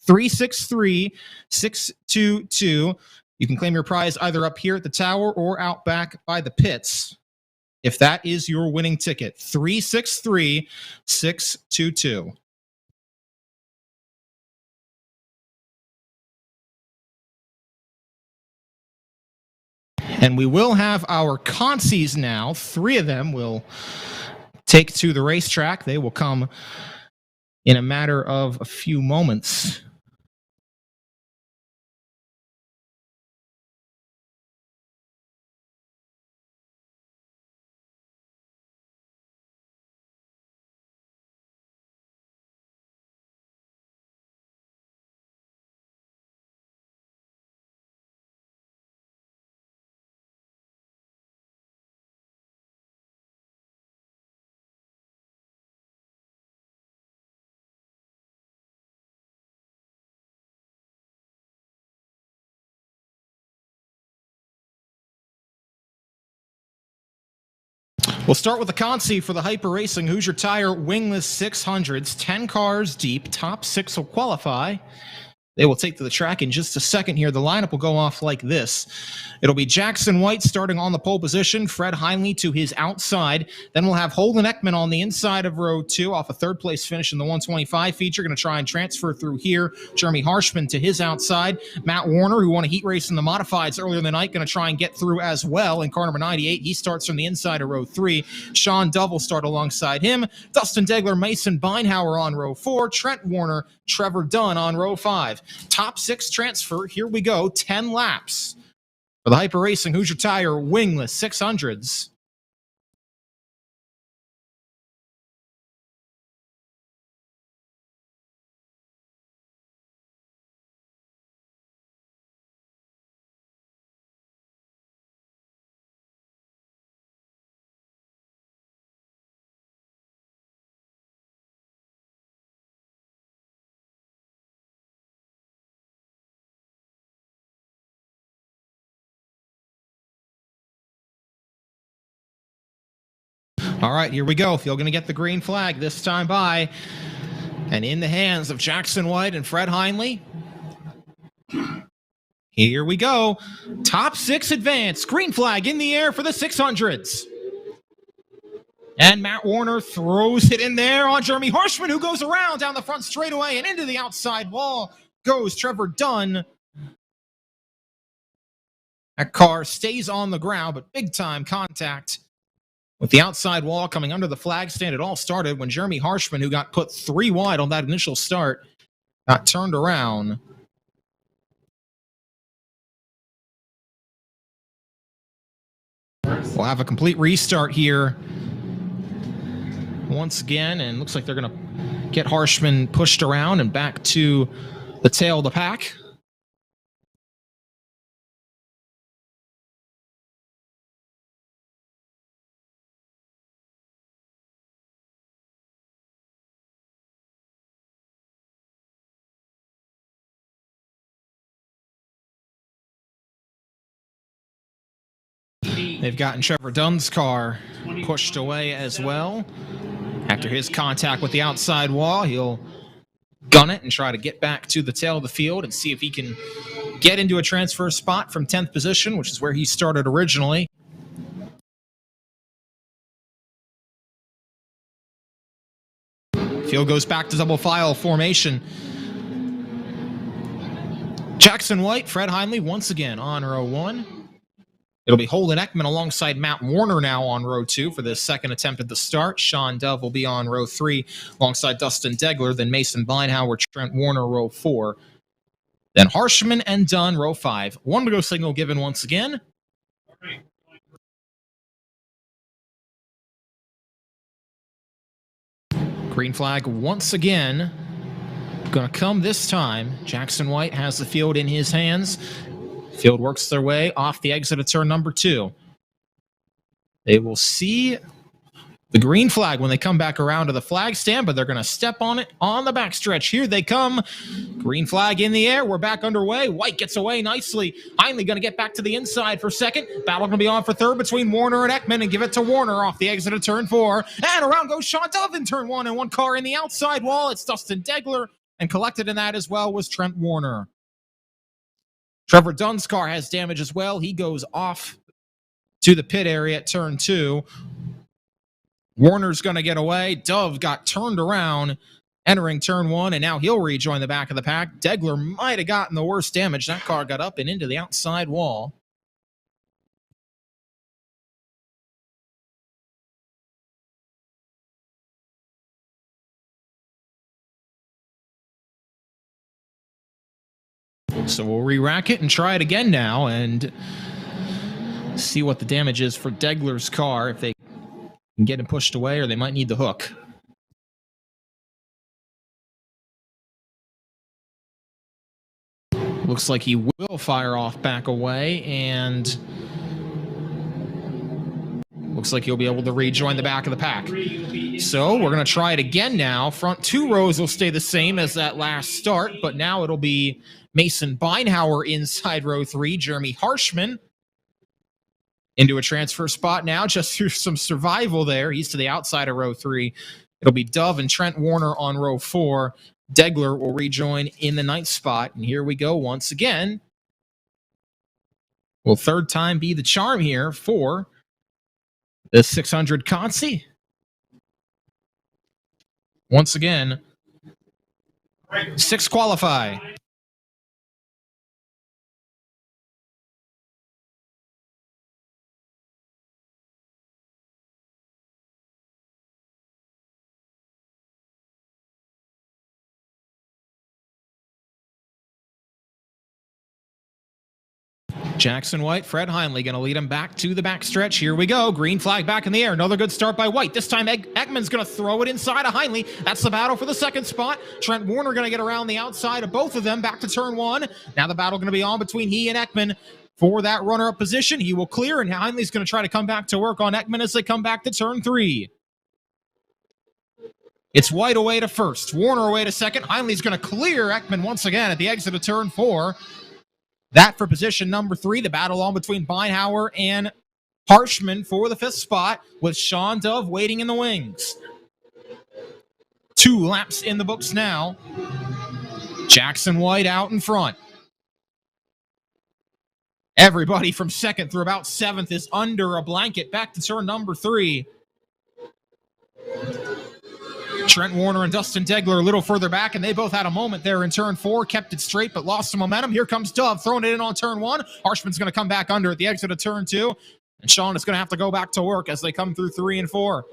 363622. You can claim your prize either up here at the tower or out back by the pits. If that is your winning ticket, 363622. And we will have our consies now. 3 of them will take to the racetrack. They will come in a matter of a few moments. We'll start with the consi for the Hyper Racing Hoosier Tire Wingless 600s. 10 cars deep. Top 6 will qualify. They will take to the track in just a second here. The lineup will go off like this. It'll be Jackson White starting on the pole position, Fred Heinley to his outside. Then we'll have Holden Ekman on the inside of row 2 off a third place finish in the 125 feature. Going to try and transfer through here. Jeremy Harshman to his outside. Matt Warner, who won a heat race in the modifieds earlier in the night, going to try and get through as well in car number 98. He starts from the inside of row 3. Sean Dove will start alongside him. Dustin Degler, Mason Beinhauer on row 4. Trent Warner, Trevor Dunn on row 5. Top 6 transfer. Here we go. 10 laps for the Hyper Racing Hoosier Tire Wingless 600s. All right, here we go. Field going to get the green flag this time by. And in the hands of Jackson White and Fred Heinley. Here we go. Top 6 advance. Green flag in the air for the 600s. And Matt Warner throws it in there on Jeremy Harshman, who goes around down the front straightaway and into the outside wall goes Trevor Dunn. That car stays on the ground, but big-time contact with the outside wall coming under the flag stand. It all started when Jeremy Harshman, who got put 3 wide on that initial start, got turned around. We'll have a complete restart here once again, and looks like they're going to get Harshman pushed around and back to the tail of the pack. They've gotten Trevor Dunn's car pushed away as well. After his contact with the outside wall, he'll gun it and try to get back to the tail of the field and see if he can get into a transfer spot from 10th position, which is where he started originally. Field goes back to double file formation. Jackson White, Fred Heinley once again on row 1. It'll be Holden Ekman alongside Matt Warner now on row 2 for the second attempt at the start. Sean Dove will be on row 3 alongside Dustin Degler. Then Mason Beinhauer, Trent Warner, row 4. Then Harshman and Dunn, row 5. 1 to go signal given once again. Green flag once again. Going to come this time. Jackson White has the field in his hands. Field works their way off the exit of turn number 2. They will see the green flag when they come back around to the flag stand, but they're going to step on it on the backstretch. Here they come. Green flag in the air. We're back underway. White gets away nicely. Heinley going to get back to the inside for second. Battle going to be on for third between Warner and Ekman, and give it to Warner off the exit of turn 4. And around goes Sean Dove in turn 1, and one car in the outside wall. It's Dustin Degler, and collected in that as well was Trent Warner. Trevor Dunn's car has damage as well. He goes off to the pit area at turn 2. Warner's going to get away. Dove got turned around entering turn 1, and now he'll rejoin the back of the pack. Degler might have gotten the worst damage. That car got up and into the outside wall. So we'll re-rack it and try it again now and see what the damage is for Degler's car, if they can get him pushed away, or they might need the hook. Looks like he will fire off back away, and looks like he'll be able to rejoin the back of the pack. So we're going to try it again now. Front 2 rows will stay the same as that last start, but now it'll be Mason Beinhauer inside row 3, Jeremy Harshman into a transfer spot now, just through some survival there. He's to the outside of row 3. It'll be Dove and Trent Warner on row 4. Degler will rejoin in the 9th spot. And here we go once again. Will third time be the charm here for the 600 Consi? Once again, 6 qualify. Jackson White, Fred Heinley going to lead him back to the backstretch. Here we go. Green flag back in the air. Another good start by White. This time Ekman's going to throw it inside of Heinley. That's the battle for the second spot. Trent Warner going to get around the outside of both of them back to turn 1. Now the battle going to be on between he and Ekman for that runner-up position. He will clear, and Heinley's going to try to come back to work on Ekman as they come back to turn 3. It's White away to first. Warner away to second. Heinley's going to clear Ekman once again at the exit of turn 4. That for position number 3, the battle on between Beinhauer and Harshman for the 5th spot with Sean Dove waiting in the wings. 2 laps in the books now. Jackson White out in front. Everybody from 2nd through about 7th is under a blanket. Back to turn number 3. Trent Warner and Dustin Degler a little further back, and they both had a moment there in turn 4, kept it straight, but lost some momentum. Here comes Dove, throwing it in on turn 1. Harshman's going to come back under at the exit of turn 2, and Sean is going to have to go back to work as they come through 3 and 4.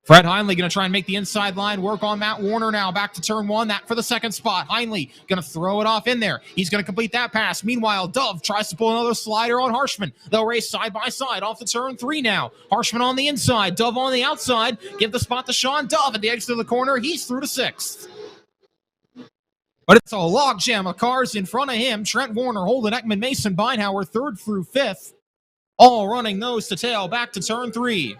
Fred Heinley going to try and make the inside line work on Matt Warner now. Back to turn 1, that for the 2nd spot. Heinley going to throw it off in there. He's going to complete that pass. Meanwhile, Dove tries to pull another slider on Harshman. They'll race side by side off the turn 3 now. Harshman on the inside, Dove on the outside. Give the spot to Sean Dove at the exit of the corner. He's through to 6th. But it's a logjam of cars in front of him. Trent Warner, Holden Ekman, Mason Beinhauer, 3rd through 5th. All running nose to tail back to turn 3.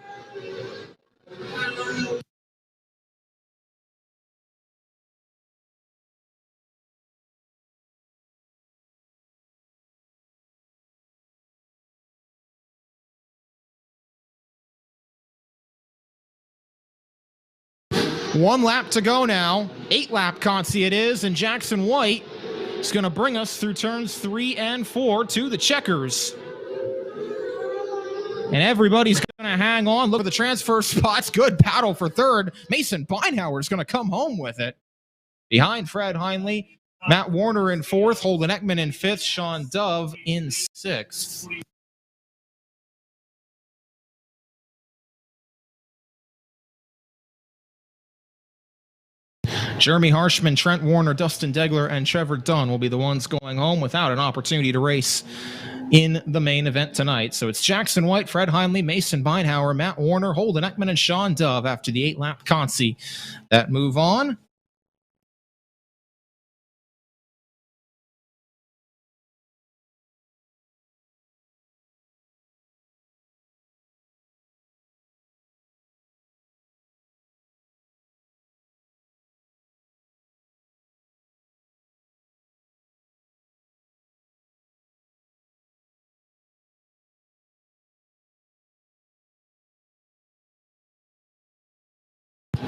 One lap to go now. 8-lap Consi it is, and Jackson White is going to bring us through turns 3 and 4 to the checkers. And everybody's going to hang on. Look at the transfer spots. Good battle for 3rd. Mason Beinhauer is going to come home with it. Behind Fred Heinley, Matt Warner in 4th, Holden Ekman in 5th, Sean Dove in 6th. Jeremy Harshman, Trent Warner, Dustin Degler, and Trevor Dunn will be the ones going home without an opportunity to race in the main event tonight. So it's Jackson White, Fred Heinley, Mason Beinhauer, Matt Warner, Holden Ekman, and Sean Dove after the 8-lap Consi that move on.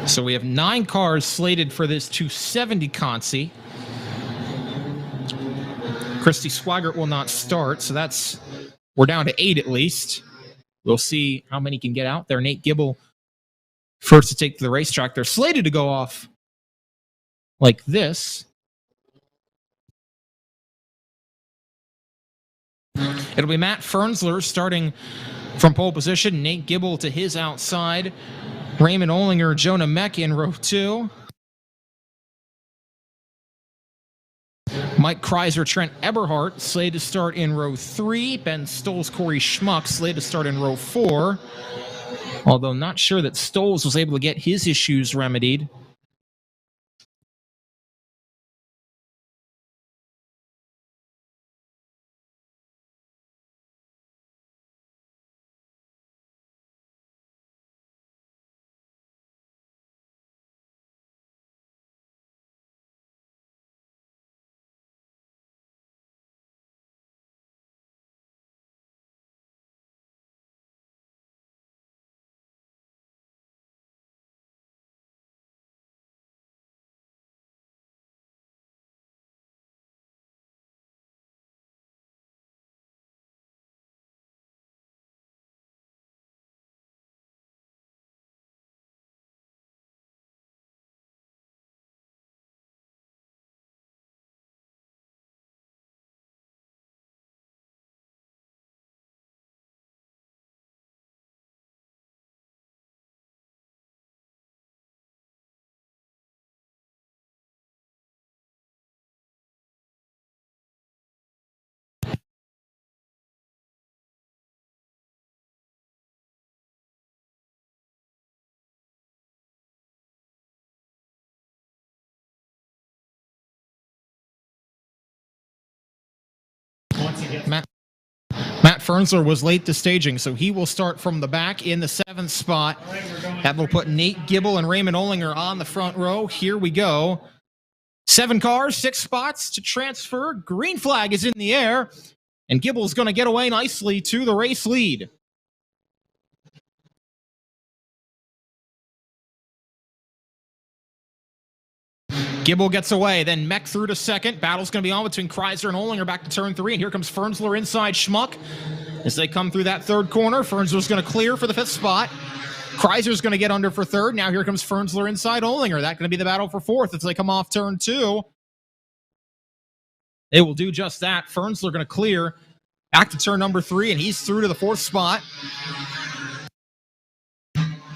So we have 9 cars slated for this 270 Consi. Christy Swaggart will not start, so we're down to 8 at least. We'll see how many can get out there. Nate Gibble first to take to the racetrack. They're slated to go off like this. It'll be Matt Fernsler starting from pole position. Nate Gibble to his outside. Raymond Olinger, Jonah Meck in row 2. Mike Kreiser, Trent Eberhardt slated to start in row 3. Ben Stoles, Corey Schmuck slated to start in row 4. Although not sure that Stoles was able to get his issues remedied. Matt Fernsler was late to staging, so he will start from the back in the 7th spot. That will put Nate Gibble and Raymond Olinger on the front row. Here we go. 7 cars, 6 spots to transfer. Green flag is in the air, and Gibble's going to get away nicely to the race lead. Gibble gets away, then Mech through to second. Battle's going to be on between Kreiser and Olinger back to turn 3, and here comes Fernsler inside Schmuck. As they come through that third corner, Fernsler's going to clear for the 5th spot. Kreiser's going to get under for 3rd. Now here comes Fernsler inside Olinger. That's going to be the battle for 4th as they come off turn 2. They will do just that. Fernsler going to clear back to turn number 3, and he's through to the 4th spot.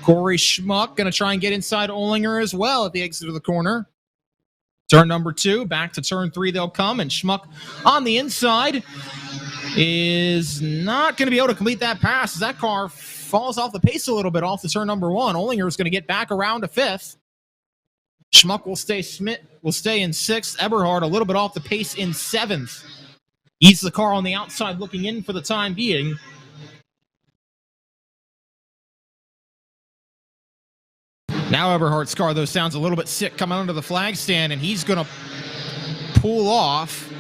Corey Schmuck going to try and get inside Olinger as well at the exit of the corner. Turn number 2, back to turn 3 they'll come, and Schmuck on the inside is not going to be able to complete that pass as that car falls off the pace a little bit off the turn number 1. Olinger is going to get back around to 5th. Schmuck will stay in 6th. Eberhard a little bit off the pace in 7th. He's the car on the outside looking in for the time being. Now Eberhard's car, though, sounds a little bit sick coming under the flag stand, and he's going to pull off.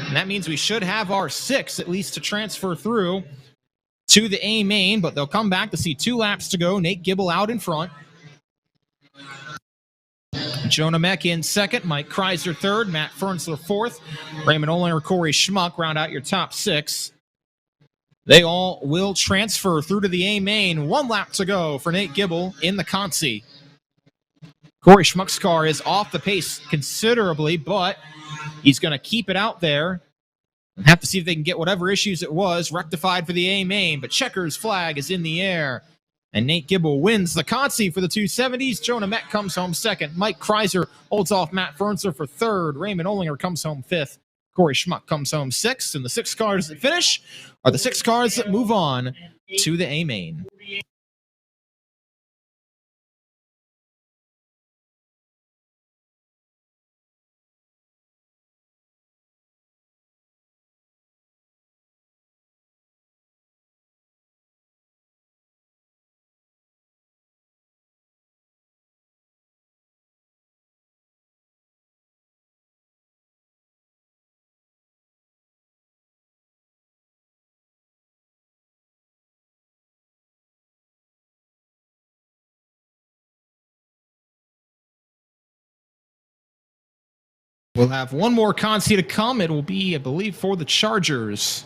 And that means we should have our 6 at least to transfer through to the A main, but they'll come back to see 2 laps to go. Nate Gibble out in front. Jonah Mech in 2nd, Mike Kreiser 3rd, Matt Fernsler 4th, Raymond Olinger, Corey Schmuck round out your top 6. They all will transfer through to the A main. 1 lap to go for Nate Gibble in the Consi. Corey Schmuck's car is off the pace considerably, but he's going to keep it out there and have to see if they can get whatever issues it was rectified for the A main. But Checker's flag is in the air, and Nate Gibble wins the Consi for the 270s. Jonah Mech comes home 2nd. Mike Kreiser holds off Matt Fernsler for 3rd. Raymond Olinger comes home 5th. Corey Schmuck comes home 6th, and the 6 cars that finish are the 6 cars that move on to the A main. We'll have one more Consi to come. It will be, I believe, for the Chargers.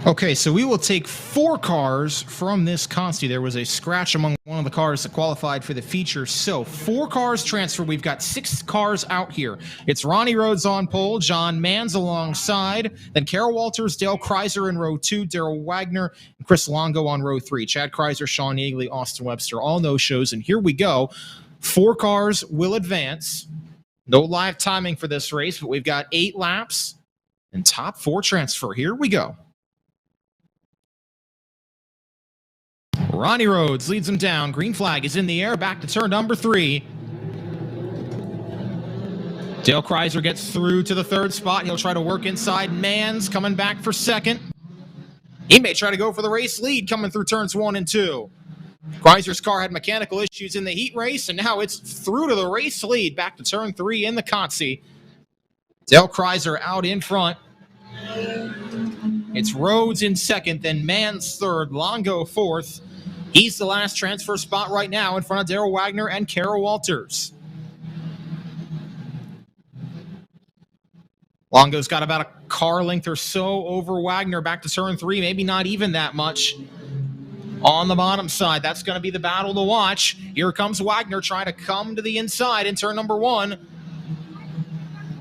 Okay, so we will take 4 cars from this consti. There was a scratch among one of the cars that qualified for the feature. So 4 cars transferred. We've got 6 cars out here. It's Ronnie Rhodes on pole, John Manns alongside, then Carol Walters, Dale Kreiser in row 2, Daryl Wagner, and Chris Longo on row 3. Chad Kreiser, Sean Yeagley, Austin Webster, all no-shows. And here we go. 4 cars will advance. No live timing for this race, but we've got 8 laps and top 4 transfer. Here we go. Ronnie Rhodes leads him down. Green flag is in the air. Back to turn number 3. Dale Kreiser gets through to the 3rd spot. He'll try to work inside. Manns coming back for 2nd. He may try to go for the race lead coming through turns 1 and 2. Kreiser's car had mechanical issues in the heat race, and now it's through to the race lead. Back to turn 3 in the Consi. Dale Kreiser out in front. It's Rhodes in 2nd, then Manns 3rd, Longo 4th. He's the last transfer spot right now in front of Daryl Wagner and Carol Walters. Longo's got about a car length or so over Wagner back to turn 3, maybe not even that much. On the bottom side, that's going to be the battle to watch. Here comes Wagner trying to come to the inside in turn number 1.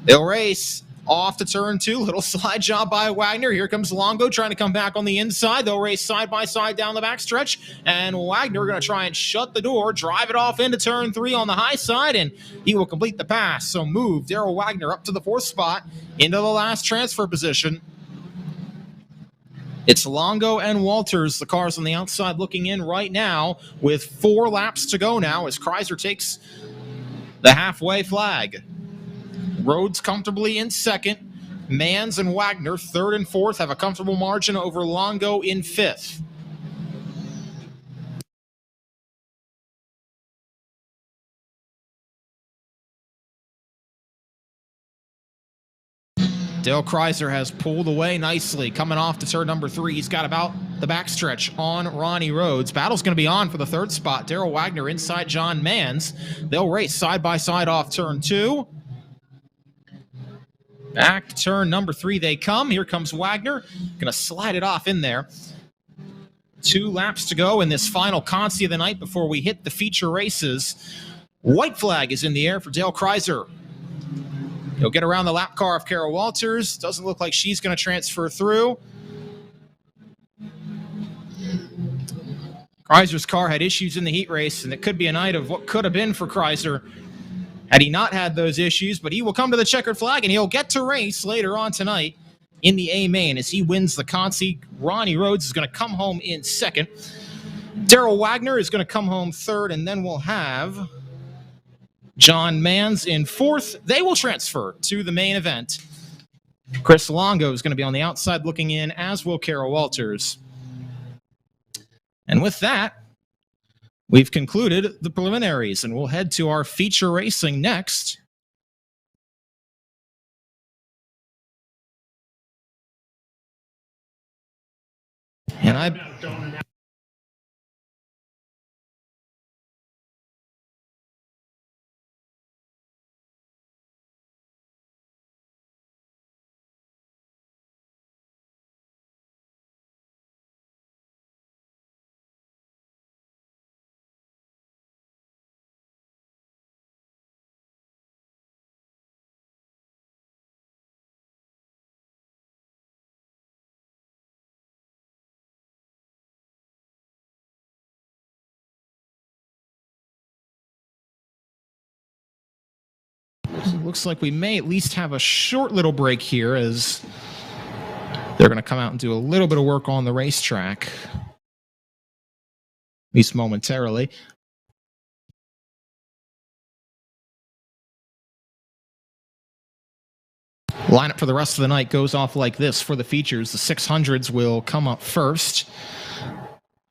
They'll race off to turn 2. Little slide job by Wagner. Here comes Longo trying to come back on the inside. They'll race side by side down the backstretch. And Wagner going to try and shut the door, drive it off into turn 3 on the high side, and he will complete the pass. So move Daryl Wagner up to the 4th spot into the last transfer position. It's Longo and Walters, the cars on the outside looking in right now with 4 laps to go now as Kreiser takes the halfway flag. Rhodes comfortably in 2nd. Manns and Wagner 3rd and 4th have a comfortable margin over Longo in 5th. Dale Kreiser has pulled away nicely coming off to turn number 3. He's got about the backstretch on Ronnie Rhodes. Battle's going to be on for the 3rd spot. Daryl Wagner inside John Manns. They'll race side by side off turn 2. Back to turn number 3 they come. Here comes Wagner. Going to slide it off in there. 2 laps to go in this final consi of the night before we hit the feature races. White flag is in the air for Dale Kreiser. He'll get around the lap car of Carol Walters. Doesn't look like she's going to transfer through. Kreiser's car had issues in the heat race, and it could be a night of what could have been for Kreiser had he not had those issues, but he will come to the checkered flag, and he'll get to race later on tonight in the A main as he wins the Consi. Ronnie Rhodes is going to come home in 2nd. Daryl Wagner is going to come home 3rd, and then we'll have John Manns in 4th. They will transfer to the main event. Chris Longo is going to be on the outside looking in, as will Carol Walters. And with that, we've concluded the preliminaries, and we'll head to our feature racing next. And looks like we may at least have a short little break here as they're going to come out and do a little bit of work on the racetrack, at least momentarily. Lineup for the rest of the night goes off like this for the features. The 600s will come up first.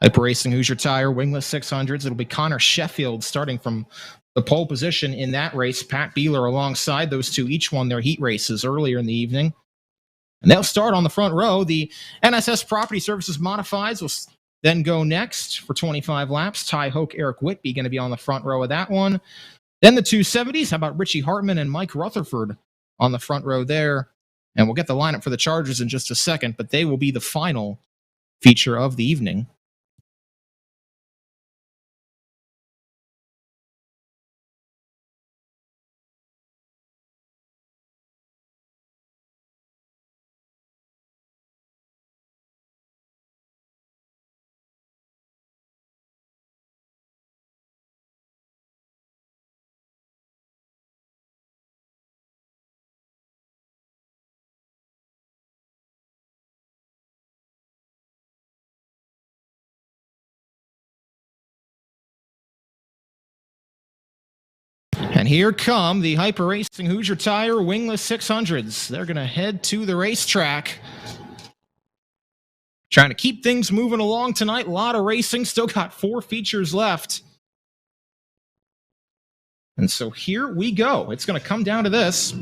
Hyper Racing Hoosier Tire, wingless 600s. It'll be Connor Sheffield starting from the pole position in that race. Pat Beeler alongside. Those two each won their heat races earlier in the evening. And they'll start on the front row. The NSS Property Services Modifieds will then go next for 25 laps. Ty Hoke, Eric Whitby going to be on the front row of that one. Then the 270s. How about Richie Hartman and Mike Rutherford on the front row there? And we'll get the lineup for the Chargers in just a second, but they will be the final feature of the evening. And here come the Hyper Racing Hoosier Tire Wingless 600s. They're going to head to the racetrack. Trying to keep things moving along tonight. A lot of racing. Still got 4 features left. And so here we go. It's going to come down to this.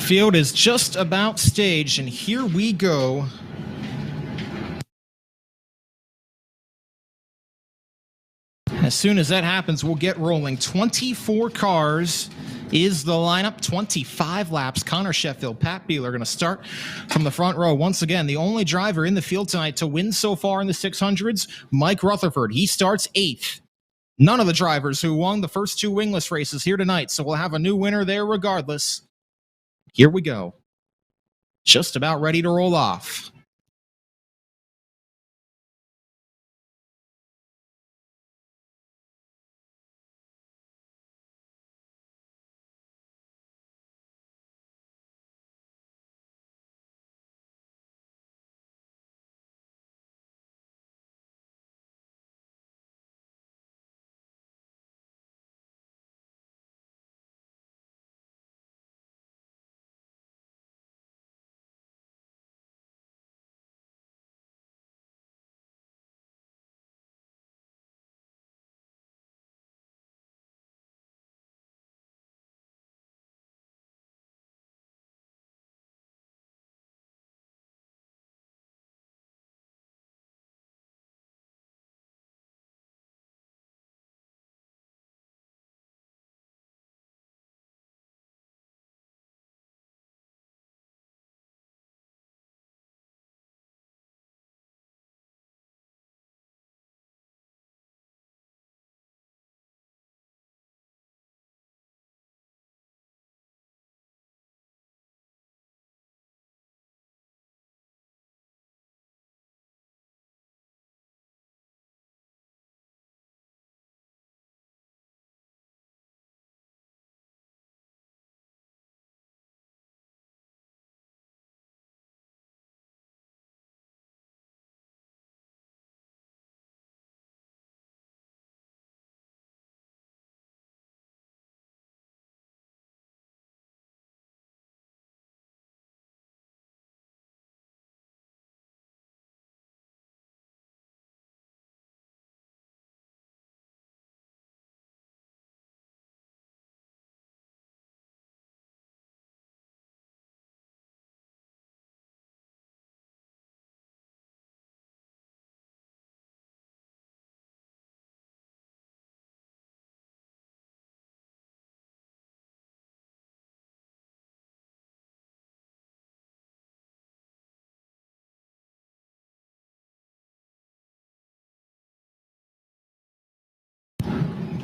Field is just about staged, and here we go. As soon as that happens, we'll get rolling. 24 cars is the lineup, 25 laps. Connor Sheffield, Pat Beal are going to start from the front row. Once again, the only driver in the field tonight to win so far in the 600s, Mike Rutherford. He starts 8th. None of the drivers who won the first 2 wingless races here tonight, so we'll have a new winner there regardless. Here we go. Just about ready to roll off.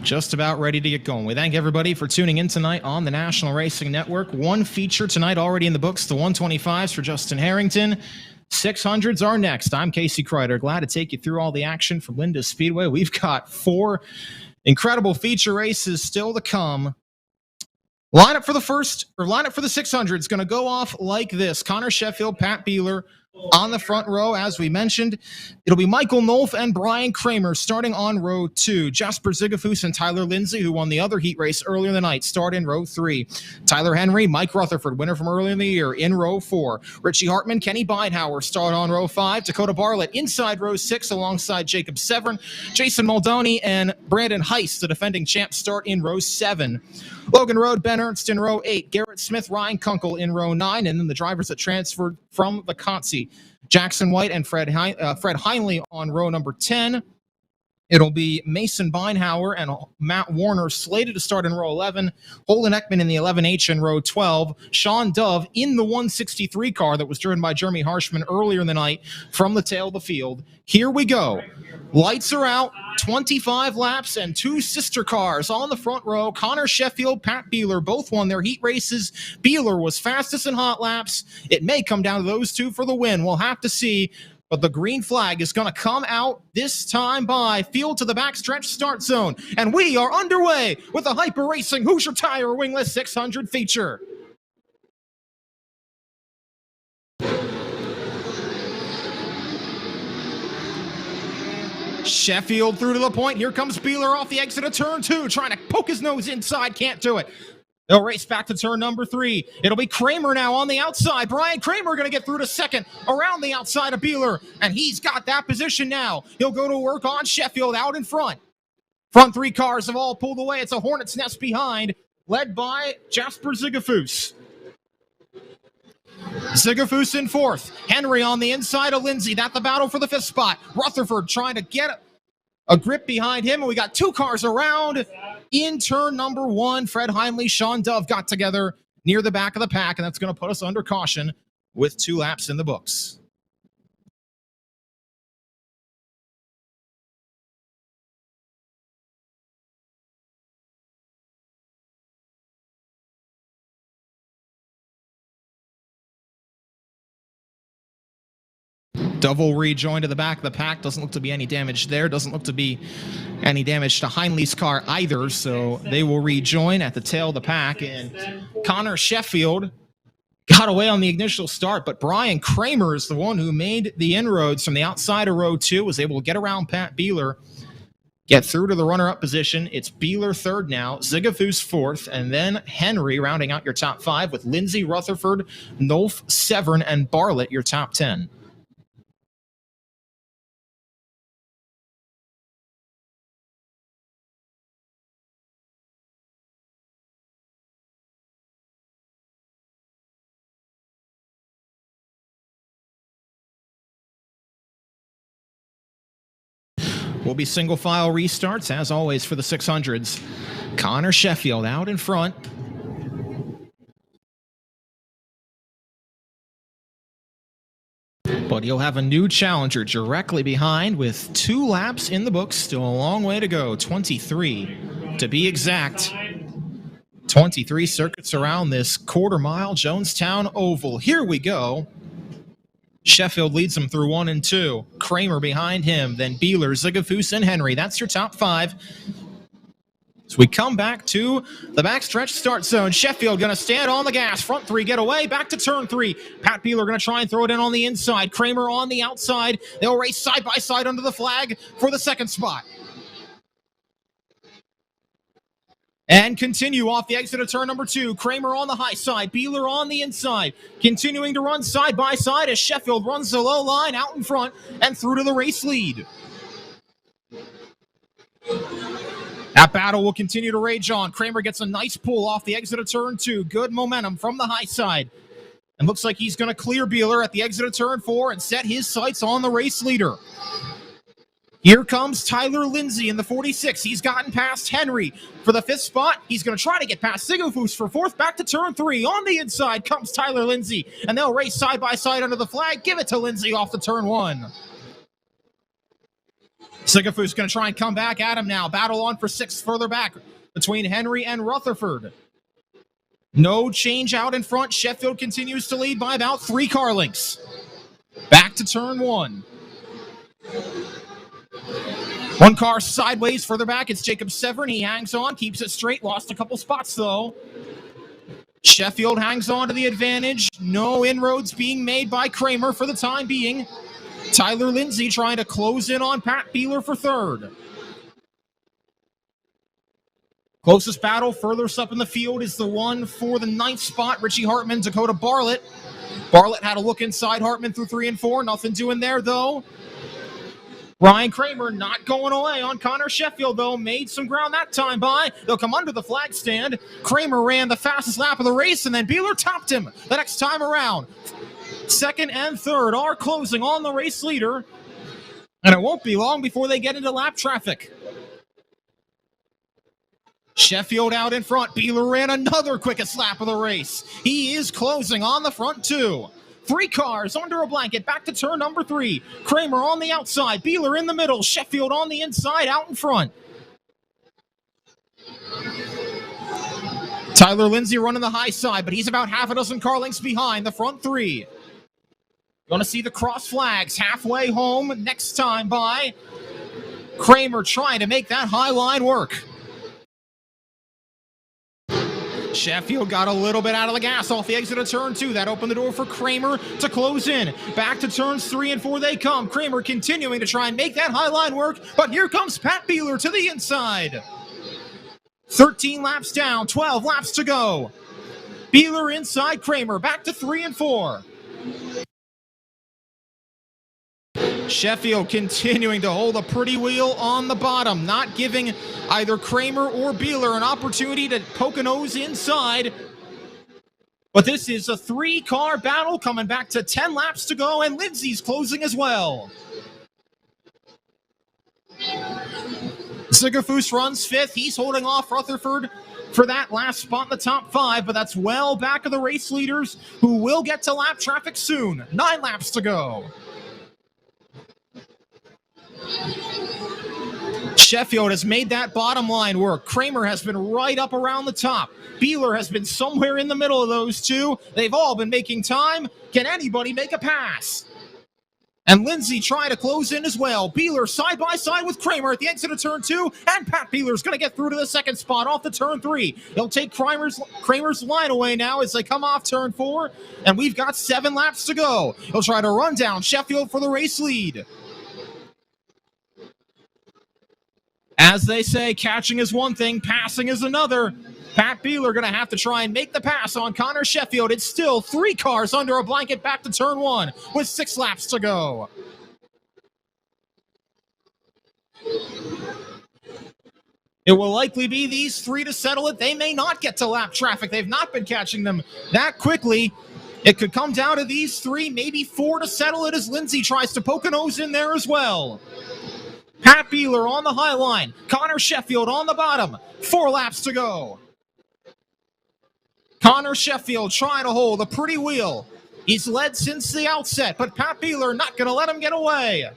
just about ready to get going. We thank everybody for tuning in tonight on the National Racing Network. One feature tonight already in the books, the 125s for Justin Harrington. 600s are next. I'm Casey Kreider. Glad to take you through all the action from Linda Speedway. We've got 4 incredible feature races still to come. Lineup for the 600 is going to go off like this. Connor Sheffield, Pat Beeler on the front row. As we mentioned, it'll be Michael Nolf and Brian Kramer starting on row 2. Jasper Zigafus and Tyler Lindsay, who won the other heat race earlier in the night, start in row 3. Tyler Henry, Mike Rutherford, winner from earlier in the year, in row 4. Richie Hartman, Kenny Beinhauer start on row 5. Dakota Bartlett inside row 6 alongside Jacob Severn. Jason Muldowney and Brandon Heiss, the defending champs, start in row 7. Logan Road, Ben Ernst in row 8. Garrett Smith, Ryan Kunkel in row 9. And then the drivers that transferred from the Consi, Jackson White and Fred Heinley on row number 10. It'll be Mason Beinhauer and Matt Warner slated to start in row 11. Holden Ekman in the 11H in row 12. Sean Dove in the 163 car that was driven by Jeremy Harshman earlier in the night from the tail of the field. Here we go. Lights are out. 25 laps and 2 sister cars on the front row. Connor Sheffield, Pat Beeler both won their heat races. Beeler was fastest in hot laps. It may come down to those 2 for the win. We'll have to see. But the green flag is going to come out this time by field to the backstretch start zone. And we are underway with the Hyper Racing Hoosier Tire Wingless 600 feature. Sheffield through to the point. Here comes Beeler off the exit of turn 2, trying to poke his nose inside. Can't do it. They'll race back to turn number 3. It'll be Kramer now on the outside. Brian Kramer going to get through to second around the outside of Beeler, and he's got that position now. He'll go to work on Sheffield out in front. Front 3 cars have all pulled away. It's a hornet's nest behind, led by Jasper Zigafus. Zigafus in 4th. Henry on the inside of Lindsay. That's the battle for the 5th spot. Rutherford trying to get a grip behind him, and we got 2 cars around in turn number 1. Fred Heinley, Sean Dove got together near the back of the pack, and that's going to put us under caution with 2 laps in the books. Dove will rejoin to the back of the pack. Doesn't look to be any damage there. Doesn't look to be any damage to Heinley's car either, so they will rejoin at the tail of the pack. And Connor Sheffield got away on the initial start, but Brian Kramer is the one who made the inroads from the outside of row 2, was able to get around Pat Beeler, get through to the runner-up position. It's Beeler 3rd now, Zigafus 4th, and then Henry rounding out your top 5 with Lindsay, Rutherford, Nolf, Severn, and Bartlett your top 10. Will be single file restarts, as always, for the 600s. Connor Sheffield out in front. But he'll have a new challenger directly behind with 2 laps in the books. Still a long way to go. 23 to be exact. 23 circuits around this quarter-mile Jonestown Oval. Here we go. Sheffield leads them through 1 and 2. Kramer behind him, then Beeler, Zigafus, and Henry. That's your top 5. So we come back to the backstretch start zone. Sheffield going to stand on the gas. Front 3 get away. Back to turn 3. Pat Beeler going to try and throw it in on the inside. Kramer on the outside. They'll race side by side under the flag for the 2nd spot. And continue off the exit of turn number 2. Kramer on the high side. Beeler on the inside. Continuing to run side by side as Sheffield runs the low line out in front and through to the race lead. That battle will continue to rage on. Kramer gets a nice pull off the exit of turn 2. Good momentum from the high side. And looks like he's going to clear Beeler at the exit of turn 4 and set his sights on the race leader. Here comes Tyler Lindsay in the 46. He's gotten past Henry for the 5th spot. He's going to try to get past Zigafus for 4th. Back to turn 3. On the inside comes Tyler Lindsay. And they'll race side by side under the flag. Give it to Lindsay off the turn 1. Sigafu's going to try and come back at him now. Battle on for 6th further back between Henry and Rutherford. No change out in front. Sheffield continues to lead by about 3 car lengths. Back to turn 1. One car sideways further back. It's Jacob Severin. He hangs on, keeps it straight. Lost a couple spots, though. Sheffield hangs on to the advantage. No inroads being made by Kramer for the time being. Tyler Lindsay trying to close in on Pat Beeler for 3rd. Closest battle furthest up in the field is the one for the 9th spot. Richie Hartman, Dakota Bartlett. Bartlett had a look inside Hartman through 3 and 4. Nothing doing there, though. Ryan Kramer not going away on Connor Sheffield, though. Made some ground that time by. They'll come under the flag stand. Kramer ran the fastest lap of the race, and then Beeler topped him the next time around. 2nd and 3rd are closing on the race leader. And it won't be long before they get into lap traffic. Sheffield out in front. Beeler ran another quickest lap of the race. He is closing on the front 2. 3 cars under a blanket. Back to turn number 3. Kramer on the outside. Beeler in the middle. Sheffield on the inside, out in front. Tyler Lindsay running the high side, but he's about half a dozen car lengths behind the front 3. Going to see the cross flags halfway home next time by. Kramer trying to make that high line work. Sheffield got a little bit out of the gas off the exit of turn 2. That opened the door for Kramer to close in. Back to turns 3 and 4 they come. Kramer continuing to try and make that high line work, but here comes Pat Beeler to the inside. 13 laps down, 12 laps to go. Beeler inside Kramer, back to 3 and 4. Sheffield continuing to hold a pretty wheel on the bottom, not giving either Kramer or Beeler an opportunity to poke a nose inside. But this is a 3-car battle coming back to 10 laps to go, and Lindsay's closing as well. Sigafus runs 5th. He's holding off Rutherford for that last spot in the top 5, but that's well back of the race leaders who will get to lap traffic soon. 9 laps to go. Sheffield has made that bottom line work. Kramer has been right up around the top. Beeler has been somewhere in the middle of those 2. They've all been making time. Can anybody make a pass? And Lindsay trying to close in as well. Beeler side by side with Kramer at the exit of turn 2. And Pat Beeler's going to get through to the 2nd spot off the turn 3. He'll take Kramer's line away now as they come off turn 4. And we've got 7 laps to go. He'll try to run down Sheffield for the race lead. As they say, catching is one thing, passing is another. Pat Beeler going to have to try and make the pass on Connor Sheffield. It's still 3 cars under a blanket back to turn 1 with 6 laps to go. It will likely be these 3 to settle it. They may not get to lap traffic. They've not been catching them that quickly. It could come down to these 3, maybe 4 to settle it as Lindsay tries to poke a nose in there as well. Pat Beeler on the high line. Connor Sheffield on the bottom. 4 laps to go. Connor Sheffield trying to hold a pretty wheel. He's led since the outset, but Pat Beeler not going to let him get away.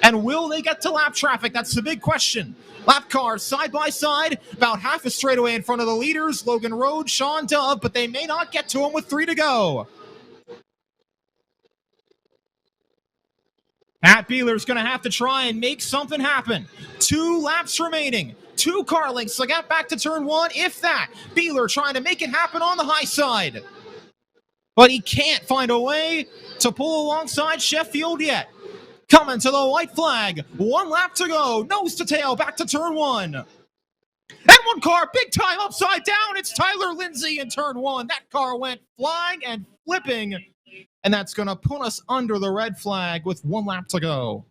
And will they get to lap traffic? That's the big question. Lap cars side by side, about half a straightaway in front of the leaders, Logan Rhodes, Sean Dove, but they may not get to him with 3 to go. Pat Beeler's going to have to try and make something happen. 2 laps remaining. 2 car lengths to get back to turn 1, if that. Beeler trying to make it happen on the high side. But he can't find a way to pull alongside Sheffield yet. Coming to the white flag. 1 lap to go. Nose to tail back to turn 1. And 1 car, big time upside down. It's Tyler Lindsay in turn 1. That car went flying and flipping. And that's going to put us under the red flag with 1 lap to go.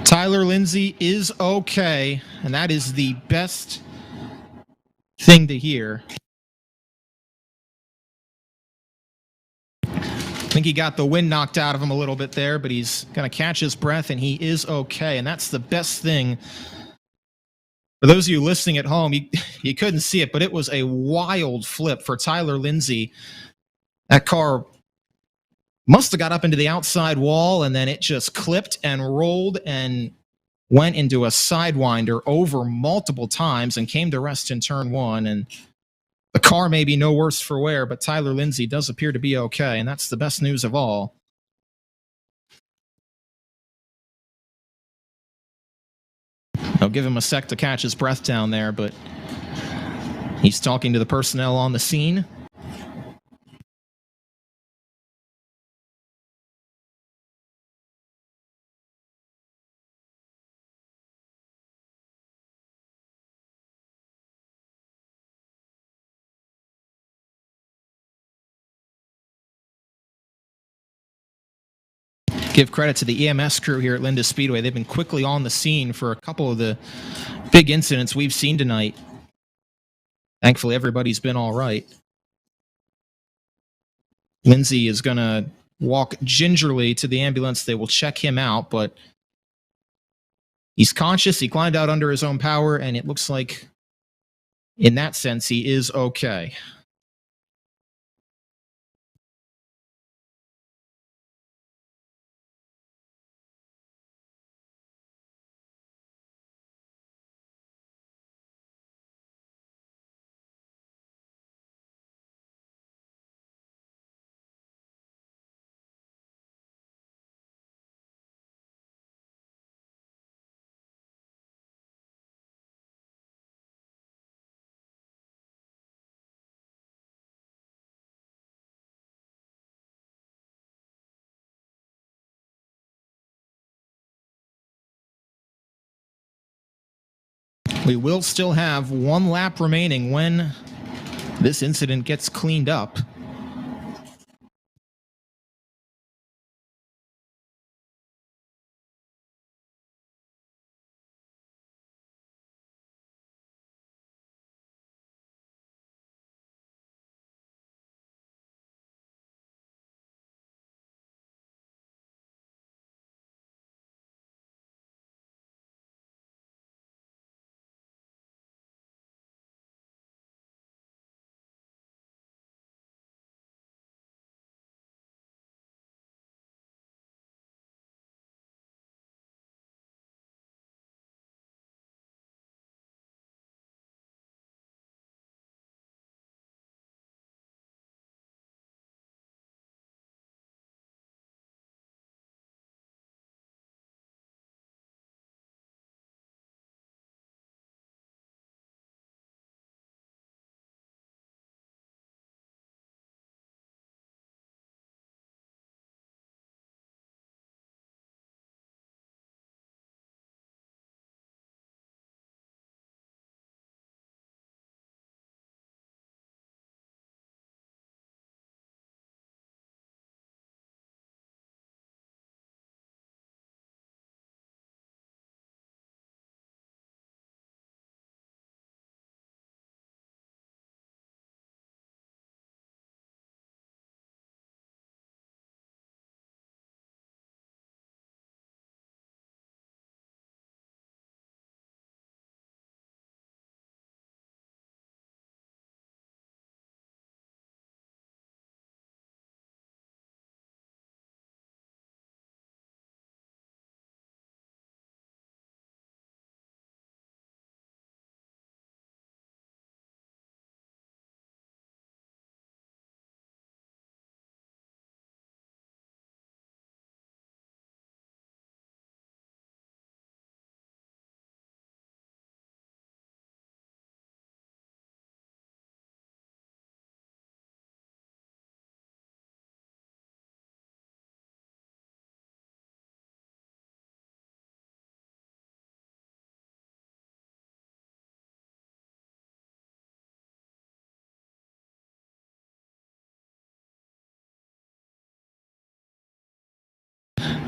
Tyler Lindsay is okay, and that is the best thing to hear. I think he got the wind knocked out of him a little bit there, but he's going to catch his breath, and he is okay, and that's the best thing. For those of you listening at home, you couldn't see it, but it was a wild flip for Tyler Lindsay. That car must have got up into the outside wall, and then it just clipped and rolled and went into a sidewinder over multiple times and came to rest in turn one. And the car may be no worse for wear, but Tyler Lindsay does appear to be okay, and that's the best news of all. I'll give him a sec to catch his breath down there, but he's talking to the personnel on the scene. Give credit to the EMS crew here at Linda Speedway. They've been quickly on the scene for a couple of the big incidents we've seen tonight. Thankfully, everybody's been all right. Lindsay is going to walk gingerly to the ambulance. They will check him out, but he's conscious. He climbed out under his own power, and it looks like, in that sense, he is okay. We will still have one lap remaining when this incident gets cleaned up.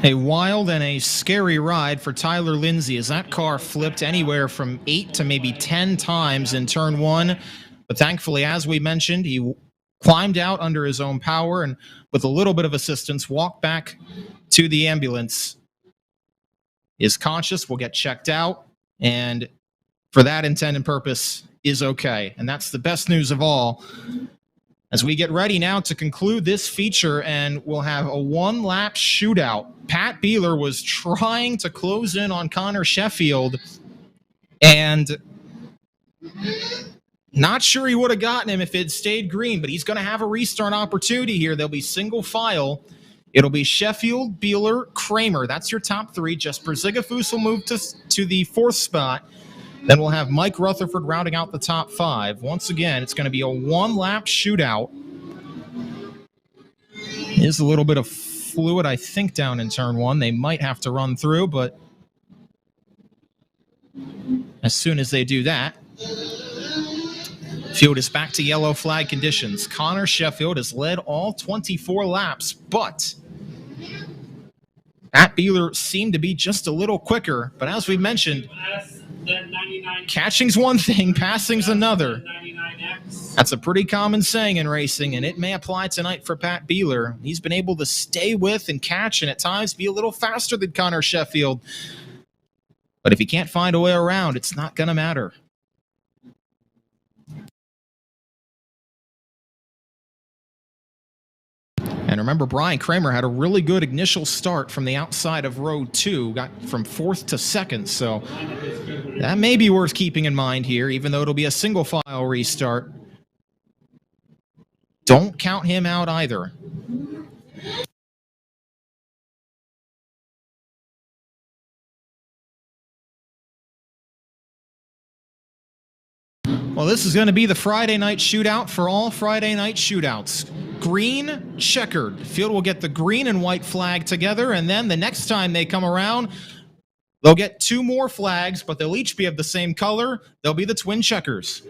A wild and a scary ride for Tyler Lindsay as that car flipped anywhere from 8 to maybe 10 times in turn 1. But thankfully, as we mentioned, he climbed out under his own power and with a little bit of assistance walked back to the ambulance. Is conscious, will get checked out, and for that intent and purpose is okay. And that's the best news of all. As we get ready now to conclude this feature, and we'll have a one-lap shootout. Pat Beeler was trying to close in on Connor Sheffield, and not sure he would have gotten him if it stayed green, but he's going to have a restart opportunity here. There'll be single file. It'll be Sheffield, Beeler, Kramer. That's your top 3. Jesper Zigafus will move to the 4th spot. Then we'll have Mike Rutherford rounding out the top 5. Once again, it's going to be a one-lap shootout. There's a little bit of fluid, I think, down in turn 1. They might have to run through, but as soon as they do that, field is back to yellow flag conditions. Connor Sheffield has led all 24 laps, but Pat Beeler seemed to be just a little quicker. But as we mentioned, catching's one thing, passing's another. That's a pretty common saying in racing, and it may apply tonight for Pat Beeler. He's been able to stay with and catch and at times be a little faster than Connor Sheffield. But if he can't find a way around, it's not going to matter. And remember, Brian Kramer had a really good initial start from the outside of row 2, got from 4th to 2nd, so that may be worth keeping in mind here, even though it'll be a single file restart. Don't count him out either. Well, this is going to be the Friday night shootout for all Friday night shootouts. Green, checkered. Field will get the green and white flag together, and then the next time they come around, they'll get 2 more flags, but they'll each be of the same color. They'll be the twin checkers.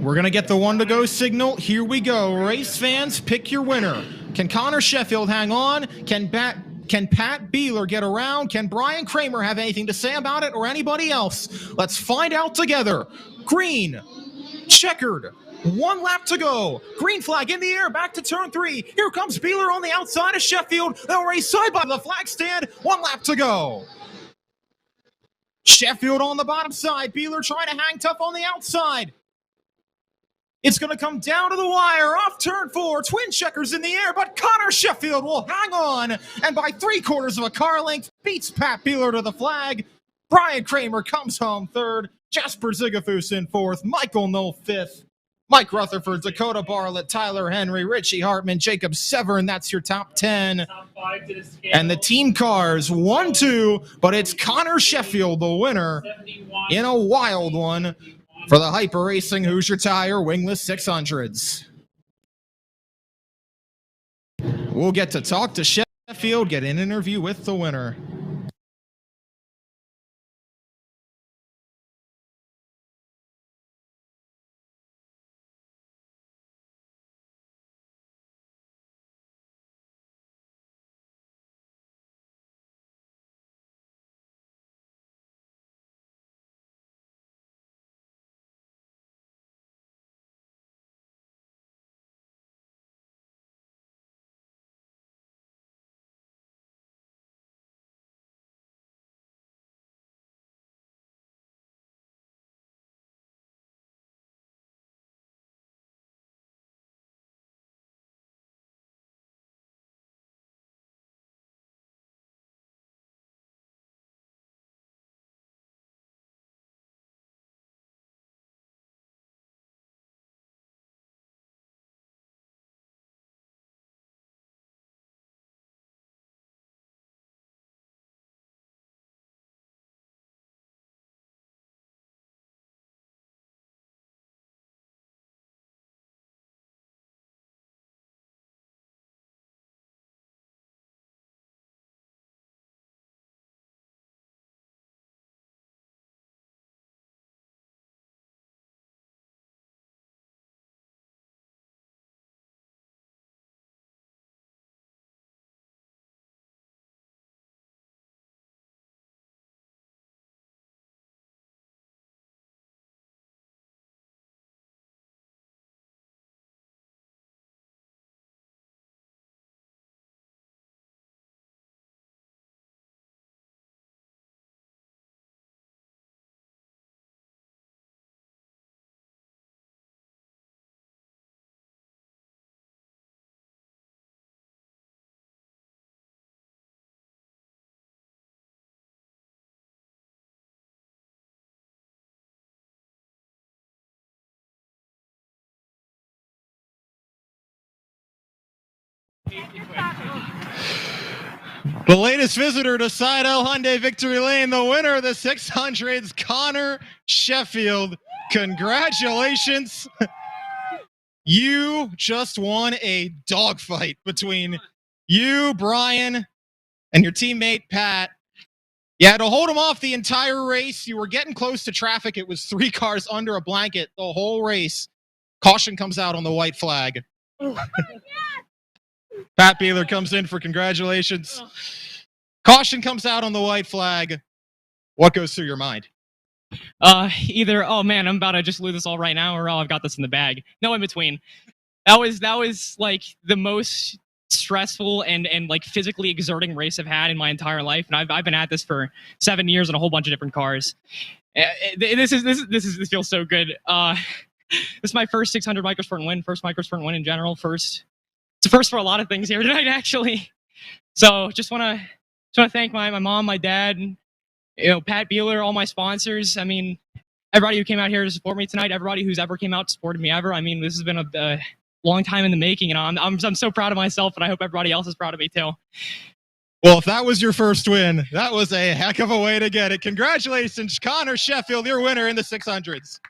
We're going to get the 1 to go signal. Here we go. Race fans, pick your winner. Can Connor Sheffield hang on? Can Pat Beeler get around? Can Brian Kramer have anything to say about it, or anybody else? Let's find out together. Green, checkered, 1 lap to go. Green flag in the air, back to turn 3. Here comes Beeler on the outside of Sheffield. They'll race side by the flag stand. 1 lap to go. Sheffield on the bottom side. Beeler trying to hang tough on the outside. It's going to come down to the wire, off turn 4, twin checkers in the air, but Connor Sheffield will hang on, and by 3/4 of a car length, beats Pat Beeler to the flag. Brian Kramer comes home 3rd, Jesper Zigafus in 4th, Michael Knoll 5th, Mike Rutherford, Dakota Bartlett, Tyler Henry, Richie Hartman, Jacob Severn, that's your top 10. And the team cars, 1-2, but it's Connor Sheffield, the winner, in a wild one, for the Hyper Racing Hoosier Tire Wingless 600s. We'll get to talk to Sheffield, get an interview with the winner. The latest visitor to Seidel Hyundai Victory Lane, the winner of the 600s, Connor Sheffield. Congratulations. You just won a dogfight between you, Brian, and your teammate, Pat. You had to hold him off the entire race. You were getting close to traffic. It was 3 cars under a blanket the whole race. Caution comes out on the white flag. Pat Beeler comes in for congratulations. Caution comes out on the white flag. What goes through your mind? Either, oh man, I'm about to just lose this all right now, or oh, I've got this in the bag. No in between. That was like the most stressful and like physically exerting race I've had in my entire life, and I've been at this for 7 years in a whole bunch of different cars. This feels so good. This is my first 600 microsprint win, first microsprint win in general. It's a first for a lot of things here tonight, actually. So just want to thank my mom, my dad, and, Pat Beeler, all my sponsors. I mean, everybody who came out here to support me tonight, everybody who's ever came out to supported me ever. I mean, this has been a long time in the making, and I'm so proud of myself, and I hope everybody else is proud of me too. Well, if that was your first win, that was a heck of a way to get it. Congratulations, Connor Sheffield, your winner in the 600s.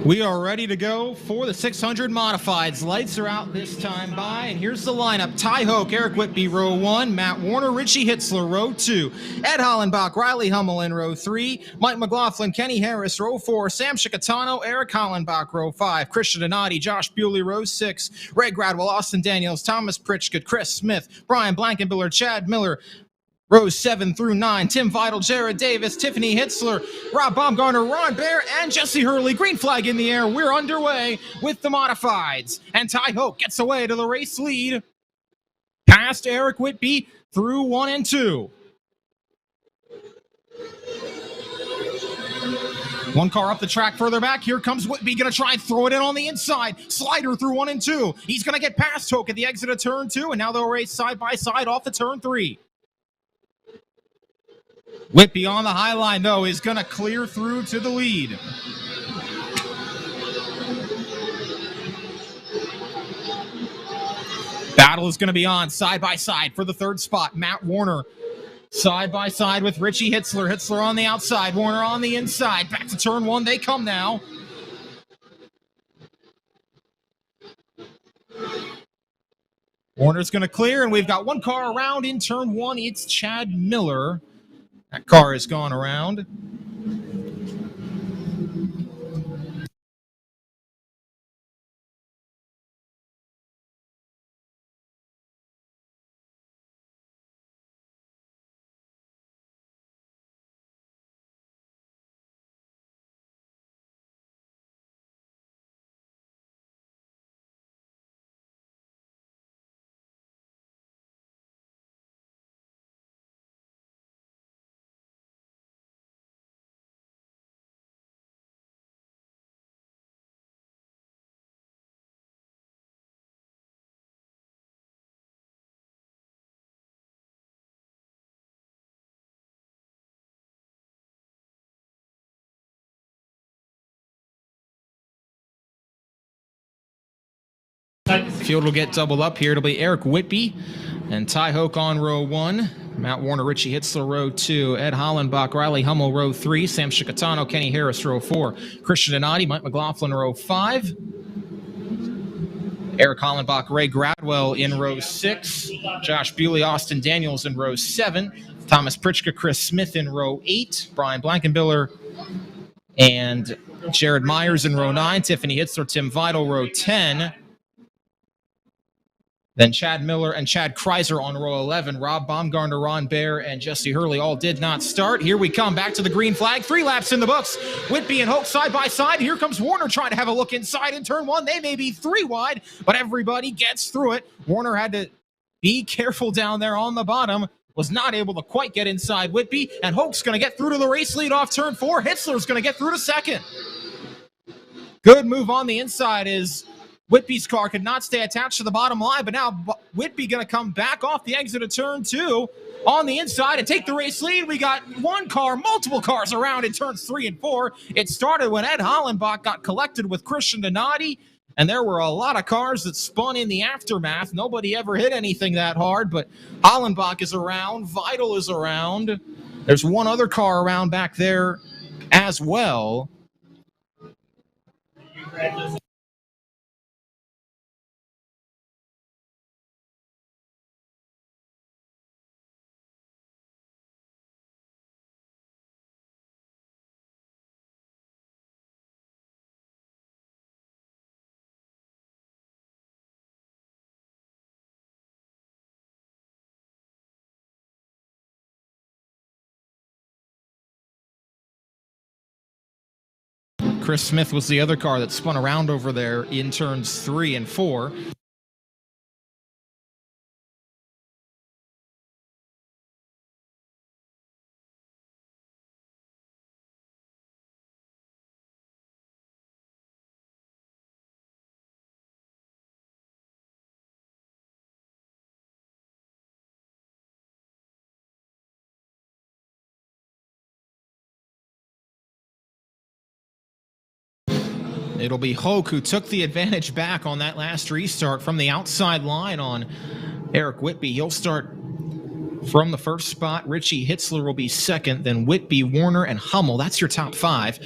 We are ready to go for the 600 modifieds. Lights are out this time by, and here's the lineup. Ty Hoke, Eric Whitby, row 1. Matt Warner, Richie Hitzler, row 2. Ed Hollenbach, Riley Hummel in row 3. Mike McLaughlin, Kenny Harris, row 4. Sam Chicatano, Eric Hollenbach, row 5. Christian Donati, Josh Bewley, row 6. Ray Gradwell, Austin Daniels, Thomas Pritchett, Chris Smith, Brian Blankenbiller, Chad Miller, rows 7 through 9, Tim Vital, Jared Davis, Tiffany Hitzler, Rob Baumgartner, Ron Bear, and Jesse Hurley. Green flag in the air. We're underway with the modifieds. And Ty Hoke gets away to the race lead. Past Eric Whitby through 1 and 2. One car up the track further back. Here comes Whitby, going to try and throw it in on the inside. Slider through 1 and 2. He's going to get past Hoke at the exit of turn 2, and now they'll race side by side off the turn 3. Whitby on the high line, though, is going to clear through to the lead. Battle is going to be on side by side for the 3rd spot. Matt Warner side by side with Richie Hitzler. Hitzler on the outside, Warner on the inside. Back to turn 1 they come now. Warner's going to clear, and we've got one car around in turn 1. It's Chad Miller. That car has gone around. Field will get doubled up here. It'll be Eric Whitby and Ty Hoke on row 1. Matt Warner, Richie Hitzler, row 2. Ed Hollenbach, Riley Hummel, row 3. Sam Chicatano, Kenny Harris, row 4. Christian Donati, Mike McLaughlin, row 5. Eric Hollenbach, Ray Gradwell in row 6. Josh Bewley, Austin Daniels in row 7. Thomas Pritchett, Chris Smith in row 8. Brian Blankenbiller and Jared Myers in row 9. Tiffany Hitzler, Tim Vital, row 10. Then Chad Miller and Chad Kreiser on row 11. Rob Baumgartner, Ron Bear, and Jesse Hurley all did not start. Here we come back to the green flag. 3 laps in the books. Whitby and Hoke side by side. Here comes Warner trying to have a look inside in turn 1. They may be 3 wide, but everybody gets through it. Warner had to be careful down there on the bottom. Was not able to quite get inside Whitby. And Hoke's going to get through to the race lead off turn 4. Hitzler's going to get through to 2nd. Good move on the inside is Whitby's car could not stay attached to the bottom line, but now Whitby going to come back off the exit of turn 2 on the inside and take the race lead. We got one car, multiple cars around in turns 3 and 4. It started when Ed Hollenbach got collected with Christian Donati, and there were a lot of cars that spun in the aftermath. Nobody ever hit anything that hard, but Hollenbach is around. Vital is around. There's one other car around back there as well. Chris Smith was the other car that spun around over there in turns 3 and 4. It'll be Hoke who took the advantage back on that last restart from the outside line on Eric Whitby. He'll start from the 1st spot. Richie Hitzler will be 2nd, then Whitby, Warner, and Hummel. That's your top 5.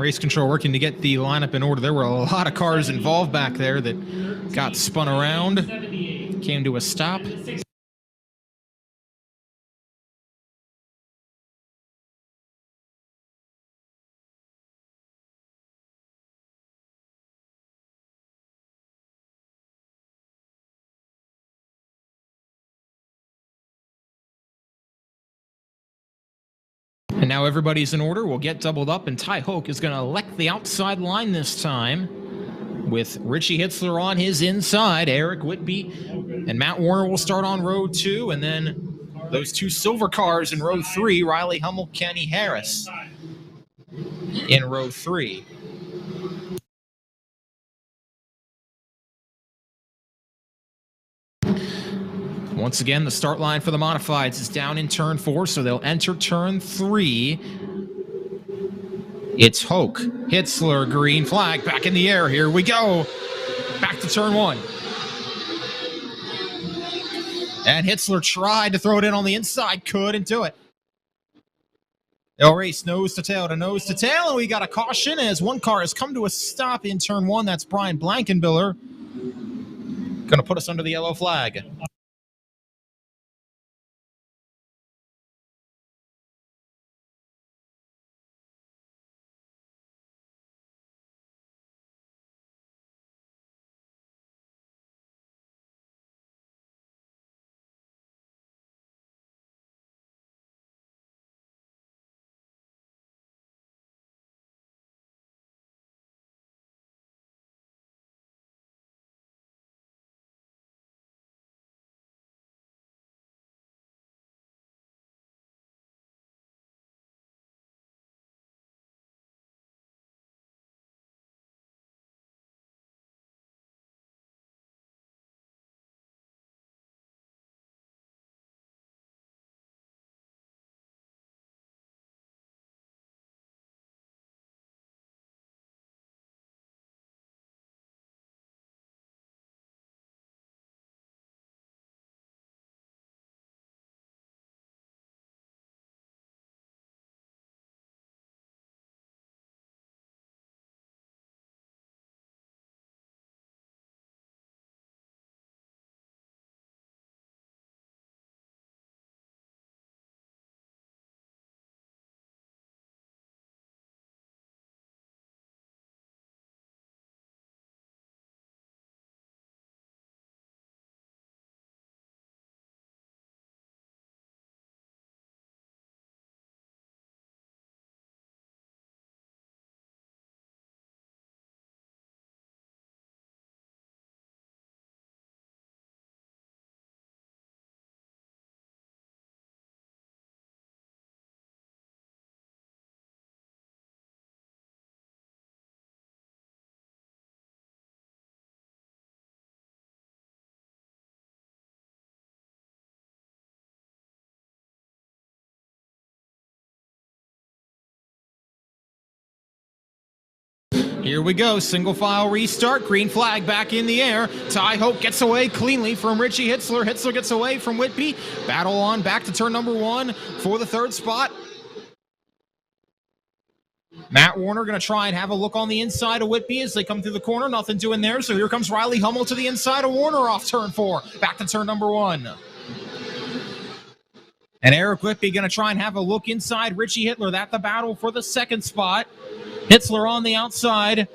Race control working to get the lineup in order. There were a lot of cars involved back there that got spun around, came to a stop. And now everybody's in order. We'll get doubled up, and Ty Hoke is going to elect the outside line this time with Richie Hitzler on his inside. Eric Whitby and Matt Warner will start on row 2, and then those 2 silver cars in row 3, Riley Hummel, Kenny Harris in row 3. Once again, the start line for the modifieds is down in turn 4, so they'll enter turn 3. It's Hoke, Hitzler, green flag, back in the air. Here we go. Back to turn 1. And Hitzler tried to throw it in on the inside, couldn't do it. They'll race nose to tail, and we got a caution as one car has come to a stop in turn 1. That's Brian Blankenbiller. Going to put us under the yellow flag. Here we go, single file restart, green flag back in the air. Ty Hope gets away cleanly from Richie Hitzler. Hitzler gets away from Whitby. Battle on back to turn number 1 for the 3rd spot. Matt Warner going to try and have a look on the inside of Whitby as they come through the corner. Nothing doing there, so here comes Riley Hummel to the inside of Warner off turn 4. Back to turn number 1. And Eric Whitby going to try and have a look inside Richie Hitzler. That's the battle for the 2nd spot. Hitzler on the outside,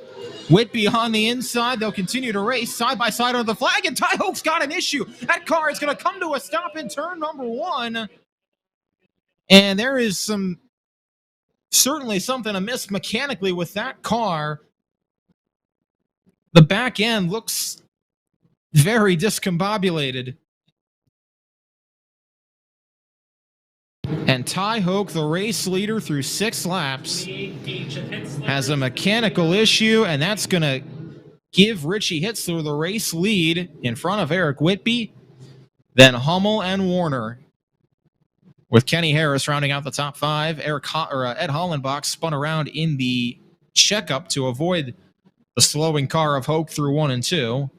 Whitby on the inside. They'll continue to race side by side under the flag, and Ty Hope's got an issue. That car is going to come to a stop in turn number 1. And there is certainly something amiss mechanically with that car. The back end looks very discombobulated. And Ty Hoke, the race leader through 6 laps, has a mechanical issue, and that's going to give Richie Hitzler the race lead in front of Eric Whitby, then Hummel and Warner. With Kenny Harris rounding out the top 5, Ed Hollenbach spun around in the checkup to avoid the slowing car of Hoke through 1 and 2.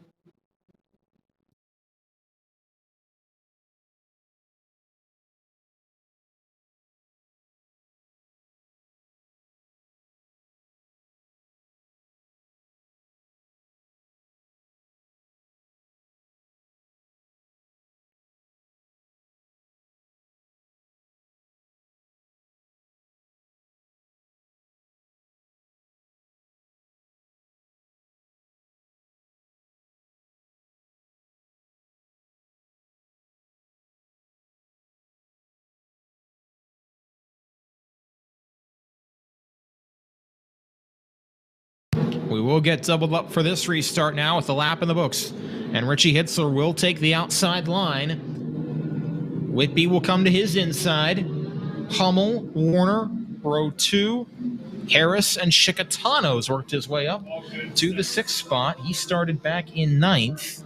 We will get doubled up for this restart now with the lap in the books. And Richie Hitzler will take the outside line. Whitby will come to his inside. Hummel, Warner, row 2. Harris and Chickatano's worked his way up to the 6th spot. He started back in 9th.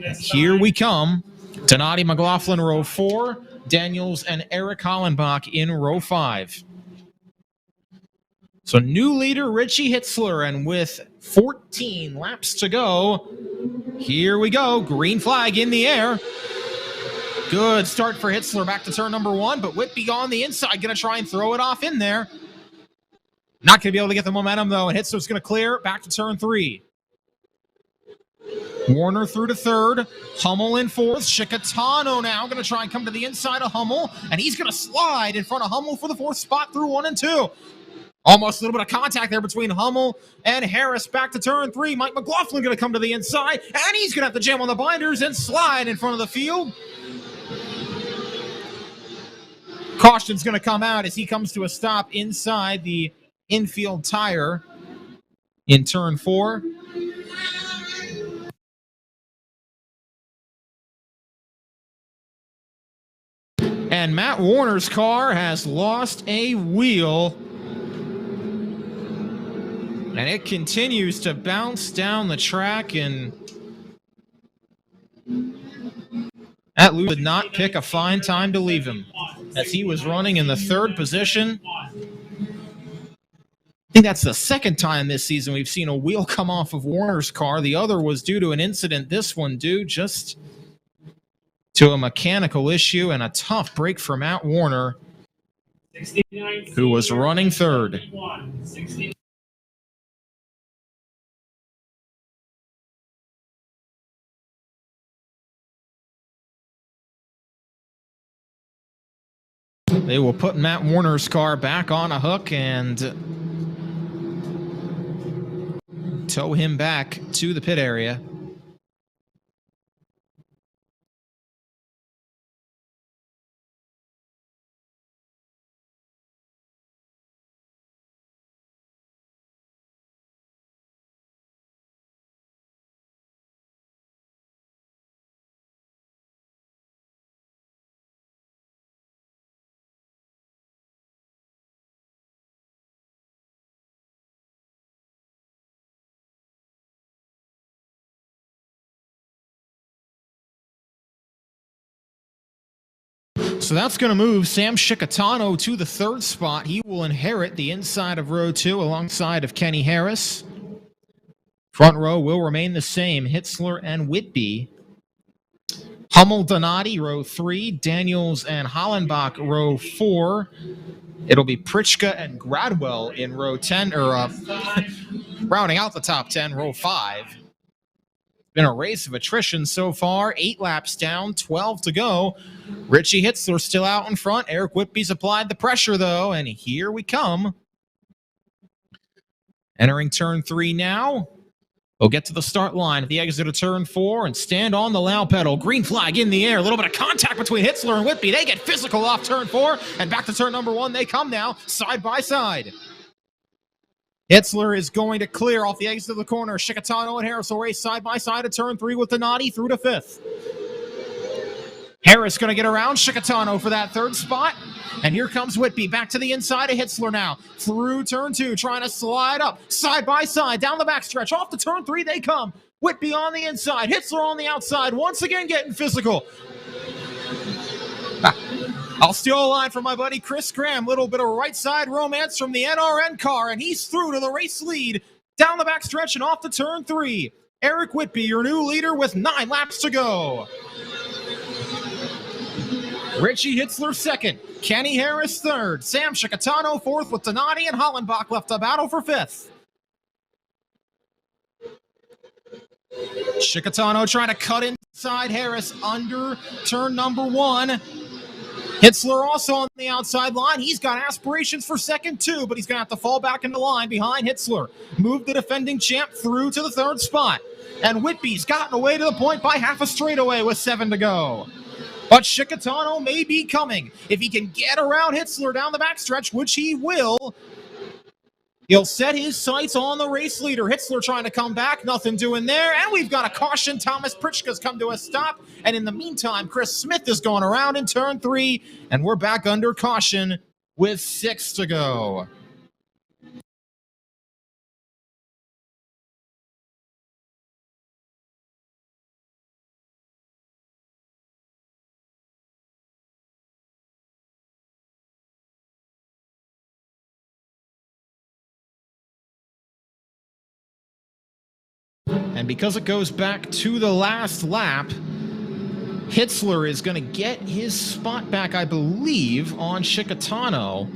And here we come. Donati McLaughlin, row 4. Daniels and Eric Hollenbach in row 5. So new leader, Richie Hitzler, and with 14 laps to go, here we go. Green flag in the air. Good start for Hitzler back to turn number 1, but Whitby on the inside, going to try and throw it off in there. Not going to be able to get the momentum, though, and Hitzler's going to clear back to turn 3. Warner through to 3rd. Hummel in 4th. Chickatano now going to try and come to the inside of Hummel, and he's going to slide in front of Hummel for the 4th spot through 1 and 2. Almost a little bit of contact there between Hummel and Harris back to turn 3. Mike McLaughlin going to come to the inside, and he's going to have to jam on the binders and slide in front of the field. Caution's going to come out as he comes to a stop inside the infield tire in turn 4. And Matt Warner's car has lost a wheel. And it continues to bounce down the track, and that loop did not pick a fine time to leave him as he was running in the 3rd position. I think that's the 2nd time this season we've seen a wheel come off of Warner's car. The other was due to an incident. This one due just to a mechanical issue and a tough break for Matt Warner, who was running 3rd. They will put Matt Warner's car back on a hook and tow him back to the pit area. So that's going to move Sam Chickatano to the 3rd spot. He will inherit the inside of row 2 alongside of Kenny Harris. Front row will remain the same, Hitzler and Whitby. Hummel, Donati, row 3. Daniels and Hollenbach, row 4. It'll be Pritchka and Gradwell in row 10, or rounding out the top 10, row 5. Been a race of attrition so far. 8 laps down, 12 to go. Richie Hitzler still out in front. Eric Whitby's applied the pressure, though, and here we come. Entering turn 3 now. We'll get to the start line at the exit of turn 4 and stand on the loud pedal. Green flag in the air. A little bit of contact between Hitzler and Whitby. They get physical off turn 4, and back to turn number 1 they come now, side by side. Hitzler is going to clear off the exit of the corner. Chickatano and Harris will race side by side at turn 3 with Donati through to 5th. Harris going to get around Chickatano for that 3rd spot. And here comes Whitby back to the inside of Hitzler now. Through turn 2, trying to slide up side by side down the backstretch. Off to turn 3 they come. Whitby on the inside, Hitzler on the outside. Once again getting physical. I'll steal a line from my buddy Chris Graham. Little bit of right side romance from the NRN car, and he's through to the race lead. Down the backstretch and off to turn 3. Eric Whitby, your new leader with 9 laps to go. Richie Hitzler 2nd. Kenny Harris 3rd. Sam Chickatano 4th with Donati and Hollenbach left to battle for 5th. Chickatano trying to cut inside Harris under turn number 1. Hitzler also on the outside line. He's got aspirations for 2nd too, but he's going to have to fall back into line behind Hitzler. Move the defending champ through to the 3rd spot. And Whitby's gotten away to the point by half a straightaway with 7 to go. But Chickatano may be coming. If he can get around Hitzler down the backstretch, which he will, He'll set his sights on the race leader. Hitzler trying to come back. Nothing doing there. And we've got a caution. Thomas Pritchka's come to a stop. And in the meantime, Chris Smith is going around in turn 3. And we're back under caution with 6 to go. And because it goes back to the last lap, Hitzler is going to get his spot back, I believe, on Chicatano.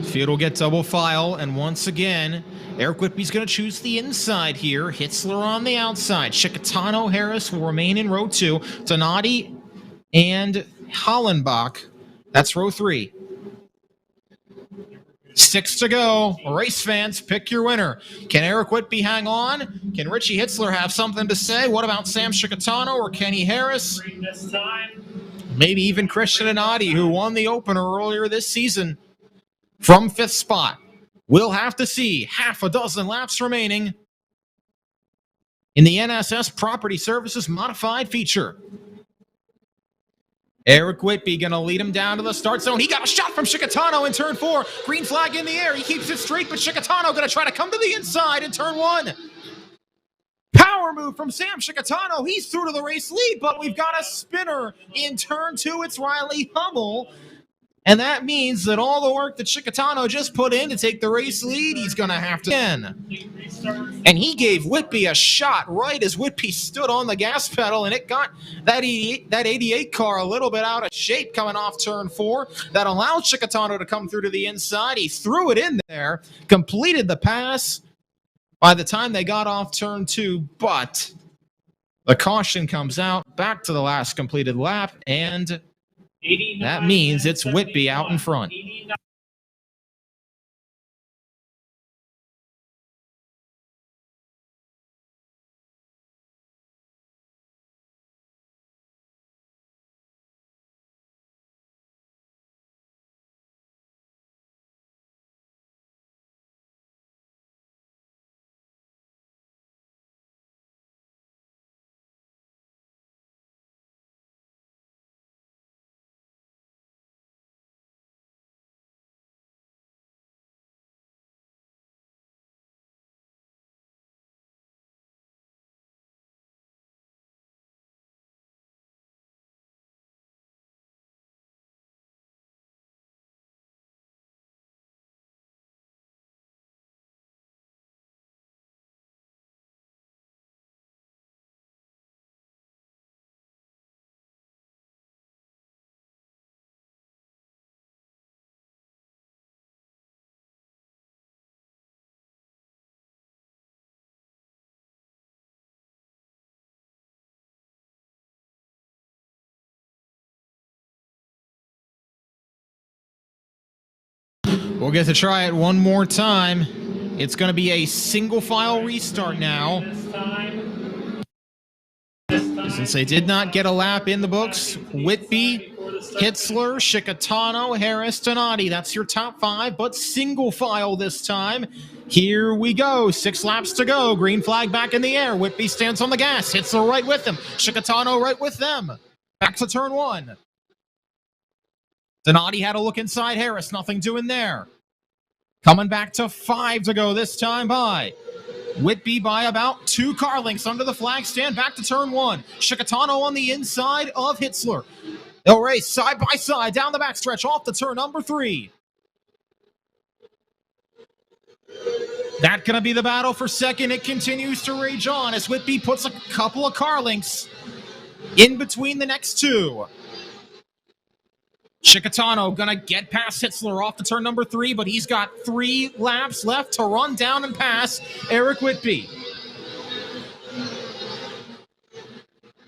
Field will get double file, and once again, Eric Whitby's going to choose the inside here. Hitzler on the outside. Chicatano Harris will remain in row 2. Donati and Hollenbach, that's row 3. 6 to go. Race fans, pick your winner. Can Eric Whitby hang on? Can Richie Hitzler have something to say? What about Sam Chicatano or Kenny Harris? This time. Maybe even Christian Donati, who won the opener earlier this season from 5th spot. We'll have to see. Half a dozen laps remaining in the NSS Property Services Modified feature. Eric Whitby going to lead him down to the start zone. He got a shot from Chicatano in turn 4. Green flag in the air. He keeps it straight, but Chicatano going to try to come to the inside in turn 1. Power move from Sam Chicatano. He's through to the race lead, but we've got a spinner in turn 2. It's Riley Hummel. And that means that all the work that Chicatano just put in to take the race lead, he's going to have to again. And he gave Whitby a shot right as Whitby stood on the gas pedal, and it got that 88 car a little bit out of shape coming off turn 4. That allowed Chicatano to come through to the inside. He threw it in there, completed the pass by the time they got off turn 2, but the caution comes out back to the last completed lap, and that means it's Whitby out in front. We'll get to try it one more time. It's going to be a single file restart now. Since they did not get a lap in the books, Whitby, Hitzler, Chicatano, Harris, Donati. That's your top 5, but single file this time. Here we go. 6 laps to go. Green flag back in the air. Whitby stands on the gas. Hitzler right with him. Chicatano right with them. Back to turn 1. Donati had a look inside Harris. Nothing doing there. Coming back to 5 to go this time by Whitby by about 2 car lengths under the flag stand. Back to turn 1. Chicatano on the inside of Hitzler. They'll race side by side down the backstretch off the turn number 3. That's going to be the battle for second. It continues to rage on as Whitby puts a couple of car lengths in between the next 2. Chicatano gonna get past Hitzler off to turn number 3, but he's got 3 laps left to run down and pass Eric Whitby.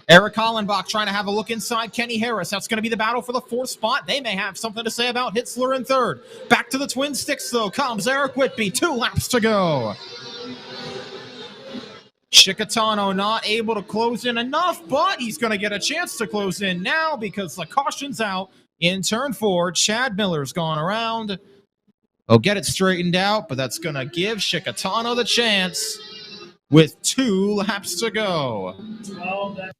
Eric Hollenbach trying to have a look inside Kenny Harris. That's going to be the battle for the 4th spot. They may have something to say about Hitzler in 3rd. Back to the Twin Sticks, though, comes Eric Whitby. 2 laps to go. Chicatano not able to close in enough, but he's going to get a chance to close in now because the caution's out in turn 4. Chad Miller's gone around. He'll get it straightened out, but that's going to give Chicatano the chance with 2 laps to go. Well, that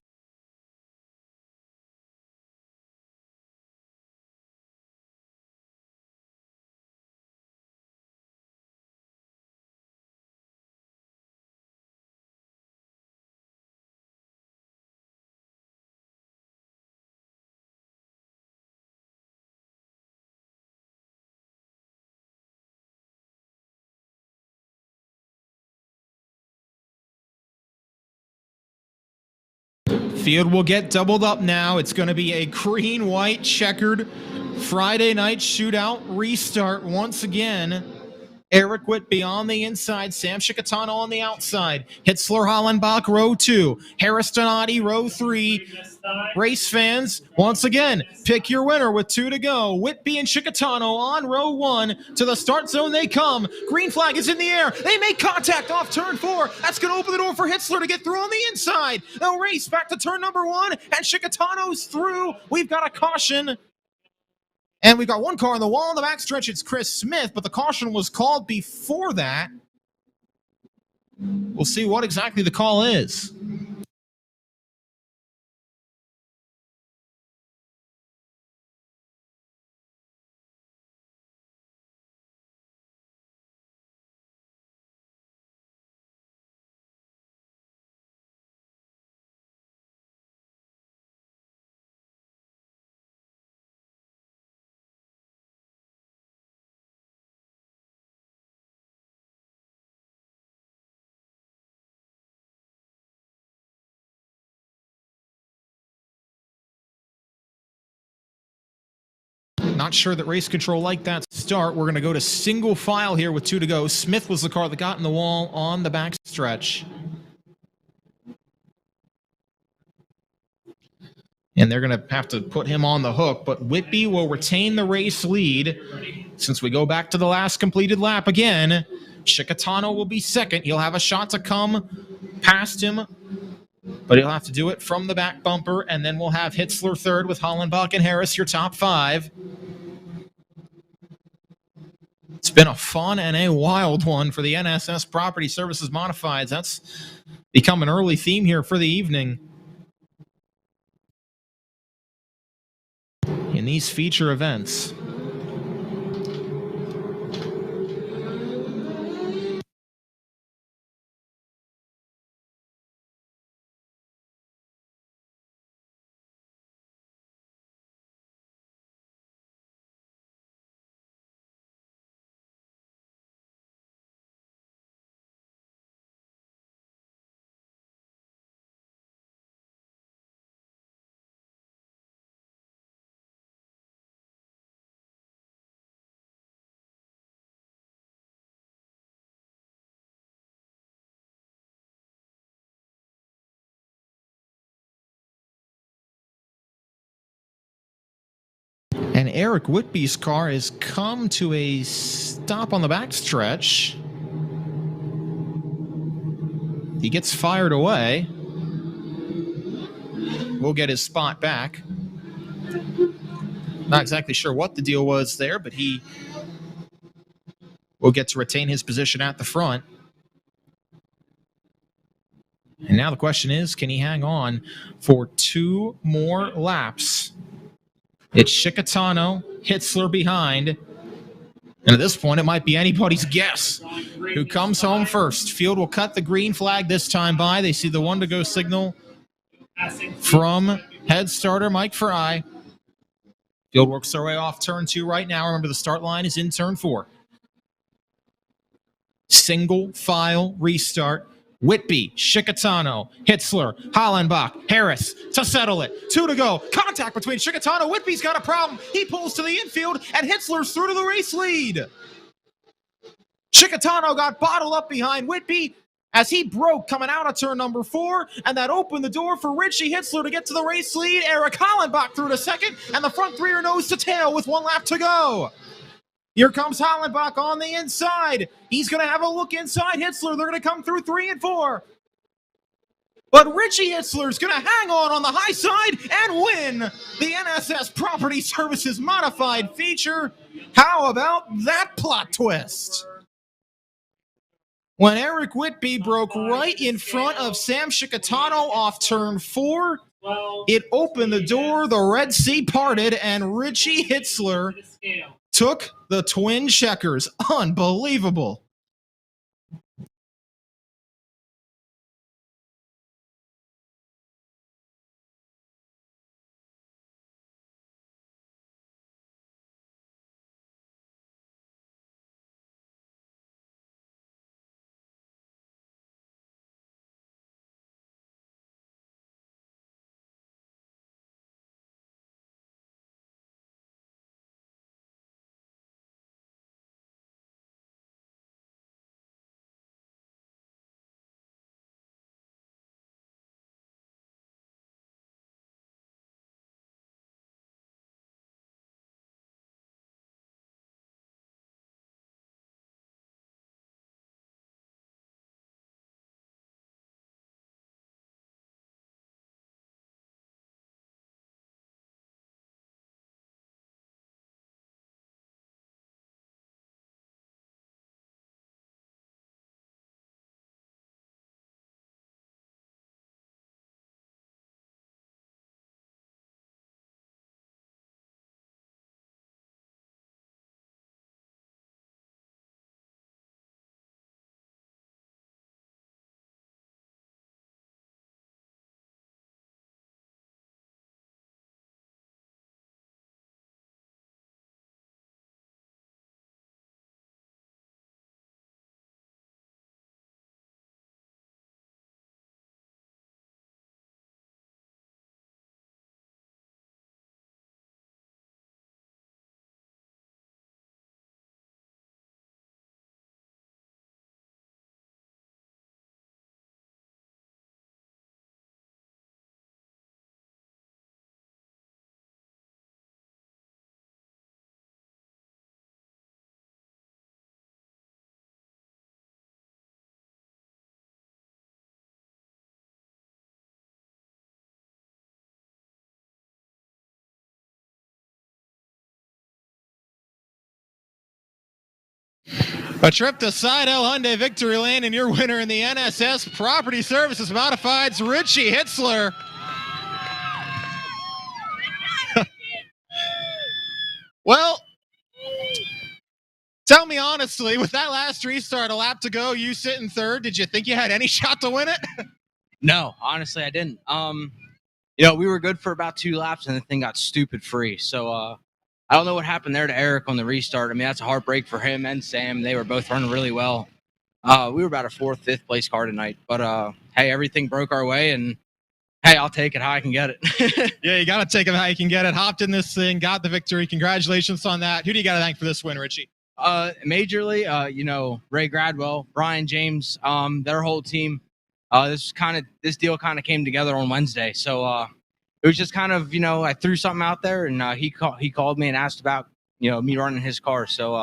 Field will get doubled up now. It's going to be a green-white checkered Friday night shootout restart once again. Eric Whitby on the inside, Sam Chicatano on the outside. Hitzler Hollenbach, row 2. Harris Donati, row 3. Race fans, once again, pick your winner with 2 to go. Whitby and Chicatano on row 1. To the start zone they come. Green flag is in the air. They make contact off turn 4. That's going to open the door for Hitzler to get through on the inside. They'll race back to turn number 1, and Chicatano's through. We've got a caution. And we've got one car on the wall in the backstretch. It's Chris Smith, but the caution was called before that. We'll see what exactly the call is. Not sure that race control liked that start. We're going to go to single file here with 2 to go. Smith was the car that got in the wall on the backstretch. And they're going to have to put him on the hook, but Whitby will retain the race lead. Since we go back to the last completed lap again, Chicatano will be second. He'll have a shot to come past him, but he'll have to do it from the back bumper, and then we'll have Hitzler third with Hollenbach and Harris, your top 5. It's been a fun and a wild one for the NSS Property Services Modifieds. That's become an early theme here for the evening. In these feature events. And Eric Whitby's car has come to a stop on the backstretch. He gets fired away. We'll get his spot back. Not exactly sure what the deal was there, but he will get to retain his position at the front. And now the question is, can he hang on for 2 more laps? It's Chicatano, Hitzler behind. And at this point, it might be anybody's guess who comes home first. Field will cut the green flag this time by. They see the 1 to go signal from head starter Mike Fry. Field works their way off turn 2 right now. Remember, the start line is in turn 4. Single file restart. Whitby, Shikatano, Hitzler, Hollenbach, Harris to settle it. 2 to go. Contact between Shikatano. Whitby's got a problem. He pulls to the infield, and Hitzler's through to the race lead. Shikatano got bottled up behind Whitby as he broke coming out of turn number 4, and that opened the door for Richie Hitzler to get to the race lead. Eric Hollenbach through to second, and the front three are nose to tail with 1 lap to go. Here comes Hollenbach on the inside. He's going to have a look inside Hitzler. They're going to come through 3 and 4. But Richie Hitzler's going to hang on the high side and win the NSS Property Services Modified feature. How about that plot twist? When Eric Whitby broke right in front of Sam Shikatano off turn 4, it opened the door, the Red Sea parted, and Richie Hitzler took the twin checkers. Unbelievable. A trip to Seidel Hyundai Victory Lane, and your winner in the NSS Property Services Modifieds, Richie Hitzler. Well, tell me honestly, with that last restart, a lap to go, you sit in third, did you think you had any shot to win it? No, honestly, I didn't. You know, we were good for about 2 laps, and the thing got stupid free. So, I don't know what happened there to Eric on the restart. I mean, that's a heartbreak for him and Sam. They were both running really well. We were about a 4th, 5th place car tonight. But, hey, everything broke our way, and, hey, I'll take it how I can get it. Yeah, you got to take it how you can get it. Hopped in this thing, got the victory. Congratulations on that. Who do you got to thank for this win, Richie? Majorly, you know, Ray Gradwell, Brian James, their whole team. This deal kind of came together on Wednesday. So, it was just kind of, you know, I threw something out there, and he called me and asked about, you know, me running his car. So,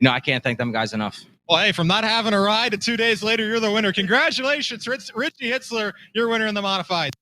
you know, I can't thank them guys enough. Well, hey, from not having a ride to 2 days later, you're the winner. Congratulations, Richie Hitzler, your winner in the modified.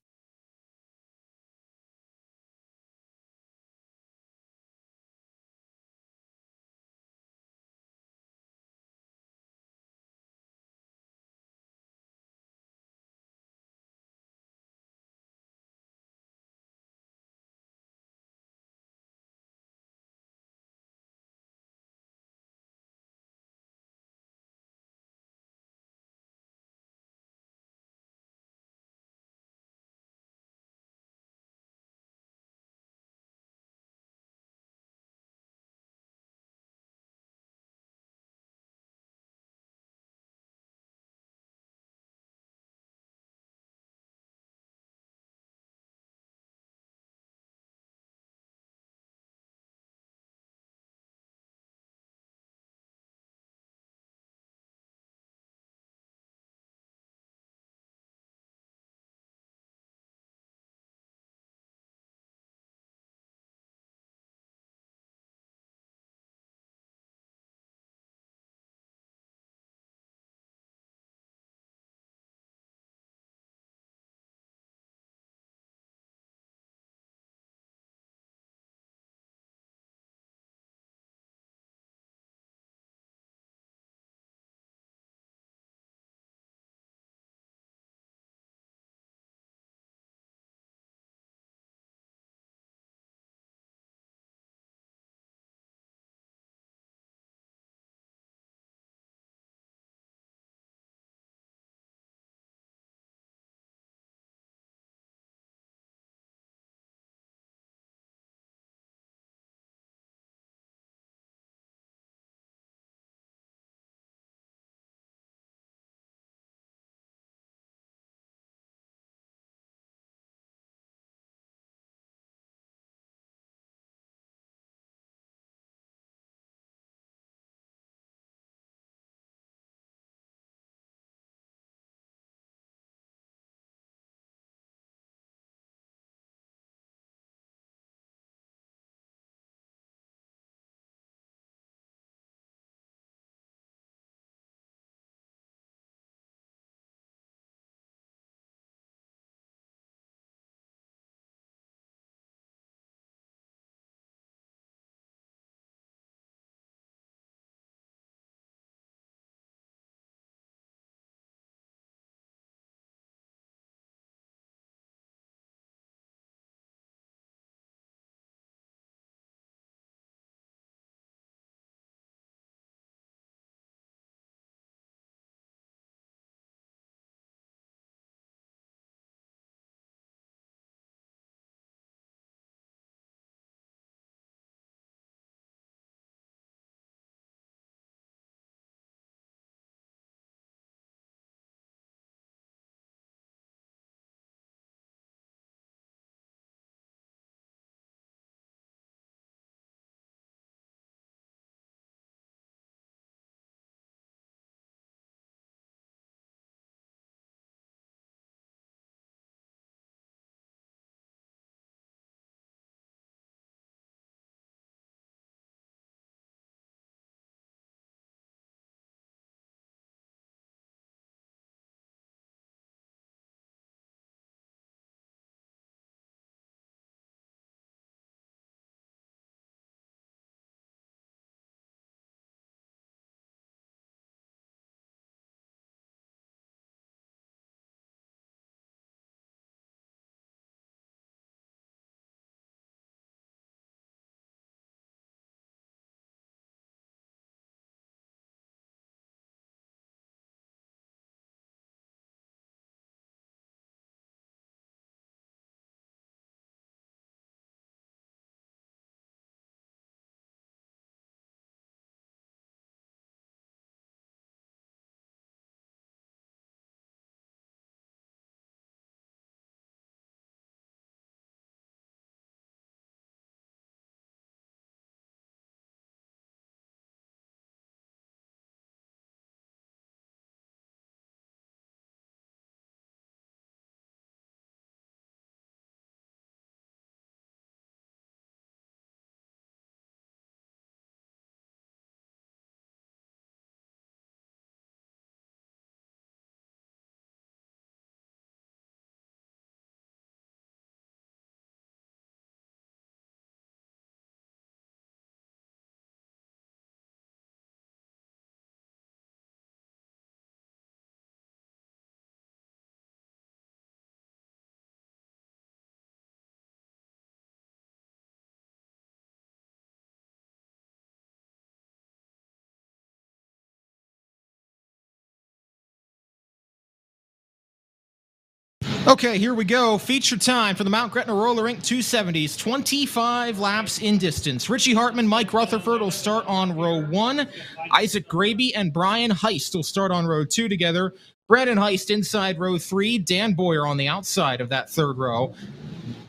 Okay, here we go. Feature time for the Mount Gretna Roller Rink 270s. 25 laps in distance. Richie Hartman, Mike Rutherford will start on row 1. Isaac Graby and Brian Heist will start on row 2 together. Brandon Heist inside row 3. Dan Boyer on the outside of that third row.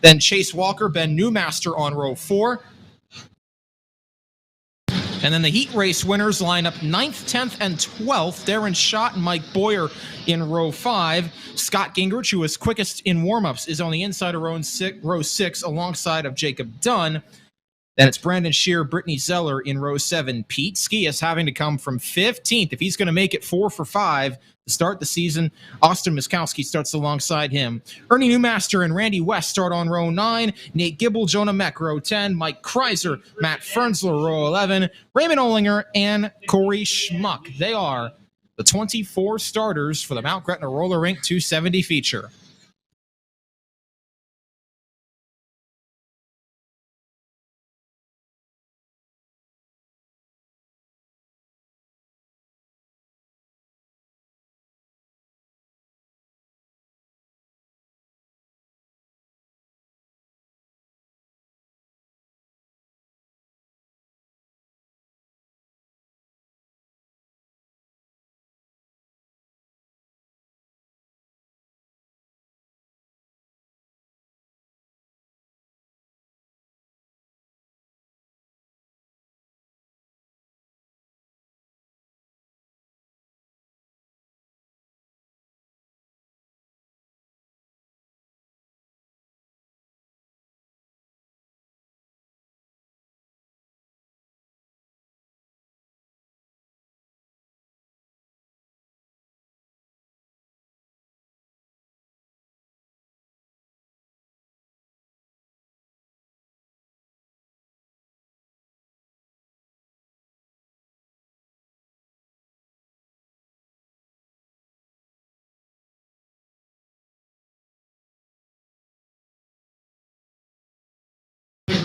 Then Chase Walker, Ben Newmaster on row 4. And then the heat race winners line up 9th, 10th, and 12th. Darren Schott and Mike Boyer in row 5. Scott Gingrich, who was quickest in warm-ups, is on the inside of row 6 alongside of Jacob Dunn. Then it's Brandon Shear, Brittany Zeller in row 7. Pete Skias having to come from 15th if he's going to make it 4 for 5 to start the season. Austin Miskowski starts alongside him. Ernie Newmaster and Randy West start on row 9. Nate Gibble, Jonah Meck, row 10. Mike Kreiser, Matt Fernsler, row 11. Raymond Olinger and Corey Schmuck. They are the 24 starters for the Mount Gretna Roller Rink 270 feature.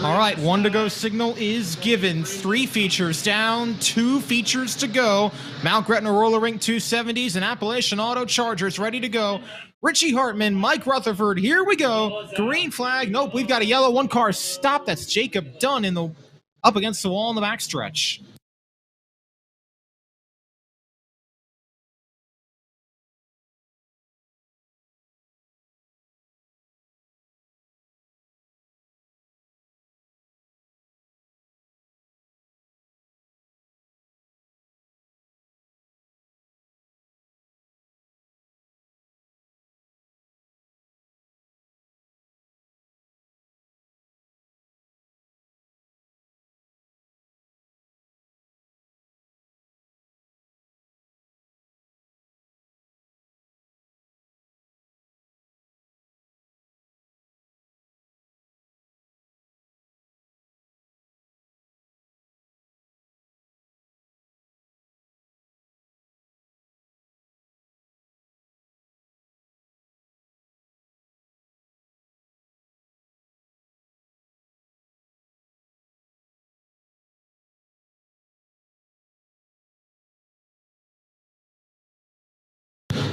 All right, 1 to go signal is given. 3 features down, 2 features to go. Mount Gretna Roller Rink 270s and Appalachian Auto Chargers ready to go. Richie Hartman, Mike Rutherford, here we go. Green flag. Nope, we've got a yellow. 1 car stopped. That's Jacob Dunn up against the wall in the backstretch.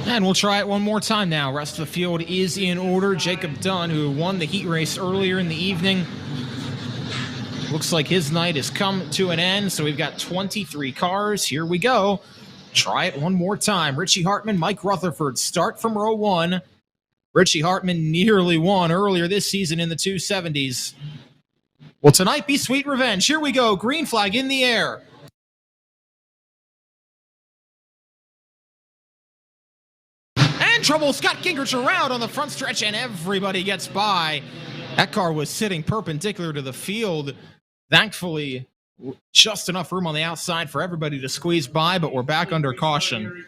And we'll try it one more time now. Rest of the field is in order. Jacob Dunn, who won the heat race earlier in the evening. Looks like his night has come to an end, so we've got 23 cars. Here we go. Try it one more time. Richie Hartman, Mike Rutherford start from row 1. Richie Hartman nearly won earlier this season in the 270s. Will tonight be sweet revenge? Here we go. Green flag in the air. And trouble. Scott Gingrich around on the front stretch, and everybody gets by. That car was sitting perpendicular to the field. Thankfully, just enough room on the outside for everybody to squeeze by, but we're back under caution.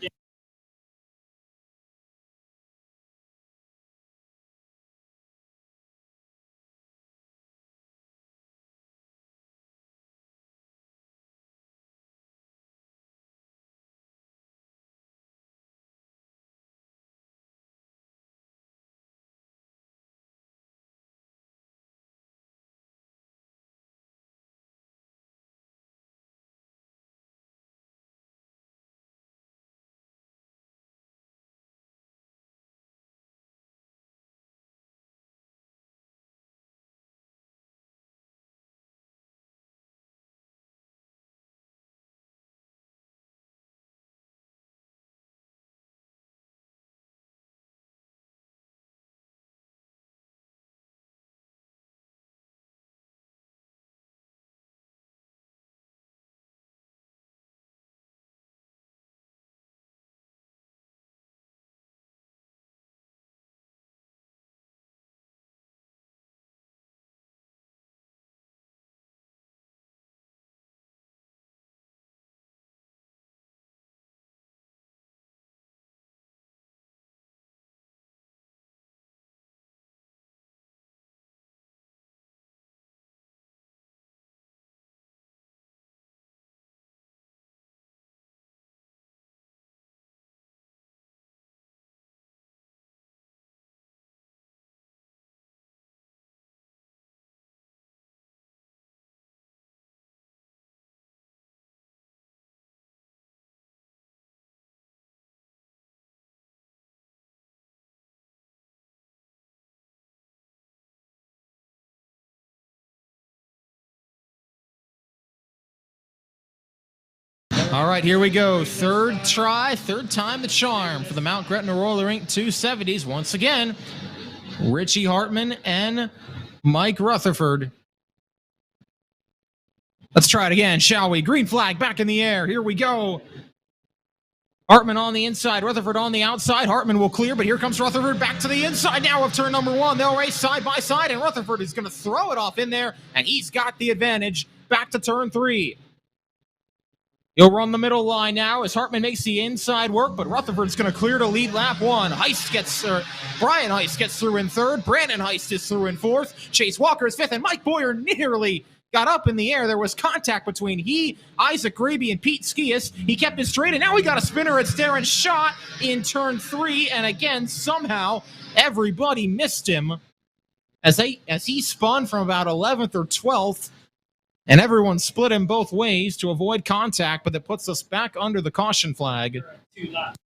All right, here we go. Third try, third time the charm for the Mount Gretna Roller Rink 270s. Once again, Richie Hartman and Mike Rutherford. Let's try it again, shall we? Green flag back in the air. Here we go. Hartman on the inside, Rutherford on the outside. Hartman will clear, but here comes Rutherford back to the inside now of turn number 1. They'll race side by side, and Rutherford is going to throw it off in there, and he's got the advantage back to turn 3. He'll run the middle line now as Hartman makes the inside work, but Rutherford's going to clear to lead lap 1. Brian Heist gets through in 3rd. Brandon Heist is through in 4th. Chase Walker is 5th, and Mike Boyer nearly got up in the air. There was contact between Isaac Graby, and Pete Skias. He kept it straight, and now we got a spinner at Darren Schott in turn 3, and again, somehow, everybody missed him as he spun from about 11th or 12th, and everyone split him both ways to avoid contact, but that puts us back under the caution flag. 2 laps.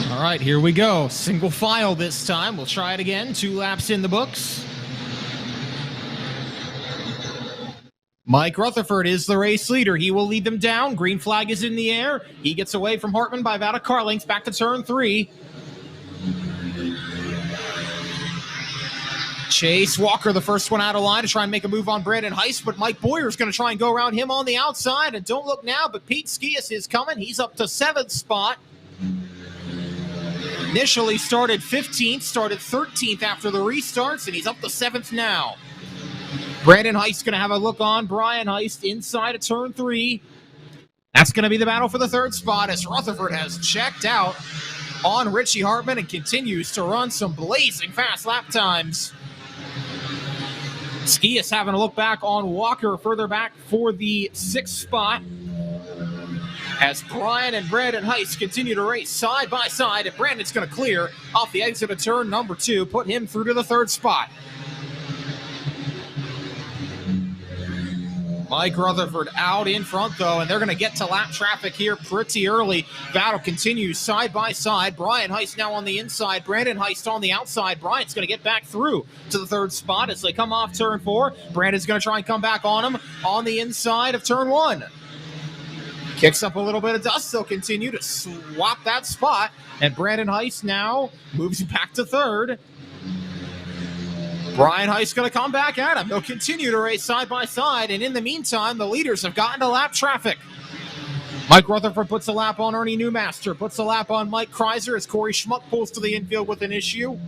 All right, here we go. Single file this time. We'll try it again. 2 laps in the books. Mike Rutherford is the race leader. He will lead them down. Green flag is in the air. He gets away from Hartman by about a car length back to turn 3. Chase Walker, the first one out of line to try and make a move on Brandon Heist, but Mike Boyer's going to try and go around him on the outside. And don't look now, but Pete Skias is coming. He's up to 7th spot. Initially started 15th, started 13th after the restarts, and he's up to 7th now. Brandon Heist going to have a look on Brian Heist inside of turn 3. That's going to be the battle for the 3rd spot as Rutherford has checked out on Richie Hartman and continues to run some blazing fast lap times. Skias having a look back on Walker further back for the 6th spot. As Brian and Brandon Heist continue to race side by side, and Brandon's going to clear off the exit of turn number 2, put him through to the 3rd spot. Mike Rutherford out in front, though, and they're going to get to lap traffic here pretty early. Battle continues side by side. Brian Heist now on the inside. Brandon Heist on the outside. Brian's going to get back through to the 3rd spot as they come off turn 4. Brandon's going to try and come back on him on the inside of turn 1. Kicks up a little bit of dust. They'll continue to swap that spot. And Brandon Heist now moves back to 3rd. Brian Heist going to come back at him. They'll continue to race side by side. And in the meantime, the leaders have gotten to lap traffic. Mike Rutherford puts a lap on Ernie Newmaster. Puts a lap on Mike Kreiser as Corey Schmuck pulls to the infield with an issue.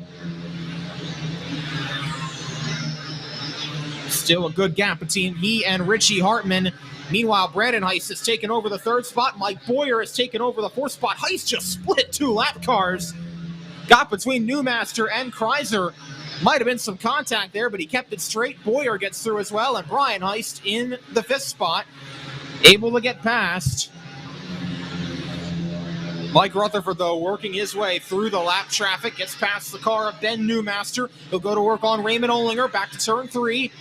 Still a good gap between he and Richie Hartman Meanwhile, Brandon Heist has taken over the 3rd spot. Mike Boyer has taken over the 4th spot. Heist just split 2 lap cars. Got between Newmaster and Kreiser. Might have been some contact there, but he kept it straight. Boyer gets through as well, and Brian Heist in the 5th spot, able to get past. Mike Rutherford, though, working his way through the lap traffic, gets past the car of Ben Newmaster. He'll go to work on Raymond Olinger, back to turn 3.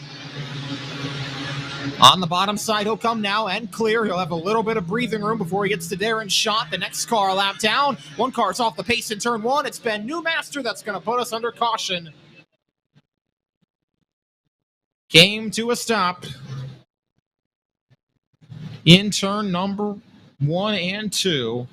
On the bottom side, he'll come now and clear. He'll have a little bit of breathing room before he gets to Darren Schott. The next car a lap down. One car's off the pace in turn 1. It's Ben Newmaster that's going to put us under caution. Came to a stop in turn number 1 and 2.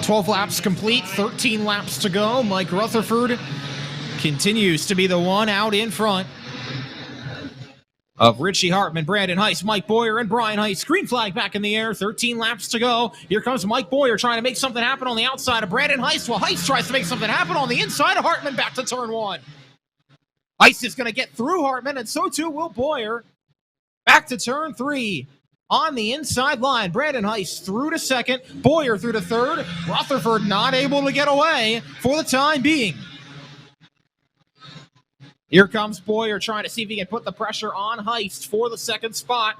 "12 laps complete, 13 laps to go." Mike Rutherford continues to be the one out in front of Richie Hartman, Brandon Heist, Mike Boyer, and Brian Heist. Green flag back in the air, 13 laps to go. Here comes Mike Boyer trying to make something happen on the outside of Brandon Heist, while Heist tries to make something happen on the inside of Hartman back to turn 1. Heist is going to get through Hartman, and so too will Boyer. Back to turn 3. On the inside line, Brandon Heist through to 2nd, Boyer through to 3rd. Rutherford not able to get away for the time being. Here comes Boyer trying to see if he can put the pressure on Heist for the 2nd spot.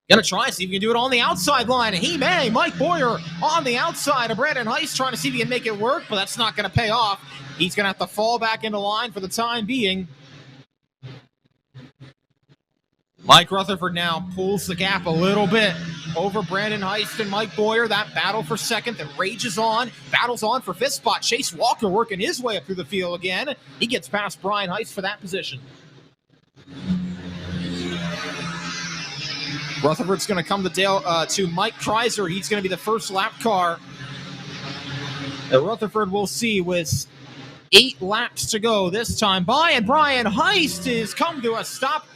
Gonna try to see if he can do it on the outside line, and he may. Mike Boyer on the outside of Brandon Heist trying to see if he can make it work, but that's not gonna pay off. He's gonna have to fall back into line for the time being. Mike Rutherford now pulls the gap a little bit over Brandon Heist and Mike Boyer. That battle for 2nd that rages on. Battles on for 5th spot. Chase Walker working his way up through the field again. He gets past Brian Heist for that position. Rutherford's going to come to Mike Kreiser. He's going to be the first lap car that Rutherford will see with 8 laps to go this time by. And Brian Heist has come to a stop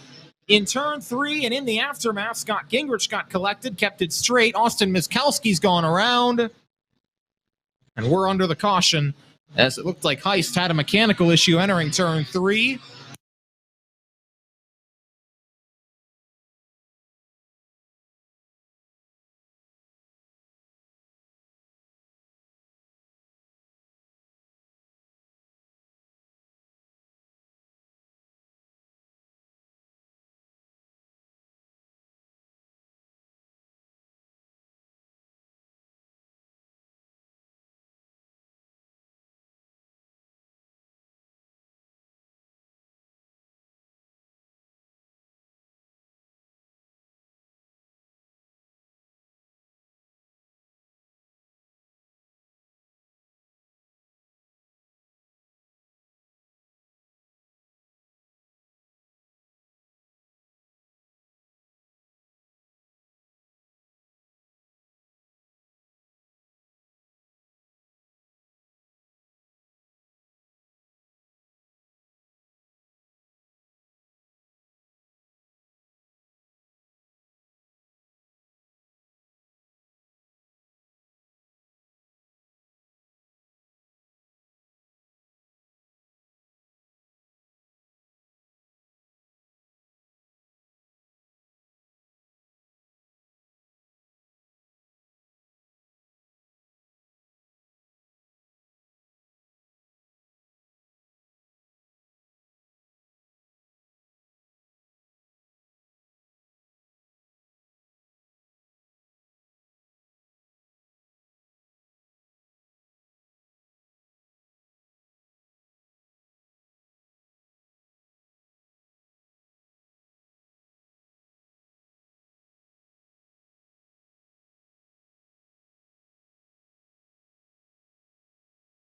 in turn 3, and in the aftermath, Scott Gingrich got collected, kept it straight. Austin Miskowski's gone around. And we're under the caution, as it looked like Heist had a mechanical issue entering turn 3.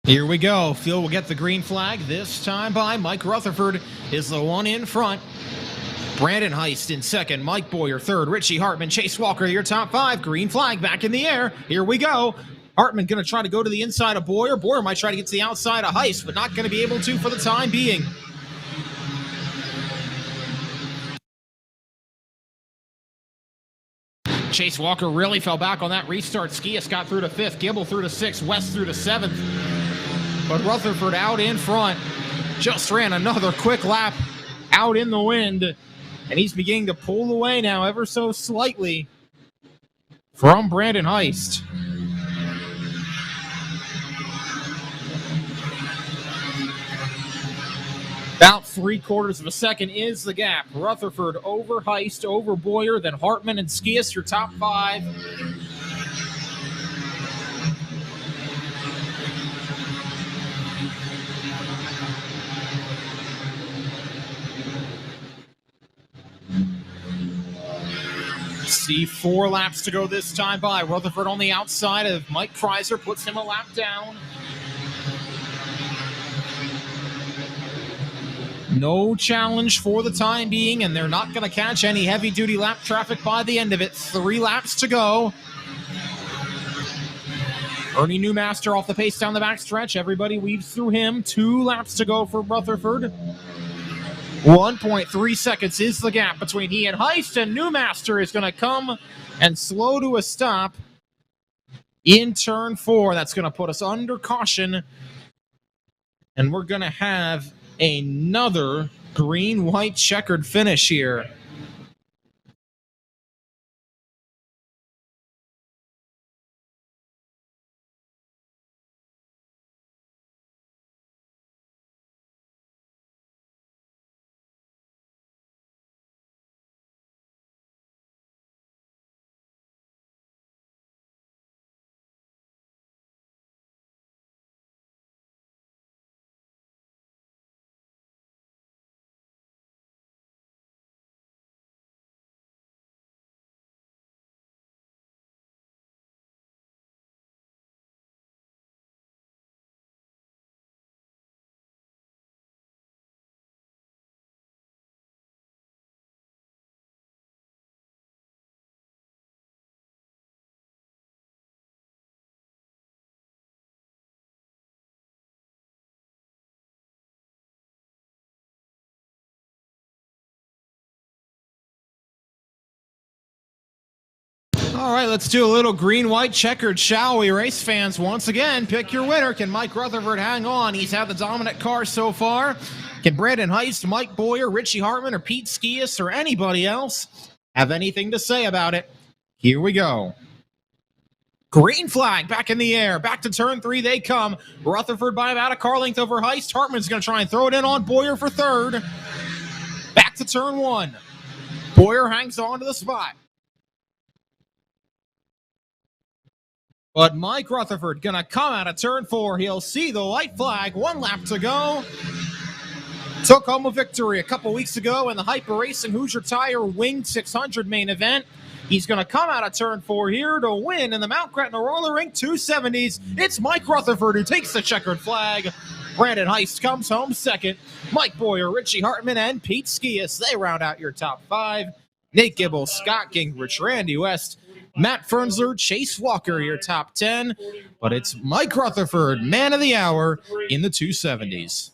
Here we go. Phil will get the green flag this time by Mike Rutherford is the one in front. Brandon Heist in second, Mike Boyer third, Richie Hartman, Chase Walker, your top 5. Green flag back in the air. Here we go. Hartman going to try to go to the inside of Boyer. Boyer might try to get to the outside of Heist, but not going to be able to for the time being. Chase Walker really fell back on that restart. Skias got through to 5th, Gibble through to 6th, West through to 7th. But Rutherford out in front. Just ran another quick lap out in the wind. And he's beginning to pull away now ever so slightly from Brandon Heist. About 3/4 of a second is the gap. Rutherford over Heist, over Boyer, then Hartman and Skias, your top 5. See 4 laps to go this time by. Rutherford on the outside of Mike Kreiser puts him a lap down. No challenge for the time being, and they're not going to catch any heavy-duty lap traffic by the end of it. 3 laps to go. Ernie Newmaster off the pace down the backstretch. Everybody weaves through him. 2 laps to go for Rutherford. 1.3 seconds is the gap between he and Heist, and Newmaster is going to come and slow to a stop in turn 4. That's going to put us under caution, and we're going to have another green-white checkered finish here. All right, let's do a little green-white checkered, shall we? Race fans, once again, pick your winner. Can Mike Rutherford hang on? He's had the dominant car so far. Can Brandon Heist, Mike Boyer, Richie Hartman, or Pete Skias, or anybody else have anything to say about it? Here we go. Green flag back in the air. Back to turn 3 they come. Rutherford by about a car length over Heist. Hartman's going to try and throw it in on Boyer for 3rd. Back to turn 1. Boyer hangs on to the spot. But Mike Rutherford going to come out of turn 4. He'll see the white flag. 1 lap to go. Took home a victory a couple weeks ago in the Hyper Racing Hoosier Tire Winged 600 main event. He's going to come out of turn 4 here to win in the Mount Gretna Roller Rink 270s. It's Mike Rutherford who takes the checkered flag. Brandon Heist comes home 2nd. Mike Boyer, Richie Hartman, and Pete Skias, they round out your top 5. Nate Gibble, Scott Gingrich, Randy West, Matt Fernsler, Chase Walker, your top 10. But it's Mike Rutherford, man of the hour in the 270s.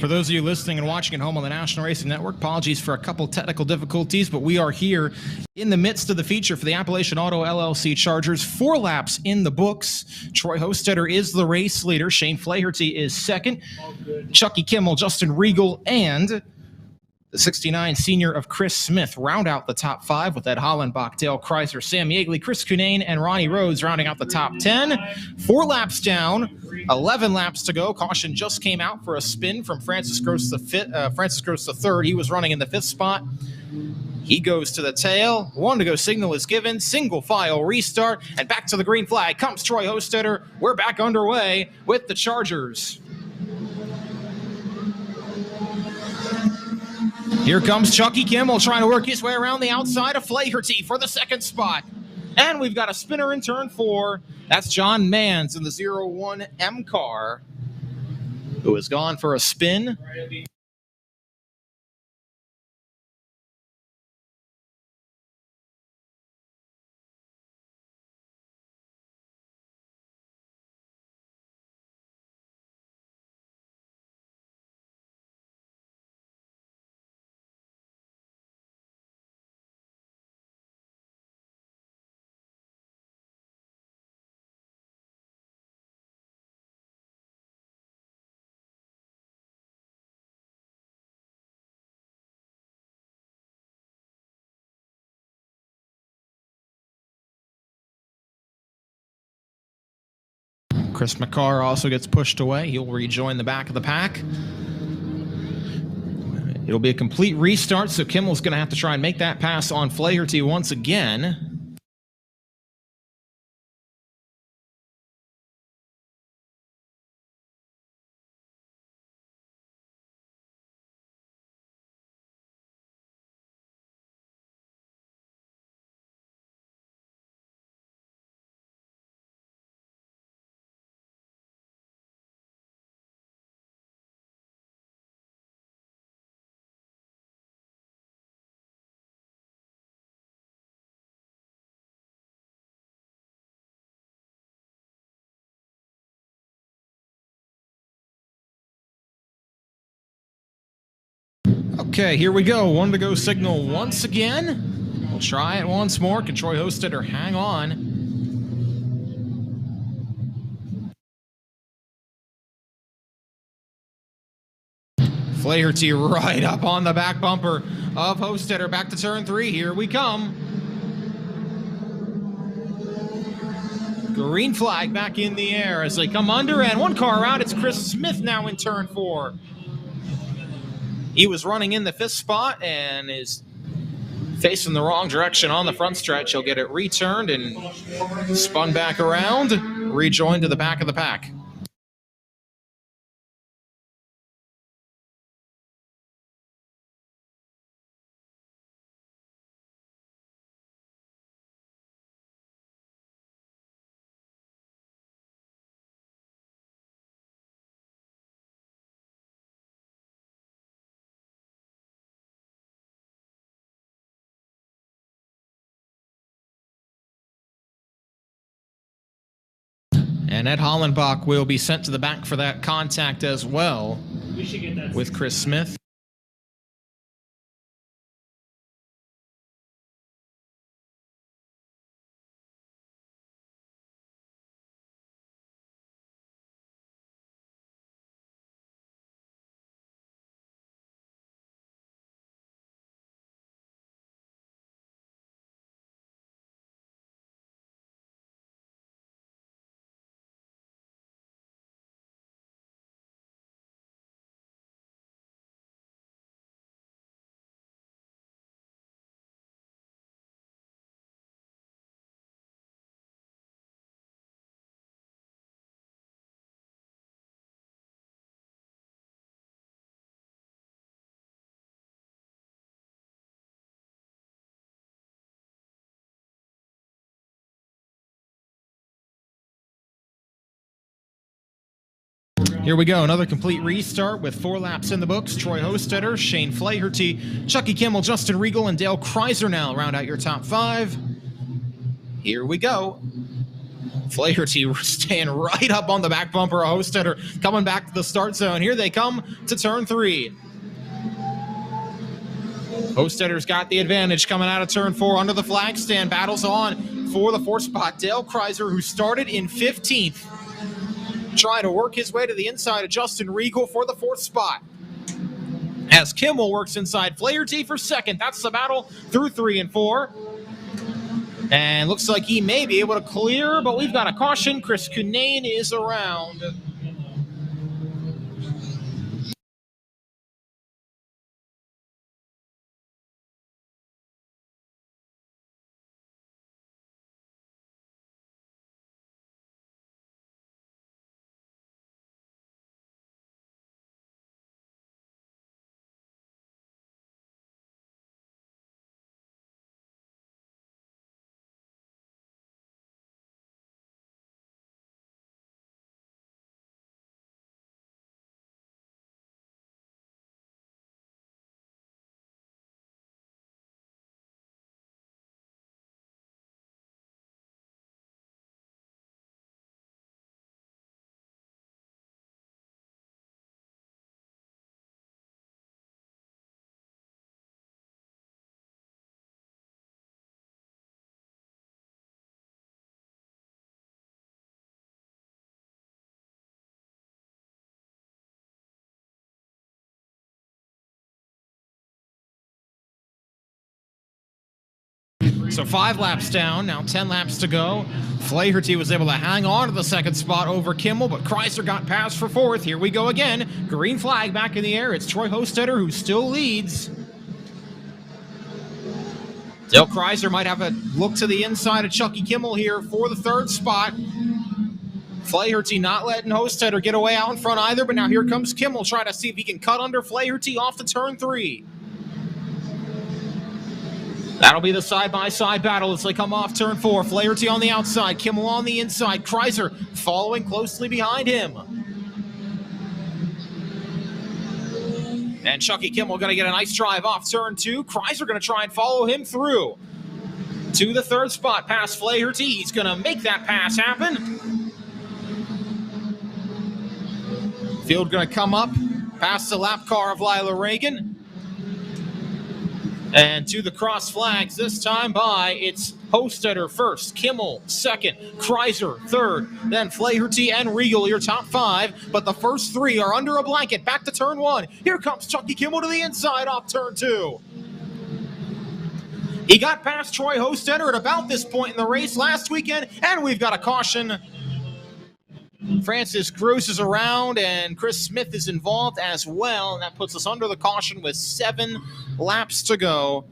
For those of you listening and watching at home on the National Racing Network, apologies for a couple technical difficulties, but we are here in the midst of the feature for the Appalachian Auto LLC Chargers. 4 laps in the books. Troy Hostetter is the race leader. Shane Flaherty is second. Chucky Kimmel, Justin Regal, and the 69 senior of Chris Smith round out the top 5 with Ed Hollenbach, Dale Kreiser, Sam Yeagley, Chris Cunane, and Ronnie Rhodes rounding out the top 10. 4 laps down, 11 laps to go. Caution just came out for a spin from Francis Gross the third. He was running in the 5th spot. He goes to the tail. 1 to go signal is given. Single file restart, and back to the green flag comes Troy Hostetter. We're back underway with the Chargers. Here comes Chucky Kimmel trying to work his way around the outside of Flaherty for the 2nd spot. And we've got a spinner in turn 4. That's John Mans in the 01 M car, who has gone for a spin. Chris McCarr also gets pushed away. He'll rejoin the back of the pack. It'll be a complete restart, so Kimmel's going to have to try and make that pass on Flaherty once again. Okay, here we go. 1 to go signal once again. We'll try it once more. Can Troy Hostetter hang on? Flaherty right up on the back bumper of Hostetter. Back to turn 3. Here we come. Green flag back in the air as they come under, and 1 car out. It's Chris Smith now in turn 4. He was running in the 5th spot and is facing the wrong direction on the front stretch. He'll get it returned and spun back around, rejoined to the back of the pack. And Ed Hollenbach will be sent to the back for that contact as well with Chris Smith. Here we go, another complete restart with 4 laps in the books. Troy Hostetter, Shane Flaherty, Chucky Kimmel, Justin Regal, and Dale Kreiser now round out your top 5. Here we go. Flaherty staying right up on the back bumper of Hostetter, coming back to the start zone. Here they come to turn 3. Hostetter's got the advantage coming out of turn 4 under the flag stand. Battles on for the 4th spot. Dale Kreiser, who started in 15th, trying to work his way to the inside of Justin Regal for the 4th spot. As Kimmel works inside Flaherty for 2nd. That's the battle through 3 and 4. And looks like he may be able to clear, but we've got a caution. Chris Cunane is around. So 5 laps down, now 10 laps to go. Flaherty was able to hang on to the 2nd spot over Kimmel, but Kreiser got past for 4th. Here we go again. Green flag back in the air. It's Troy Hostetter who still leads. Dale Kreiser might have a look to the inside of Chucky Kimmel here for the 3rd spot. Flaherty not letting Hostetter get away out in front either, but now here comes Kimmel trying to see if he can cut under Flaherty off the turn 3. That'll be the side-by-side battle as they come off turn 4. Flaherty on the outside, Kimmel on the inside. Kreiser following closely behind him. And Chucky Kimmel going to get a nice drive off turn 2. Kreiser going to try and follow him through to the 3rd spot past Flaherty. He's going to make that pass happen. Field going to come up past the lap car of Lila Reagan. And to the cross flags, this time by, it's Hostetter 1st, Kimmel 2nd, Kreiser 3rd, then Flaherty and Regal, your top 5. But the first 3 are under a blanket. Back to turn 1. Here comes Chucky Kimmel to the inside off turn 2. He got past Troy Hostetter at about this point in the race last weekend, and we've got a caution. Francis Cruz is around, and Chris Smith is involved as well, and that puts us under the caution with 7 laps to go.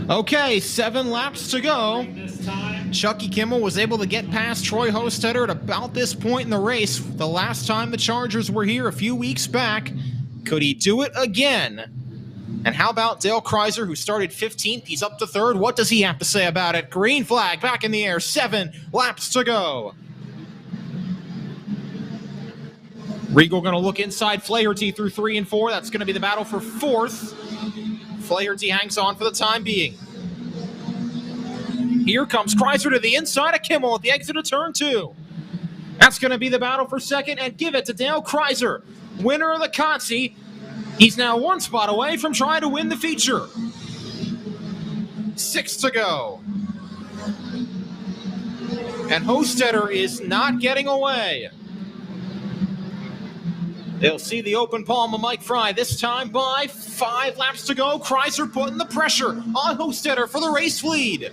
Okay, 7 laps to go. This time, Chucky Kimmel was able to get past Troy Hostetter at about this point in the race. The last time the Chargers were here a few weeks back. Could he do it again? And how about Dale Kreiser, who started 15th? He's up to 3rd. What does he have to say about it? Green flag back in the air. 7 laps to go. Regal going to look inside Flaherty through 3 and 4. That's going to be the battle for 4th. Flaherty hangs on for the time being. Here comes Kreiser to the inside of Kimmel at the exit of turn 2. That's going to be the battle for 2nd, and give it to Dale Kreiser, winner of the Consi. He's now 1 spot away from trying to win the feature. 6 to go. And Hostetter is not getting away. They'll see the open palm of Mike Fry, this time by 5 laps to go. Kreiser putting the pressure on Hostetter for the race lead.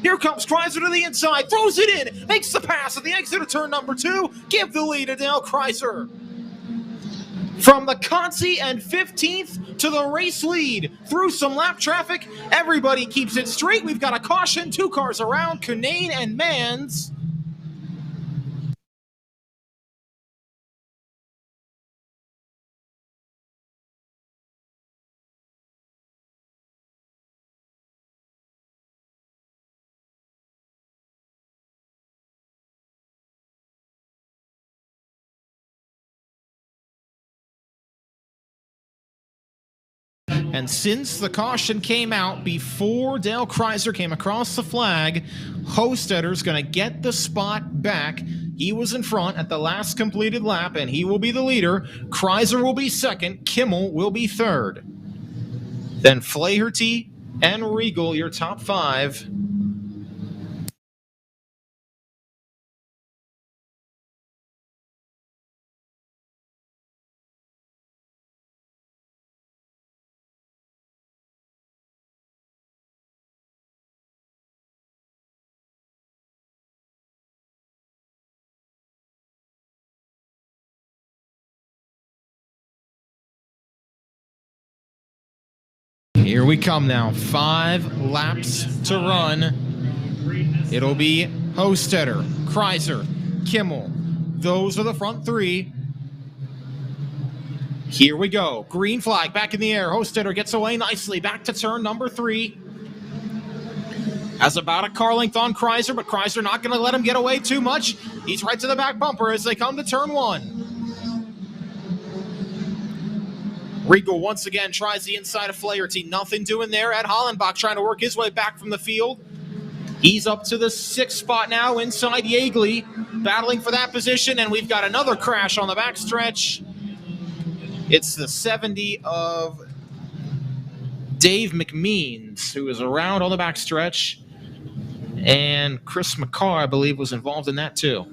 Here comes Kreiser to the inside, throws it in, makes the pass at the exit of turn number 2. Give the lead to Dale Kreiser. From the Consi and 15th to the race lead. Through some lap traffic, everybody keeps it straight. We've got a caution, 2 cars around, Cunane and Mans. And since the caution came out before Dale Kreiser came across the flag, Hostetter's going to get the spot back. He was in front at the last completed lap, and he will be the leader. Kreiser will be 2nd. Kimmel will be 3rd. Then Flaherty and Regal, your top 5. Here we come now. 5 laps to run. It'll be Hostetter, Kreiser, Kimmel. Those are the front 3. Here we go. Green flag back in the air. Hostetter gets away nicely. Back to turn number 3. Has about a car length on Kreiser, but Kreiser not going to let him get away too much. He's right to the back bumper as they come to turn 1. Regal once again tries the inside of Flaherty. Nothing doing there. Ed Hollenbach trying to work his way back from the field. He's up to the 6th spot now inside Yeagley, battling for that position, and we've got another crash on the backstretch. It's the 70 of Dave McMeans, who is around on the backstretch, and Chris McCarr, I believe, was involved in that too.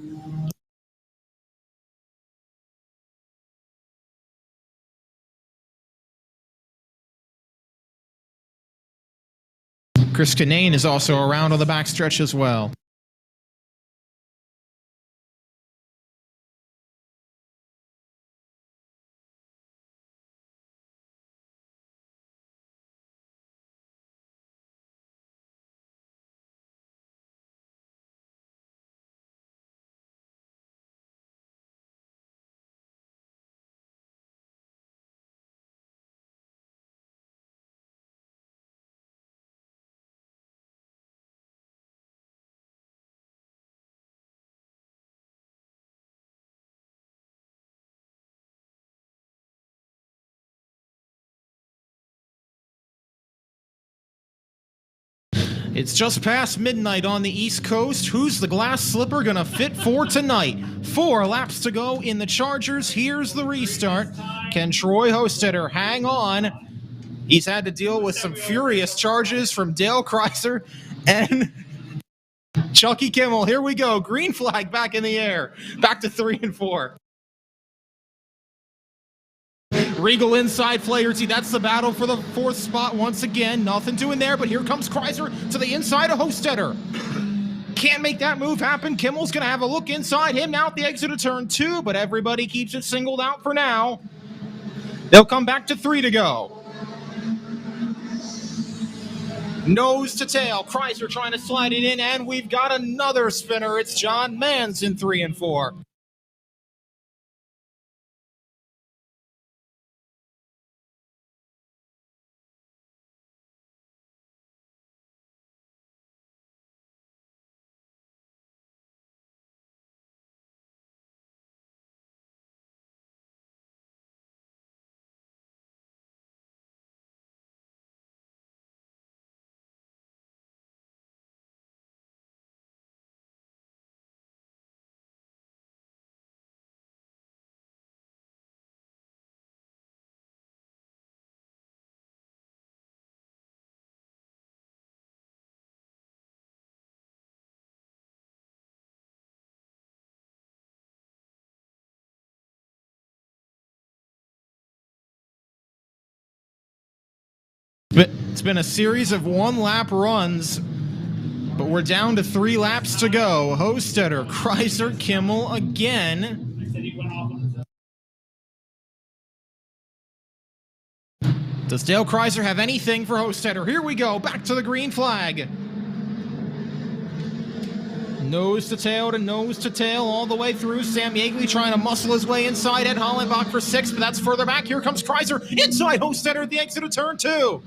Chris Cunane is also around on the backstretch as well. It's just past midnight on the East Coast. Who's the glass slipper going to fit for tonight? 4 laps to go in the Chargers. Here's the restart. Can Troy Hostetter hang on? He's had to deal with some furious charges from Dale Kreiser and Chucky Kimmel. Here we go. Green flag back in the air. Back to 3 and 4. Regal inside Flaherty. That's the battle for the 4th spot once again. Nothing doing there, but here comes Kreiser to the inside of Hostetter. Can't make that move happen. Kimmel's going to have a look inside him now at the exit of turn 2, but everybody keeps it singled out for now. They'll come back to 3 to go. Nose to tail. Chrysler trying to slide it in, and we've got another spinner. It's John Mans in 3 and 4. It's been a series of 1-lap runs, but we're down to 3 laps to go. Hostetter, Chrysler, Kimmel again. Does Dale Chrysler have anything for Hostetter? Here we go, back to the green flag. Nose to tail, all the way through. Sam Yeagley trying to muscle his way inside. Ed Hollenbach for 6, but that's further back. Here comes Chrysler inside Hostetter at the exit of turn 2.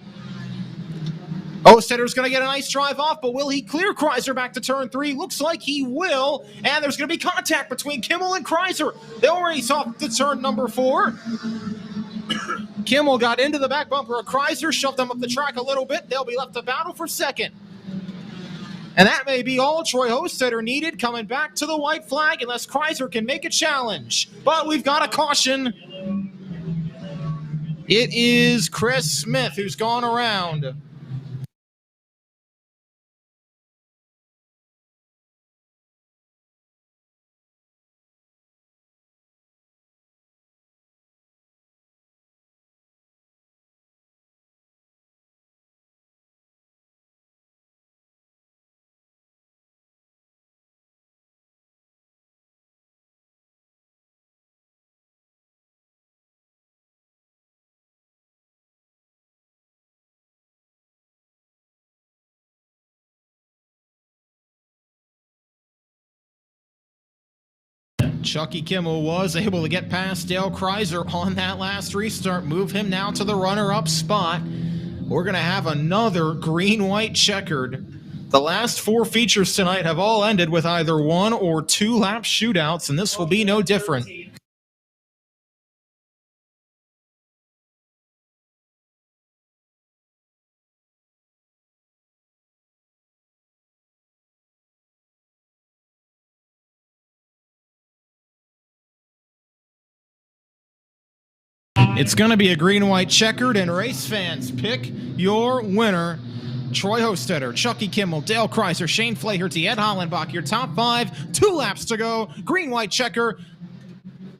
Hostetter's going to get a nice drive off, but will he clear Chrysler back to turn 3? Looks like he will, and there's going to be contact between Kimmel and Chrysler. They'll race off to turn number 4. Kimmel got into the back bumper of Chrysler, shoved them up the track a little bit. They'll be left to battle for second. And that may be all Troy Hostetter needed coming back to the white flag unless Chrysler can make a challenge. But we've got a caution. It is Chris Smith who's gone around. Chucky Kimmel was able to get past Dale Chrysler on that last restart, move him now to the runner-up spot. We're going to have another green-white checkered. The last 4 features tonight have all ended with either 1 or 2 lap shootouts, and this will be no different. It's going to be a green-white checkered, and race fans, pick your winner. Troy Hostetter, Chucky Kimmel, Dale Chrysler, Shane Flaherty, Ed Hollenbach, your top 5. 2 laps to go. Green-white checker.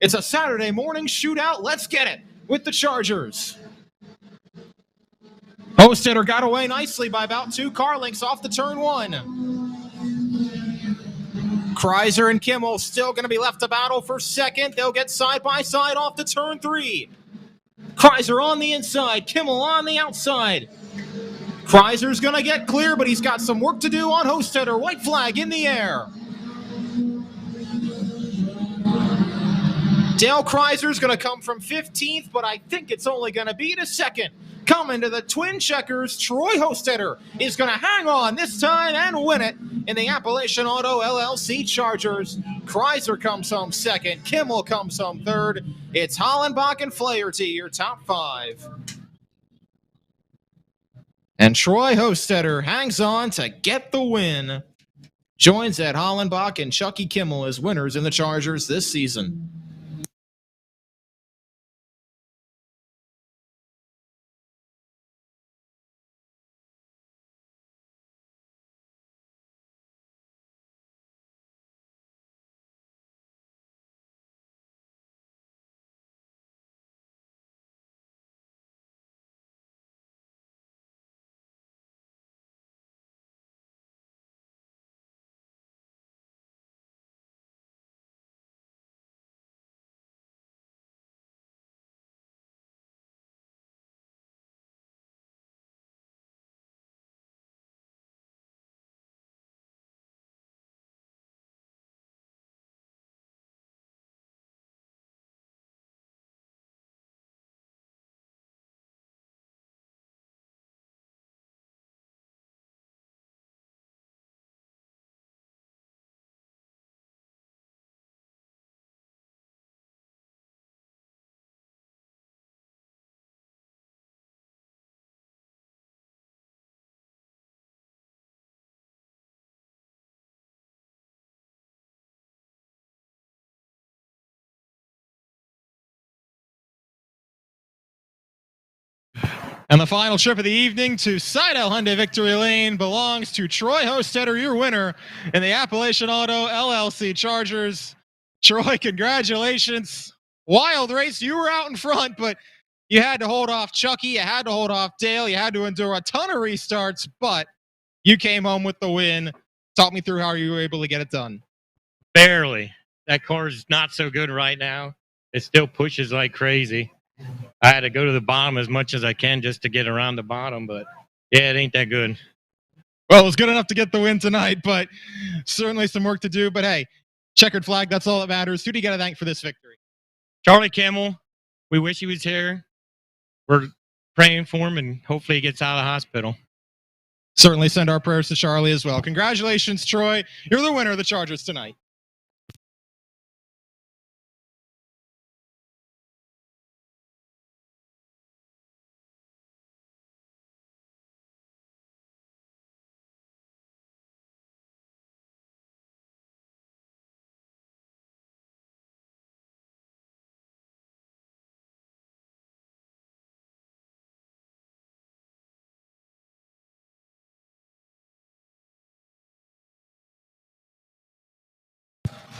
It's a Saturday morning shootout. Let's get it with the Chargers. Hostetter got away nicely by about 2 car lengths off the turn 1. Chrysler and Kimmel still going to be left to battle for second. They'll get side by side off the turn 3. Chrysler on the inside, Kimmel on the outside. Chrysler's going to get clear, but he's got some work to do on Hostetter. White flag in the air. Dale Chrysler's going to come from 15th, but I think it's only going to be to second. Coming to the twin checkers, Troy Hostetter is going to hang on this time and win it in the Appalachian Auto LLC Chargers. Chrysler comes home second. Kimmel comes home third. It's Hollenbach and Flaherty, your top 5. And Troy Hostetter hangs on to get the win. Joins Ed Hollenbach and Chucky Kimmel as winners in the Chargers this season. And the final trip of the evening to Seidel Hyundai Victory Lane belongs to Troy Hostetter, your winner in the Appalachian Auto LLC Chargers. Troy, congratulations. Wild race. You were out in front, but you had to hold off Chucky. You had to hold off Dale. You had to endure a ton of restarts, but you came home with the win. Talk me through how you were able to get it done. Barely. That car's not so good right now. It still pushes like crazy. I had to go to the bottom as much as I can just to get around the bottom, but yeah, it ain't that good. Well, it was good enough to get the win tonight, but certainly some work to do. But hey, checkered flag, that's all that matters. Who do you got to thank for this victory? Charlie Kimmel, we wish he was here. We're praying for him, and hopefully he gets out of the hospital. Certainly send our prayers to Charlie as well. Congratulations, Troy. You're the winner of the Chargers tonight.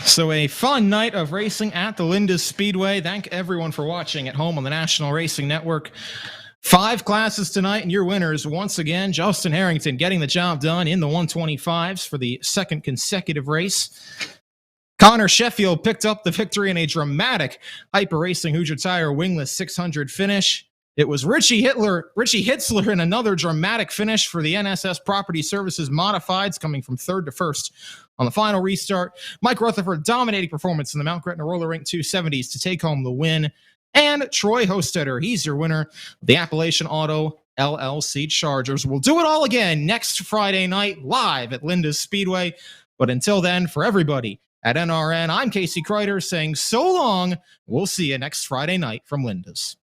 So a fun night of racing at the Linda's Speedway. Thank everyone for watching at home on the National Racing Network. 5 classes tonight, and your winners, once again, Justin Harrington getting the job done in the 125s for the second consecutive race. Connor Sheffield picked up the victory in a dramatic Hyper Racing Hoosier Tire wingless 600 finish. It was Richie Hitzler in another dramatic finish for the NSS Property Services Modifieds, coming from 3rd to 1st on the final restart. Mike Rutherford dominating performance in the Mount Gretna Roller Rink 270s to take home the win. And Troy Hostetter, he's your winner of the Appalachian Auto LLC Chargers. We'll do it all again next Friday night live at Linda's Speedway. But until then, for everybody at NRN, I'm Casey Kreider saying so long. We'll see you next Friday night from Linda's.